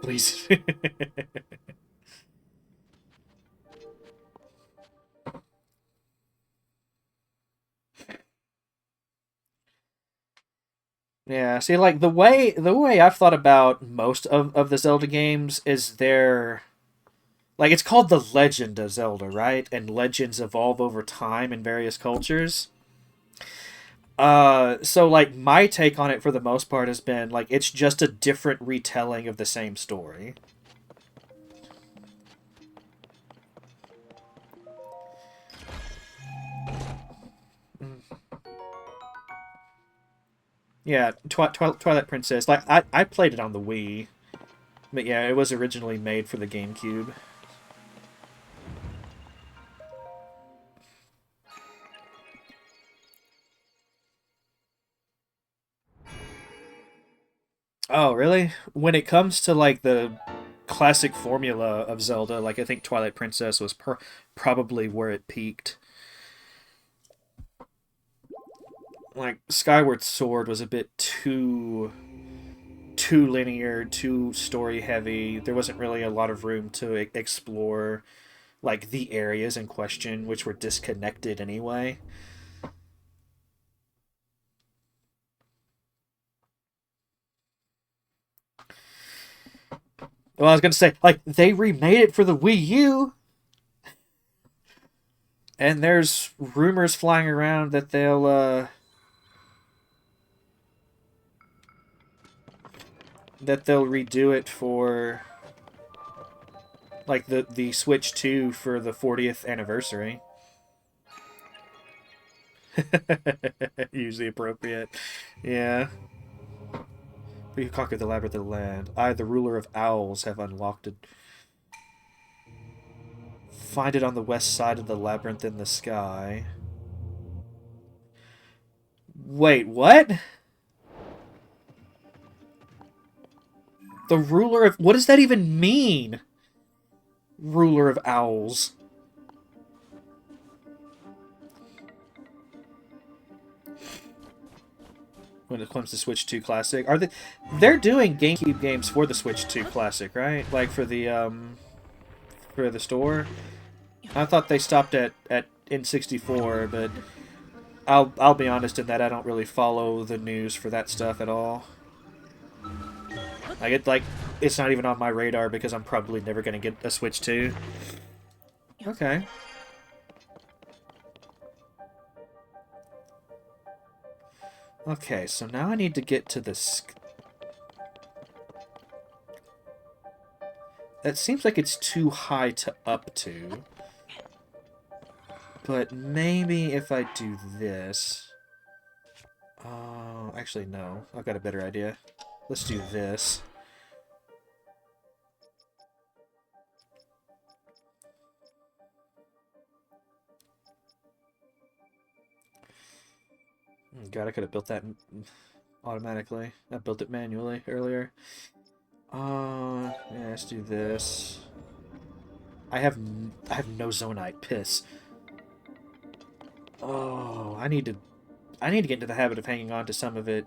Please. Yeah, see, like, the way I've thought about most of the Zelda games is they're like, it's called the Legend of Zelda, right? And legends evolve over time in various cultures. So like, my take on it for the most part has been like, it's just a different retelling of the same story. Yeah, Twilight Princess. Like, I played it on the Wii, but yeah, it was originally made for the GameCube. Oh, really? When it comes to like the classic formula of Zelda, like, I think Twilight Princess was probably where it peaked. Like, Skyward Sword was a bit too linear, too story heavy. There wasn't really a lot of room to explore like the areas in question, which were disconnected anyway. Well, I was gonna say, like, they remade it for the Wii U, and there's rumors flying around that they'll redo it for like the Switch 2 for the 40th anniversary. Usually appropriate. Yeah. We have conquered the labyrinth of the land. I, the ruler of owls, have unlocked it. Find it on the west side of the labyrinth in the sky. Wait, what? The ruler of... What does that even mean? Ruler of owls. When it comes to Switch 2 Classic. They're doing GameCube games for the Switch 2 Classic, right? Like, for the store? I thought they stopped at N64, but I'll be honest in that I don't really follow the news for that stuff at all. Like, it's not even on my radar because I'm probably never gonna get a Switch 2. Okay. Okay, so now I need to get to this. That seems like it's too high to up to. But maybe if I do this... Oh, actually, no. I've got a better idea. Let's do this. God, I could have built that automatically. I built it manually earlier. Yeah, let's do this. I have no zonite. Piss. Oh, I need to get into the habit of hanging on to some of it.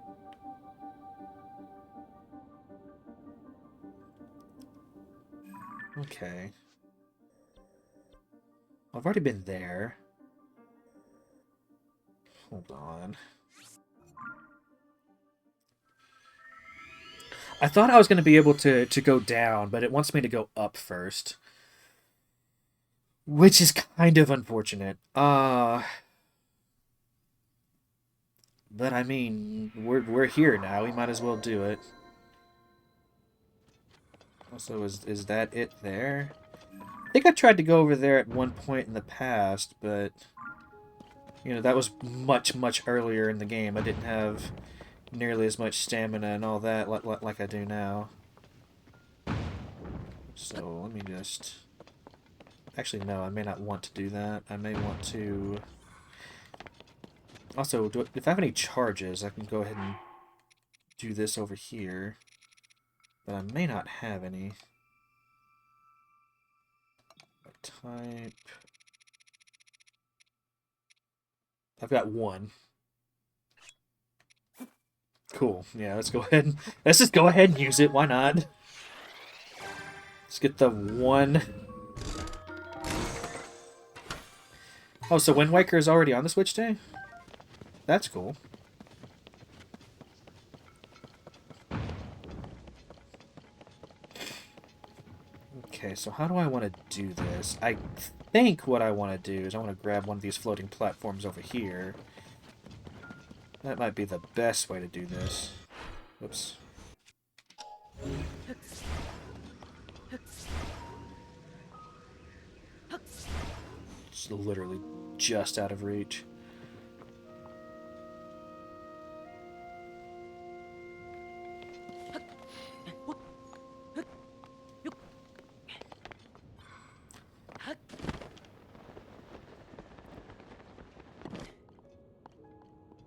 Okay. I've already been there. Hold on. I thought I was going to be able to go down, but it wants me to go up first. Which is kind of unfortunate. But I mean, we're here now. We might as well do it. Also, is that it there? I think I tried to go over there at one point in the past, but you know, that was much, much earlier in the game. I didn't have nearly as much stamina and all that like I do now. So let me just... Actually, no, I may not want to do that. I may want to... Also, if I have any charges, I can go ahead and do this over here. But I may not have any. Type... I've got one. Cool. Yeah, let's go ahead and... Let's just go ahead and use it. Why not? Let's get the one... Oh, so Wind Waker is already on the Switch Day? That's cool. Okay, so how do I want to do this? I think what I want to do is I want to grab one of these floating platforms over here. That might be the best way to do this. Whoops. It's literally just out of reach.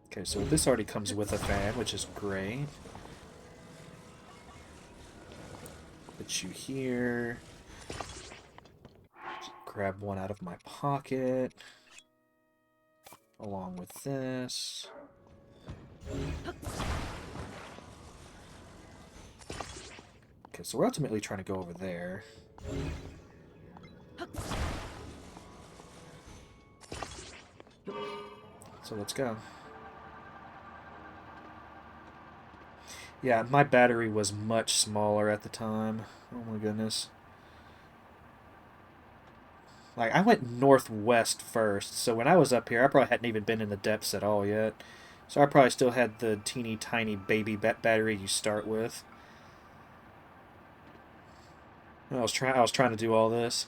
Okay, so this already comes with a fan, which is great. Put you here. Just grab one out of my pocket. Along with this. Okay, so we're ultimately trying to go over there. So let's go. Yeah, my battery was much smaller at the time. Oh my goodness. Like, I went northwest first, so when I was up here, I probably hadn't even been in the depths at all yet. So I probably still had the teeny tiny baby battery you start with. I was trying to do all this.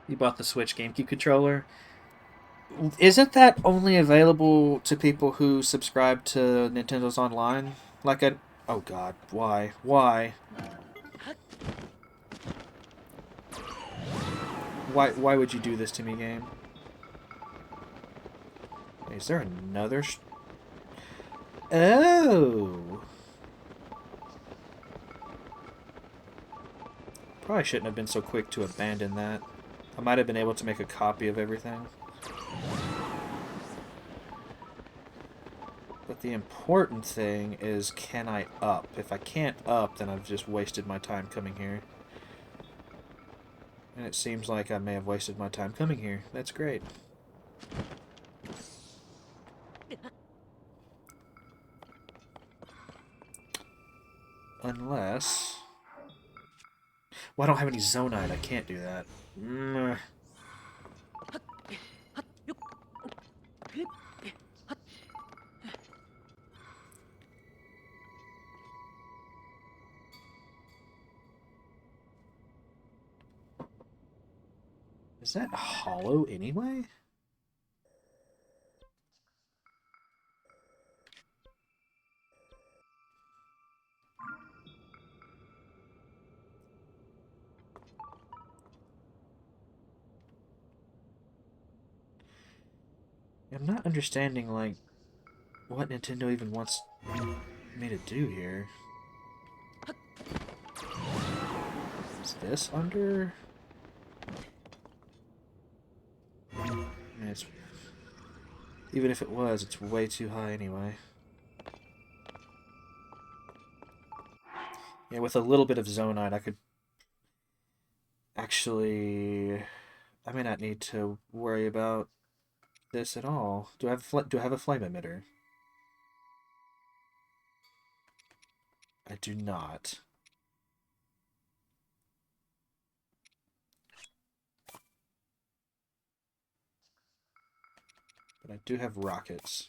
You bought the Switch GameCube controller. Isn't that only available to people who subscribe to Nintendo's Online? Like a... Oh god, why? Why? Why would you do this to me, game? Is there another... Oh! Probably shouldn't have been so quick to abandon that. I might have been able to make a copy of everything. But the important thing is, can I up? If I can't up, then I've just wasted my time coming here. And it seems like I may have wasted my time coming here. That's great. Unless... Well, I don't have any Zonite. I can't do that. Is that hollow anyway? I'm not understanding, like, what Nintendo even wants me to do here. Is this under? I mean, it's... Even if it was, it's way too high anyway. Yeah, with a little bit of Zonite, I could actually... I may not need to worry about this at all. Do I have a flame emitter? I do not. But I do have rockets.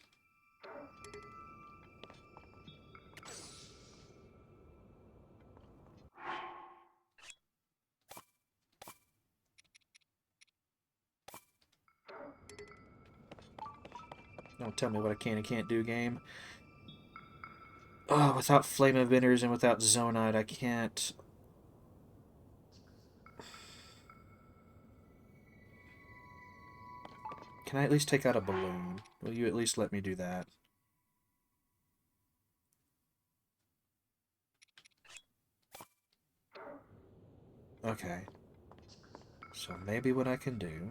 Don't tell me what I can and can't do, game. Oh, without flame emitters and without Zonite, I can't... Can I at least take out a balloon? Will you at least let me do that? Okay. So maybe what I can do...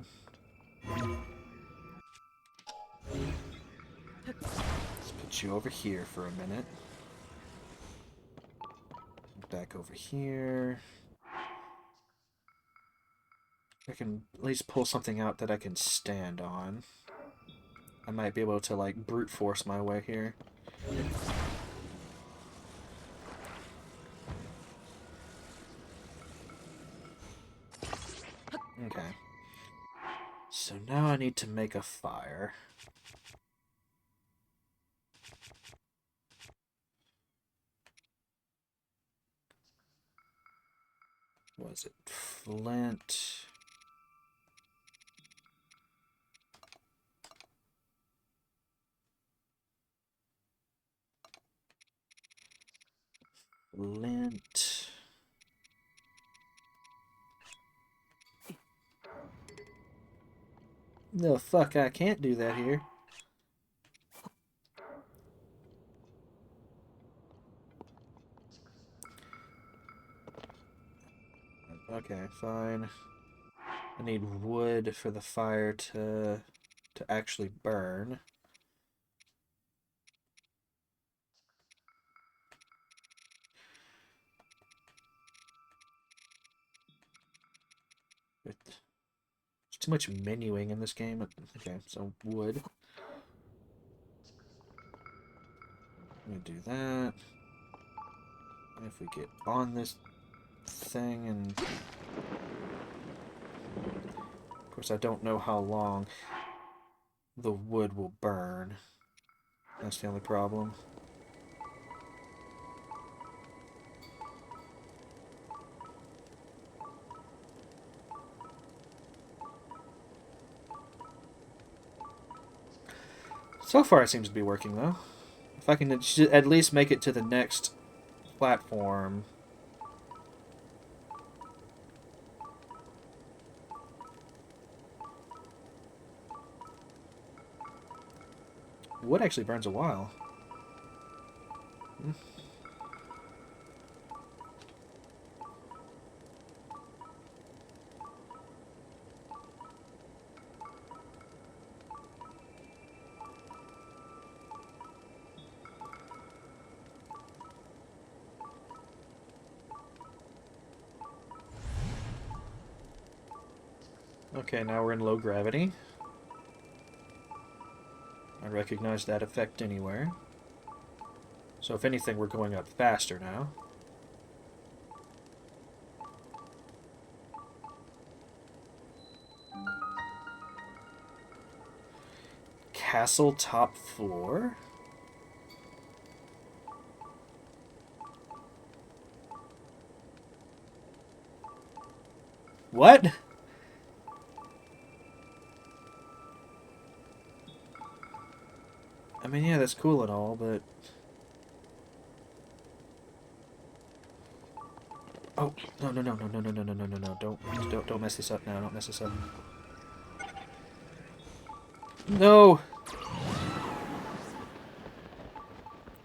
Let's put you over here for a minute. Back over here. I can at least pull something out that I can stand on. I might be able to, like, brute force my way here. Okay. So now I need to make a fire. Was it flint? Flint. No, fuck, I can't do that here. Okay, fine. I need wood for the fire to actually burn. There's too much menuing in this game. Okay, so wood. Let me do that. And if we get on this thing and... Of course, I don't know how long the wood will burn. That's the only problem. So far, it seems to be working, though. If I can at least make it to the next platform... Wood actually burns a while. Okay, now we're in low gravity. I recognize that effect anywhere. So if anything, we're going up faster now. castle top floor? What? I mean, yeah, that's cool and all, but... Oh, no, no, no, no, no, no, no, no, no, no, no, don't mess this up now, don't mess this up. No!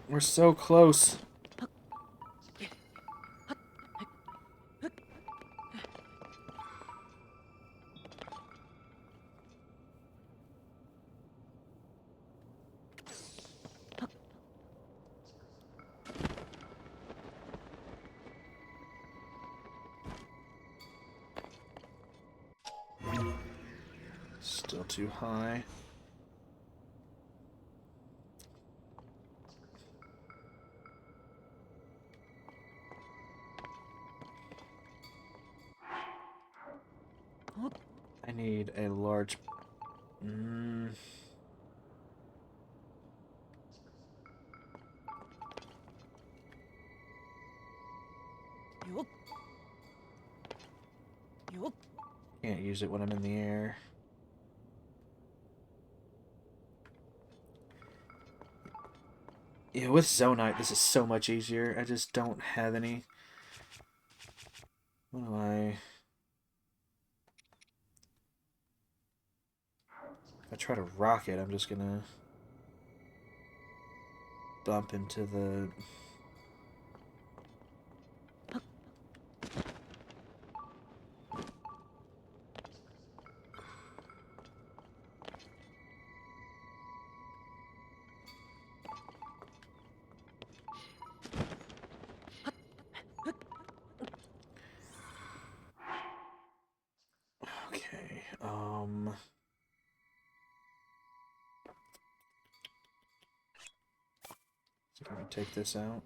We're so close. Still too high. I need a large... Can't use it when I'm in the air. Yeah, with Zonite, this is so much easier. I just don't have any. What do I... If I try to rock it, I'm just gonna... bump into the... Okay, so I'm gonna take this out.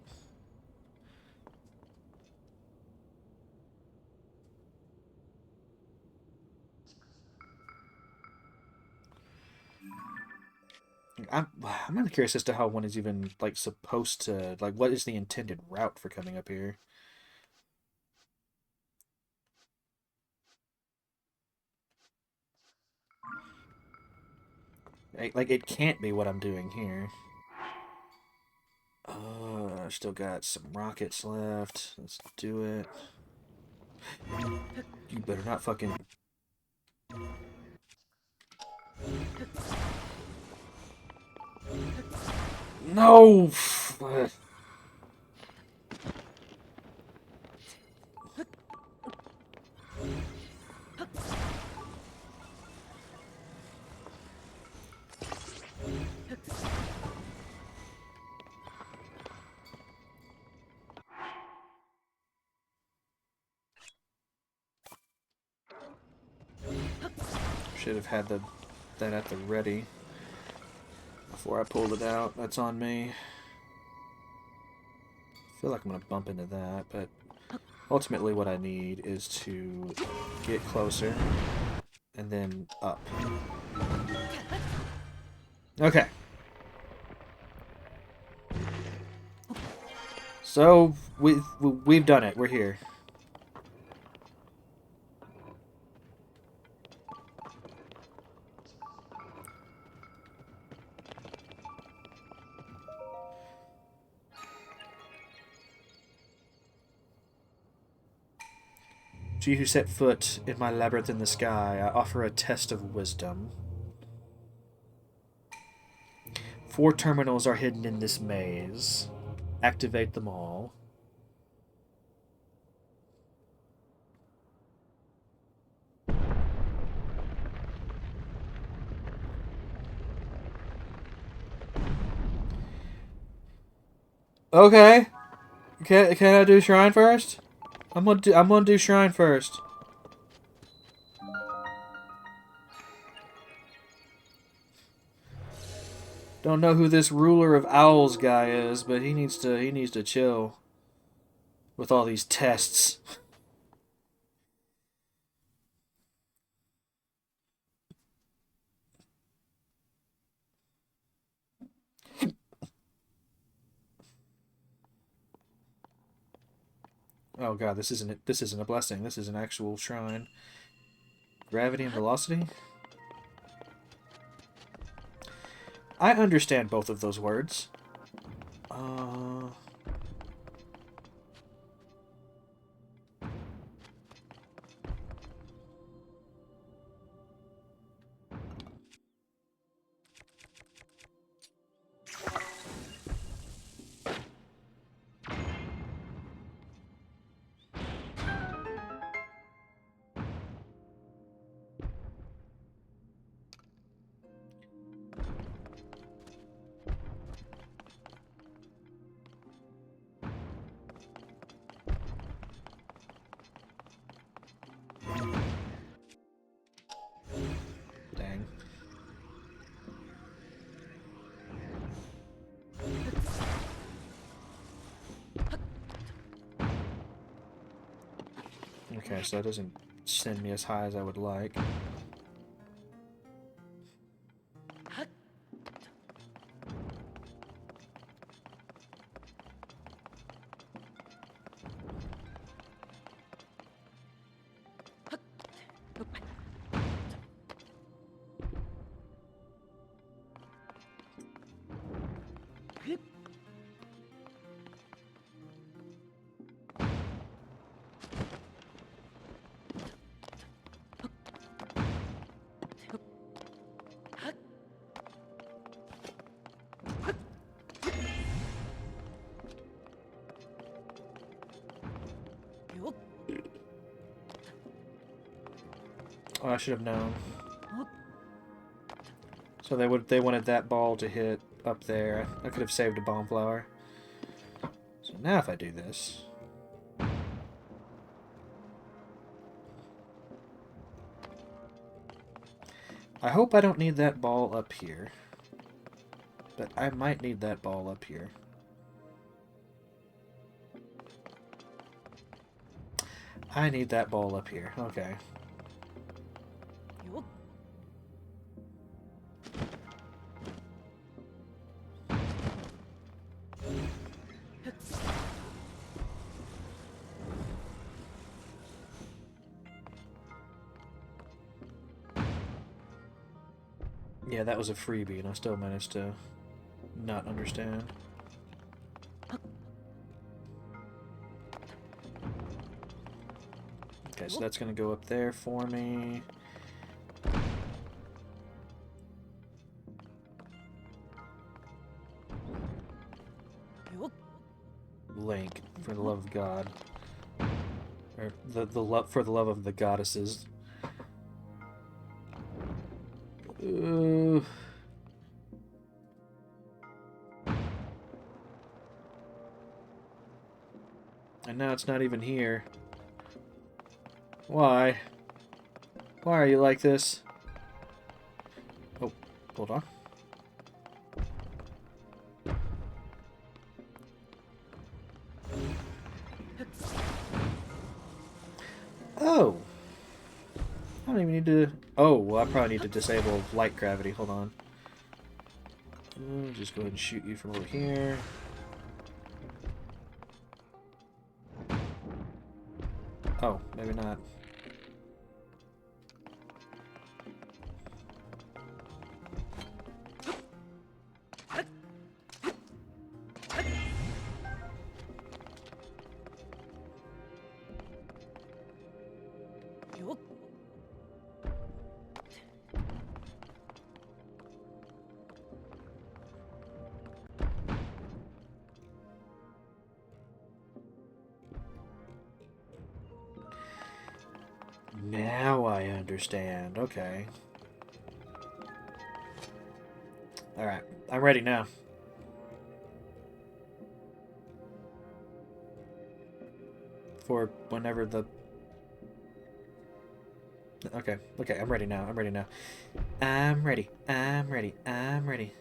I'm kind of curious as to how one is even, like, supposed to... Like, what is the intended route for coming up here? Like, it can't be what I'm doing here. I still got some rockets left. Let's do it. You better not fucking... No! Should have had that at the ready before I pulled it out. That's on me. I feel like I'm going to bump into that, but ultimately what I need is to get closer and then up. Okay. So, we've done it. We're here. To you who set foot in my labyrinth in the sky, I offer a test of wisdom. 4 terminals are hidden in this maze. Activate them all. Okay. Can I do shrine first? I'm gonna do shrine first. Don't know who this ruler of owls guy is, but he needs to chill with all these tests. Oh god, this isn't a blessing. This is an actual shrine. Gravity and velocity? I understand both of those words. Dang. Okay, so that doesn't send me as high as I would like. Oh, I should have known. So they wanted that ball to hit up there. I could have saved a bomb flower. So now if I do this. I hope I don't need that ball up here. But I might need that ball up here. I need that ball up here. Okay. Yeah, that was a freebie, and I still managed to not understand. Okay, so that's going to go up there for me. Link, for the love of God. Or the love for the love of the goddesses. And now it's not even here. Why? Why are you like this? Oh, hold on. Oh! I don't even need to... Oh, well, I probably need to disable light gravity. Hold on. Just go ahead and shoot you from over here. Oh, maybe not. Now I understand. Okay. Alright. I'm ready now. For whenever the... Okay. Okay, I'm ready now. I'm ready now. I'm ready. I'm ready. I'm ready.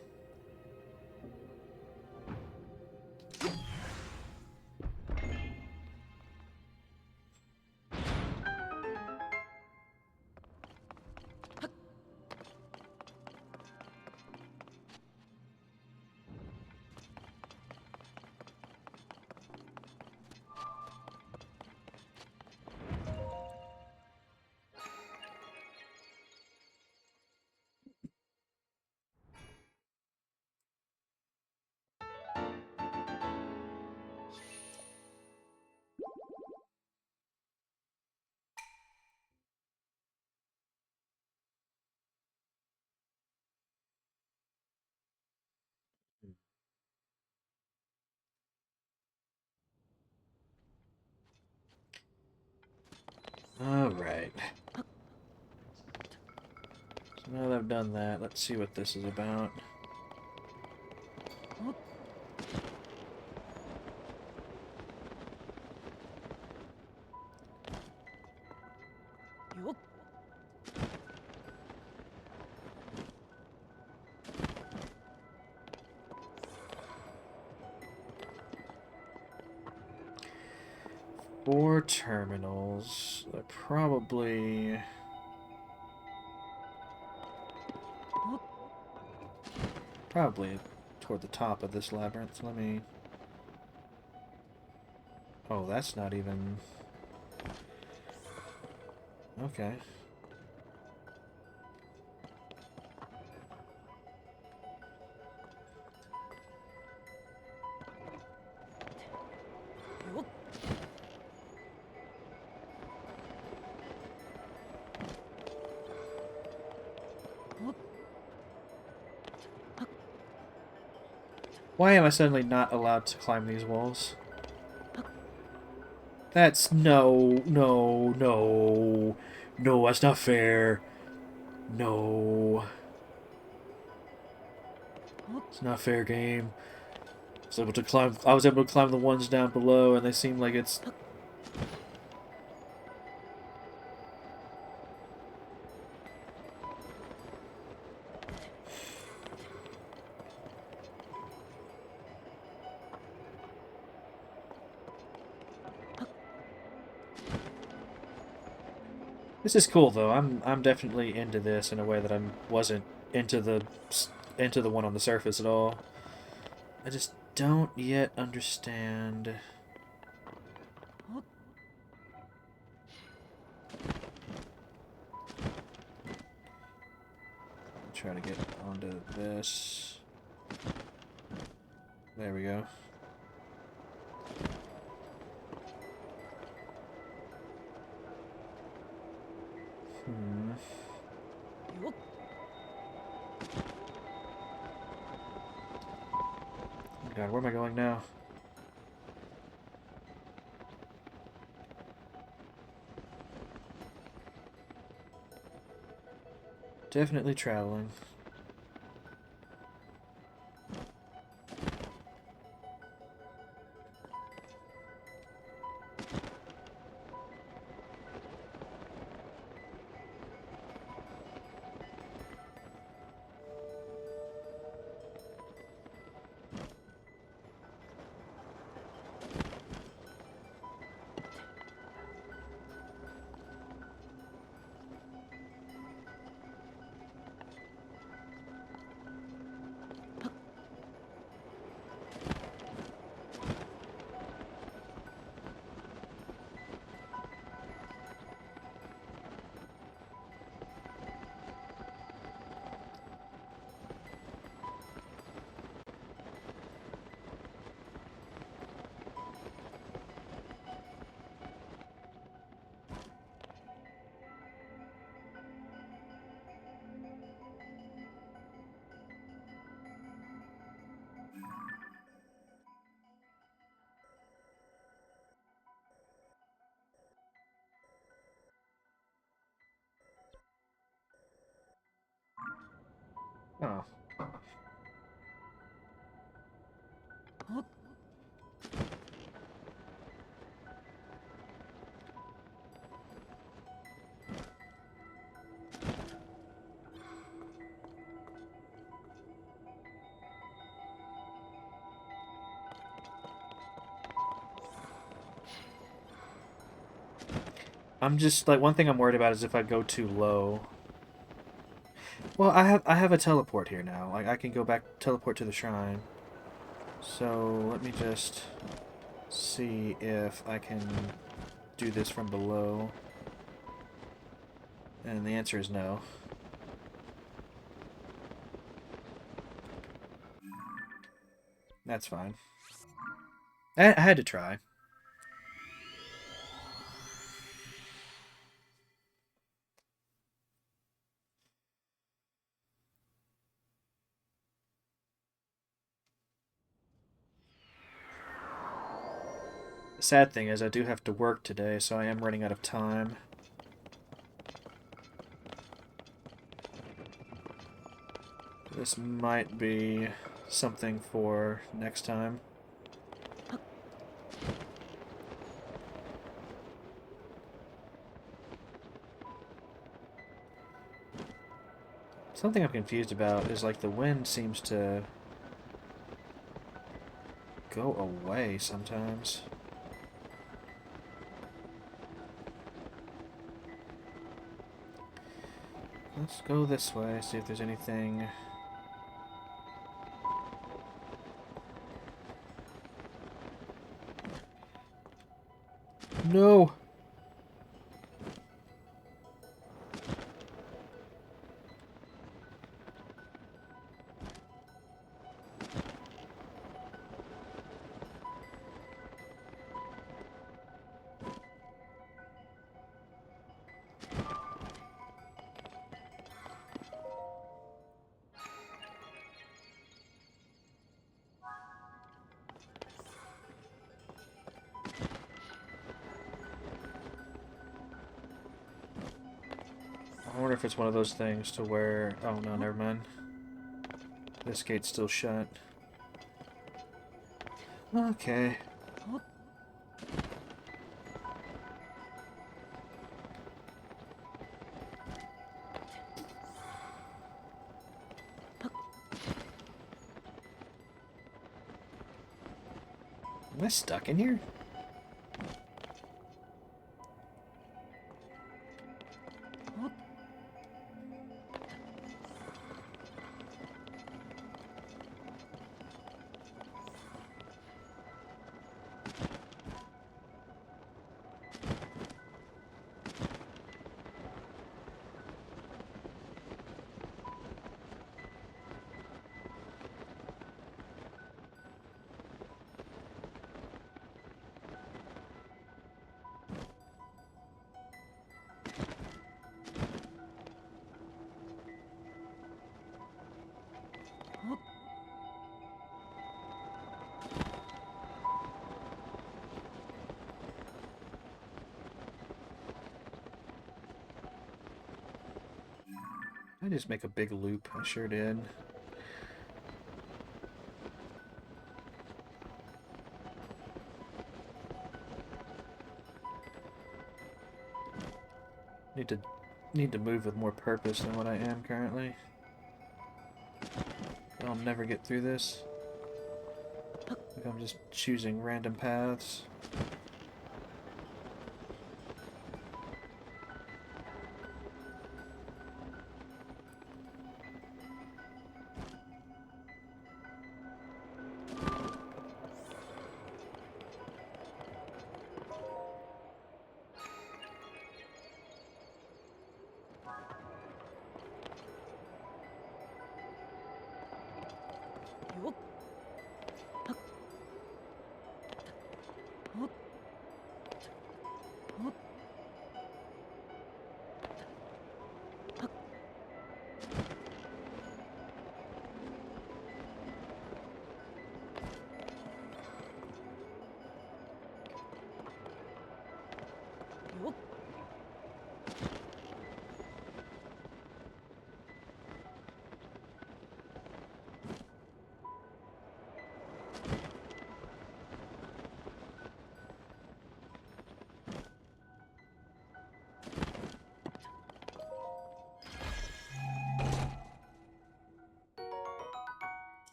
Alright. So now that I've done that, let's see what this is about. Four terminals. They're probably toward the top of this labyrinth. Let me... Oh, that's not even... Okay. Why am I suddenly not allowed to climb these walls? That's... No, no, no. No, that's not fair. No. It's not fair game. I was able to climb the ones down below, and they seem like it's... This is cool though. I'm definitely into this in a way that I wasn't into the one on the surface at all. I just don't yet understand. Try to get onto this. There we go. Oh God, where am I going now? Definitely traveling. Oh. I'm just like, one thing I'm worried about is if I go too low. Well, I have a teleport here now. Like I can go back teleport to the shrine. So let me just see if I can do this from below. And the answer is no. That's fine. I had to try. The sad thing is I do have to work today, so I am running out of time. This might be something for next time. Something I'm confused about is like the wind seems to go away sometimes. Let's go this way, see if there's anything. No! I wonder if it's one of those things to where... Oh, no, never mind. This gate's still shut. Okay. Am I stuck in here? I just make a big loop. I sure did. Need to move with more purpose than what I am currently. I'll never get through this. Like I'm just choosing random paths.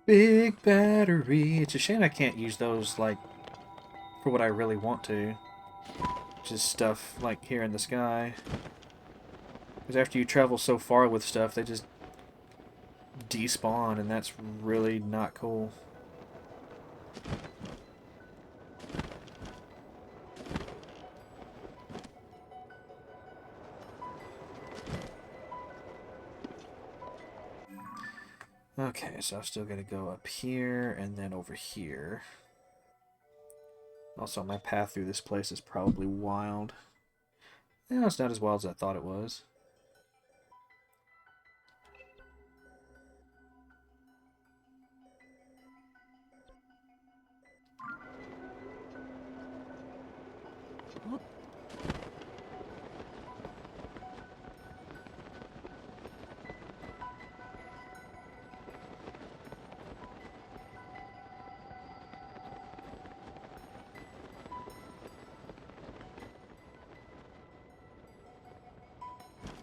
Big battery. It's a shame I can't use those, like, for what I really want to. Just stuff, like, here in the sky. Because after you travel so far with stuff, they just despawn, and that's really not cool. Okay, so I've still got to go up here and then over here. Also, my path through this place is probably wild. Yeah, it's not as wild as I thought it was.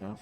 Oh.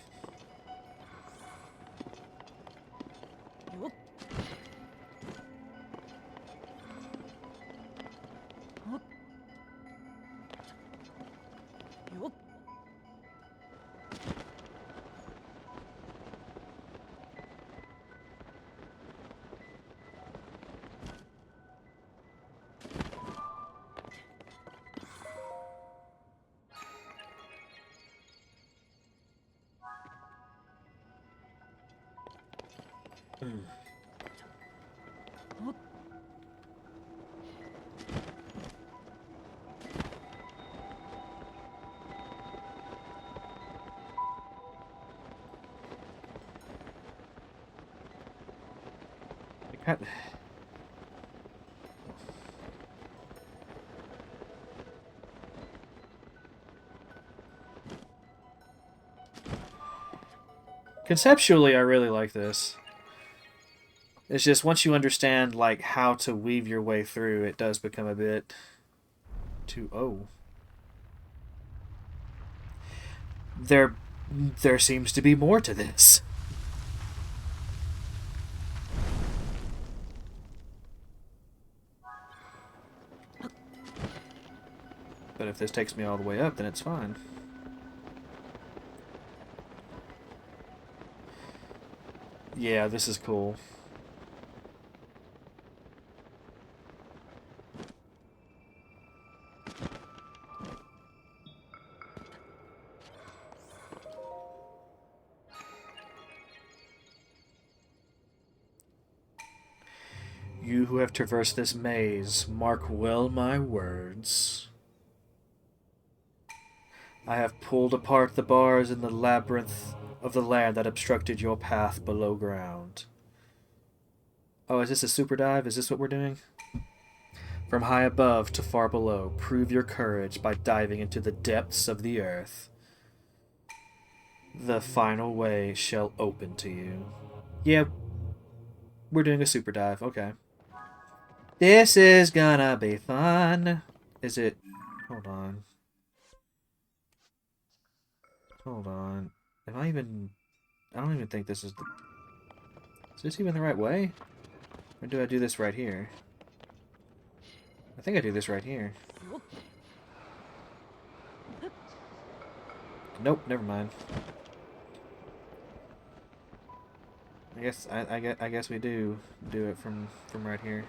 Conceptually, I really like this. It's just once you understand like how to weave your way through, it does become a bit too. Oh, there seems to be more to this. But if this takes me all the way up, then it's fine. Yeah, this is cool. You who have traversed this maze, mark well my words. I have pulled apart the bars in the labyrinth of the land that obstructed your path below ground. Oh, is this a super dive? Is this what we're doing? From high above to far below, prove your courage by diving into the depths of the earth. The final way shall open to you. Yeah, we're doing a super dive. Okay. This is gonna be fun. Is it? Hold on. Hold on. Am I even... I don't even think this is the... Is this even the right way? Or do I do this right here? I think I do this right here. Nope, never mind. I guess we do it from right here.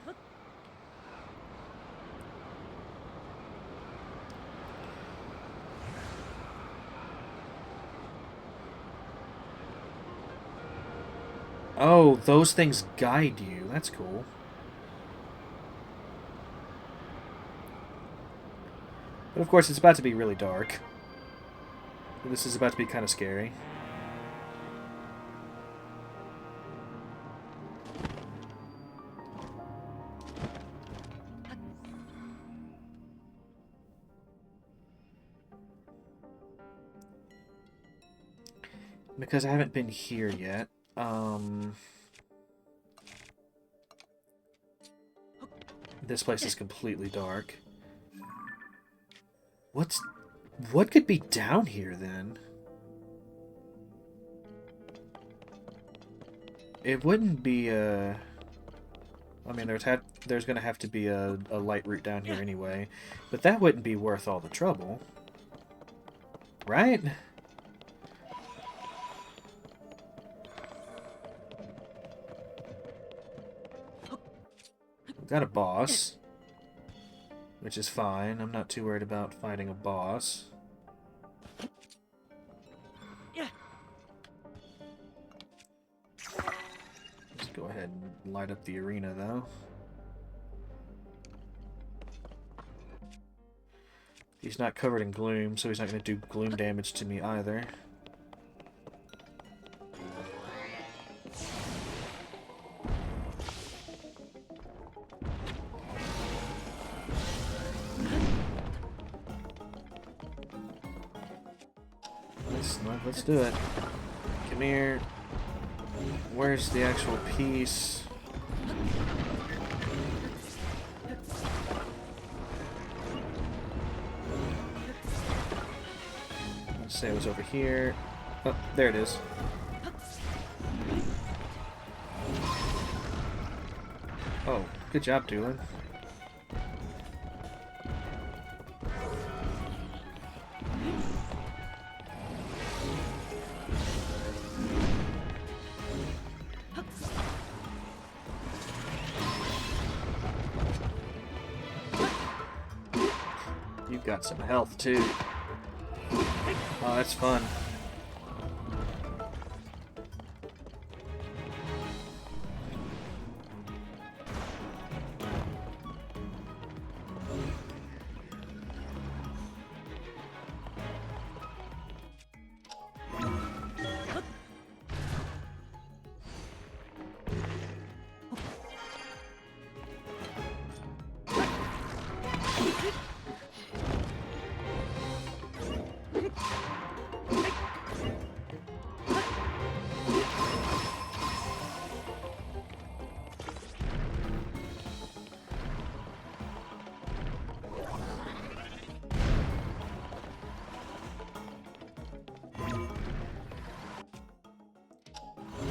Oh, those things guide you. That's cool. But of course, it's about to be really dark. This is about to be kind of scary. Because I haven't been here yet. This place is completely dark. What could be down here then? It wouldn't be I mean, there's gonna have to be a light route down here anyway, but that wouldn't be worth all the trouble, right? We've got a boss, which is fine. I'm not too worried about fighting a boss. Let's go ahead and light up the arena, though. He's not covered in gloom, so he's not going to do gloom damage to me either. Let's do it. Come here. Where's the actual piece? Let's say it was over here. Oh, there it is. Oh, good job, Doolin. You've got some health, too. Oh, that's fun.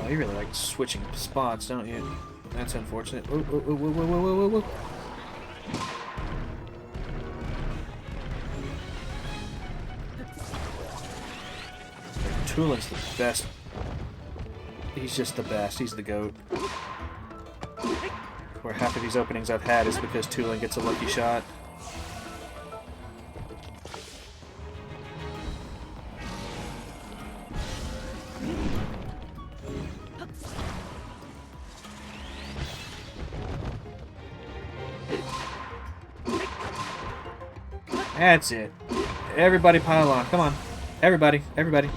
Oh, you really like switching spots, don't you? That's unfortunate. Whoa, whoa, whoa, whoa, whoa, whoa, whoa. Tulin's the best. He's just the best. He's the GOAT. Where half of these openings I've had is because Tulin gets a lucky shot. That's it. Everybody pile on. Come on. Everybody. Everybody.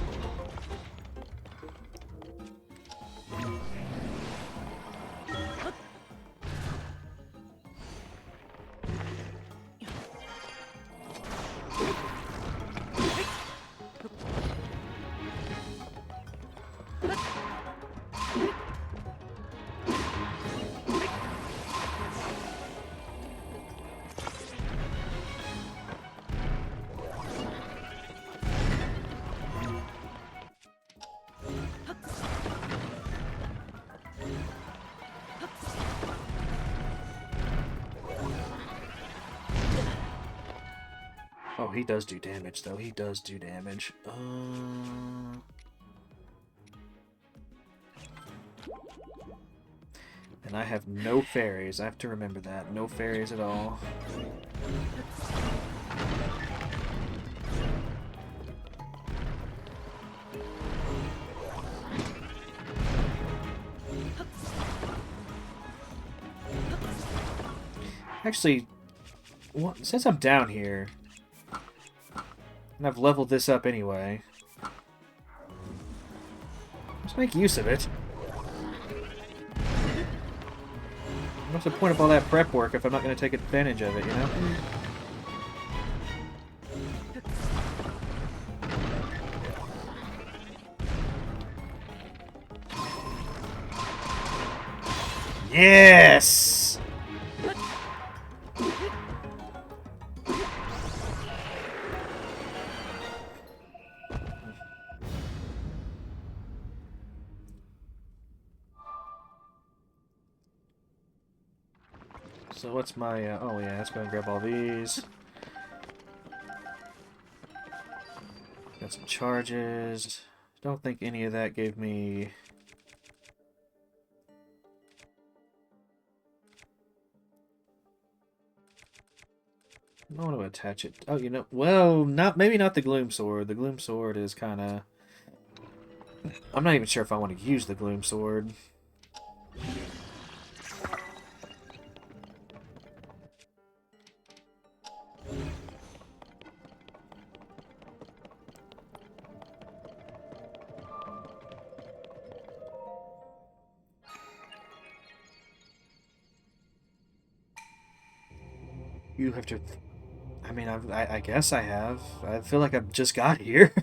Oh, he does do damage, though. He does do damage. And I have no fairies. I have to remember that. No fairies at all. Actually, since I'm down here, and I've leveled this up anyway, let's make use of it. What's the point of all that prep work if I'm not going to take advantage of it, you know? Yes! So what's my, oh yeah, let's go and grab all these. Got some charges. Don't think any of that gave me... I want to attach it. Oh, you know, well, maybe not the Gloom Sword. The Gloom Sword is kind of... I'm not even sure if I want to use the Gloom Sword. You have to... I mean, I guess I have. I feel like I've just got here.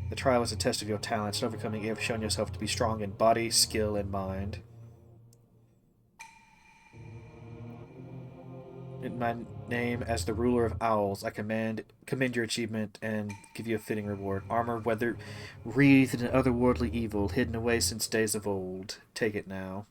The trial is a test of your talents. In overcoming, you have shown yourself to be strong in body, skill, and mind. in my name as the ruler of owls, I commend your achievement and give you a fitting reward. Armor weather wreathed in otherworldly evil, hidden away since days of old. Take it now.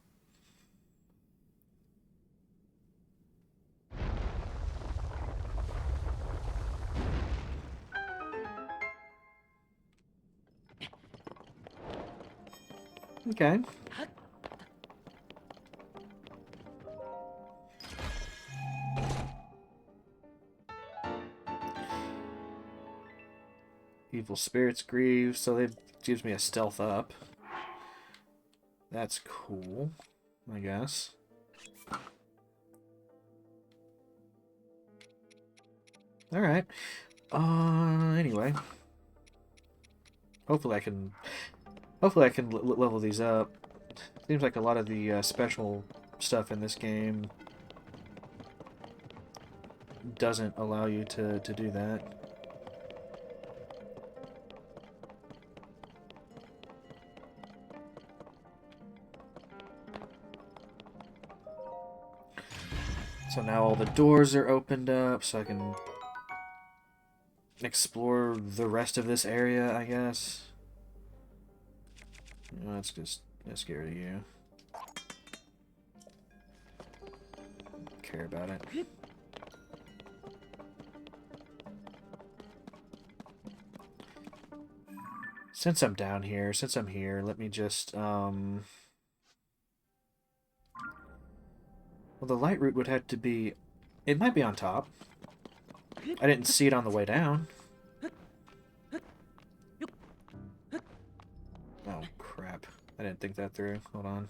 Okay. Evil spirits grieve, so it gives me a stealth up. That's cool, I guess. Alright. Anyway. Hopefully I can level these up. Seems like a lot of the special stuff in this game doesn't allow you to do that. So now all the doors are opened up, so I can explore the rest of this area, I guess. Let's get rid of you. Don't care about it. Since I'm down here, since I'm here, let me just, well, the light route would have to be... It might be on top. I didn't see it on the way down. Oh, crap. I didn't think that through. Hold on.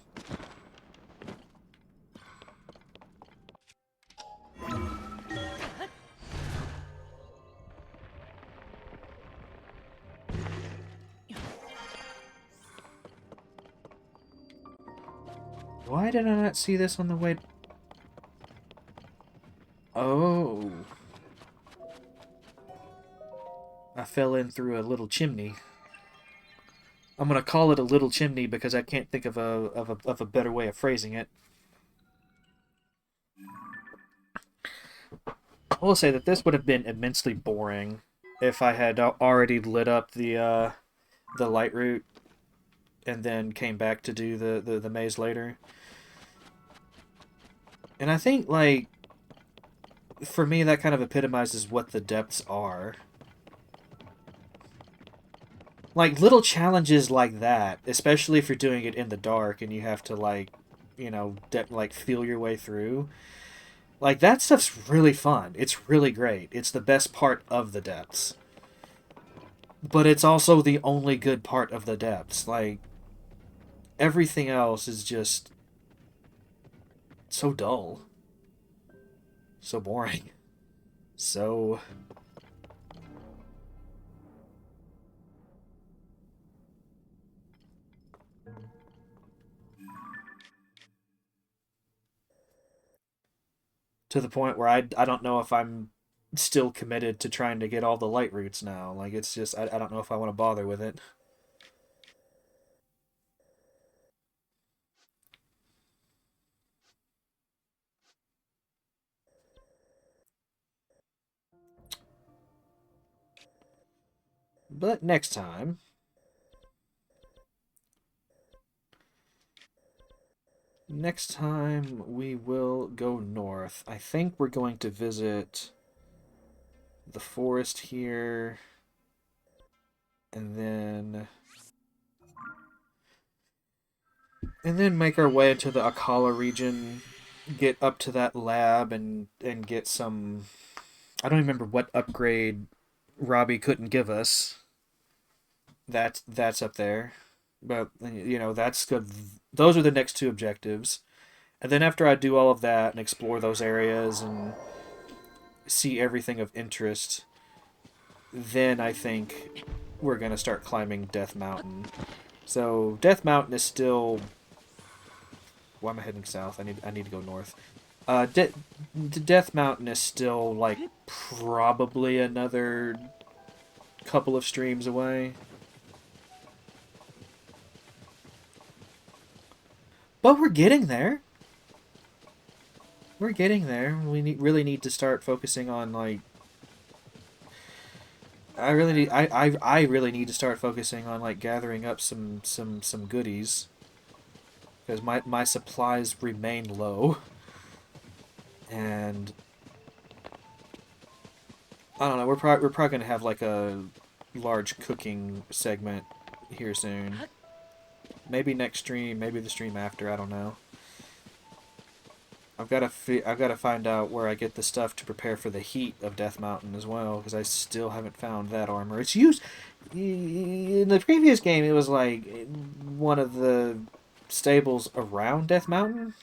Why did I not see this on the way... Oh. I fell in through a little chimney. I'm gonna call it a little chimney because I can't think of a better way of phrasing it. I will say that this would have been immensely boring if I had already lit up the light route and then came back to do the maze later. And I think, like, for me, that kind of epitomizes what the depths are. Like, little challenges like that, especially if you're doing it in the dark and you have to, like, you know, like, feel your way through. Like, that stuff's really fun. It's really great. It's the best part of the depths. But it's also the only good part of the depths. Like, everything else is just so dull. So boring. So... to the point where I don't know if I'm still committed to trying to get all the light routes now. Like, it's just, I don't know if I want to bother with it. But next time... Next time we will go north. I think we're going to visit the forest here. And then make our way into the Akala region, get up to that lab and get some... I don't remember what upgrade Robbie couldn't give us. That's up there. But, you know, that's good. Those are the next two objectives. And then after I do all of that and explore those areas and see everything of interest, then I think we're going to start climbing Death Mountain. So, Death Mountain is still... Why am I heading south? I need to go north. Death Mountain is still, like, probably another couple of streams away. But we're getting there. We're getting there. We really need to start focusing on, like... I really need to start focusing on, like, gathering up some goodies. Because my supplies remain low. And... I don't know, we're probably going to have, like, a large cooking segment here soon. Maybe next stream, maybe the stream after, I don't know. I've got to find out where I get the stuff to prepare for the heat of Death Mountain as well, because I still haven't found that armor. It's used in the previous game. It was like one of the stables around Death Mountain.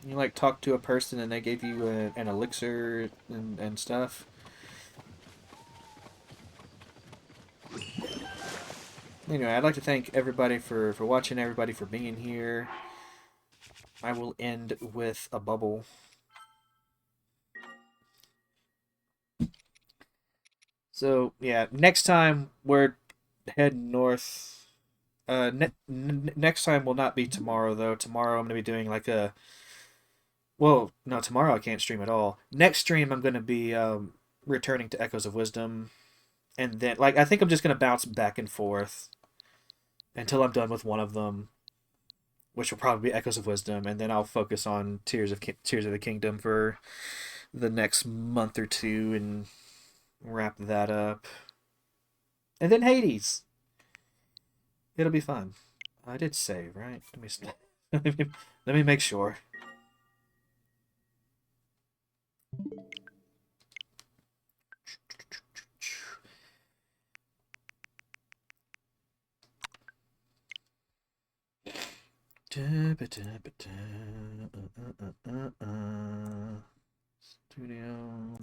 You like talk to a person and they gave you an elixir and stuff. Anyway, I'd like to thank everybody for watching, everybody for being here. I will end with a bubble. So, yeah, next time we're heading north. Next time will not be tomorrow, though. Tomorrow I'm going to be doing like a... Well, no, tomorrow I can't stream at all. Next stream I'm going to be returning to Echoes of Wisdom. And then, like, I think I'm just going to bounce back and forth until I'm done with one of them, which will probably be Echoes of Wisdom, and then I'll focus on Tears of the Kingdom for the next month or two and wrap that up. And then Hades. It'll be fun. I did save, right? Let me make sure. Studio.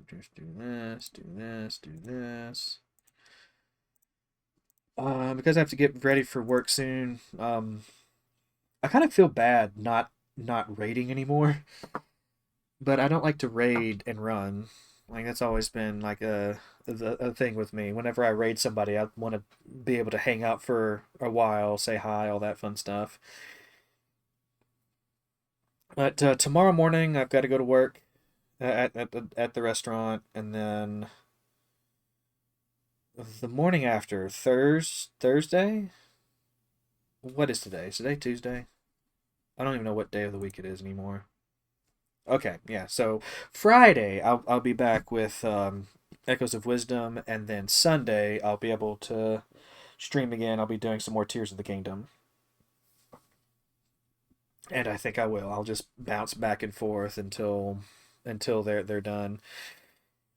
Just do this, do this, do this. Because I have to get ready for work soon. I kind of feel bad not raiding anymore, but I don't like to raid and run. Like that's always been like a thing with me. Whenever I raid somebody, I want to be able to hang out for a while, say hi, all that fun stuff. But tomorrow morning, I've got to go to work at the restaurant, and then the morning after Thursday. What is today? Is today Tuesday? I don't even know what day of the week it is anymore. Okay, yeah. So Friday, I'll be back with Echoes of Wisdom, and then Sunday I'll be able to stream again. I'll be doing some more Tears of the Kingdom, and I think I will. I'll just bounce back and forth until they're done.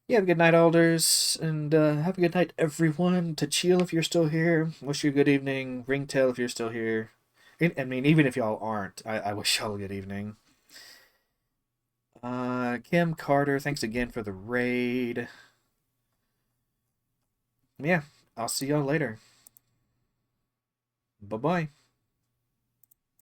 Yeah, have a good night, Alders, and have a good night, everyone. To Chill, if you're still here, wish you a good evening. Ringtail, if you're still here. I mean, even if y'all aren't, I wish y'all a good evening. Kim Carter, thanks again for the raid. Yeah, I'll see y'all later. Bye-bye.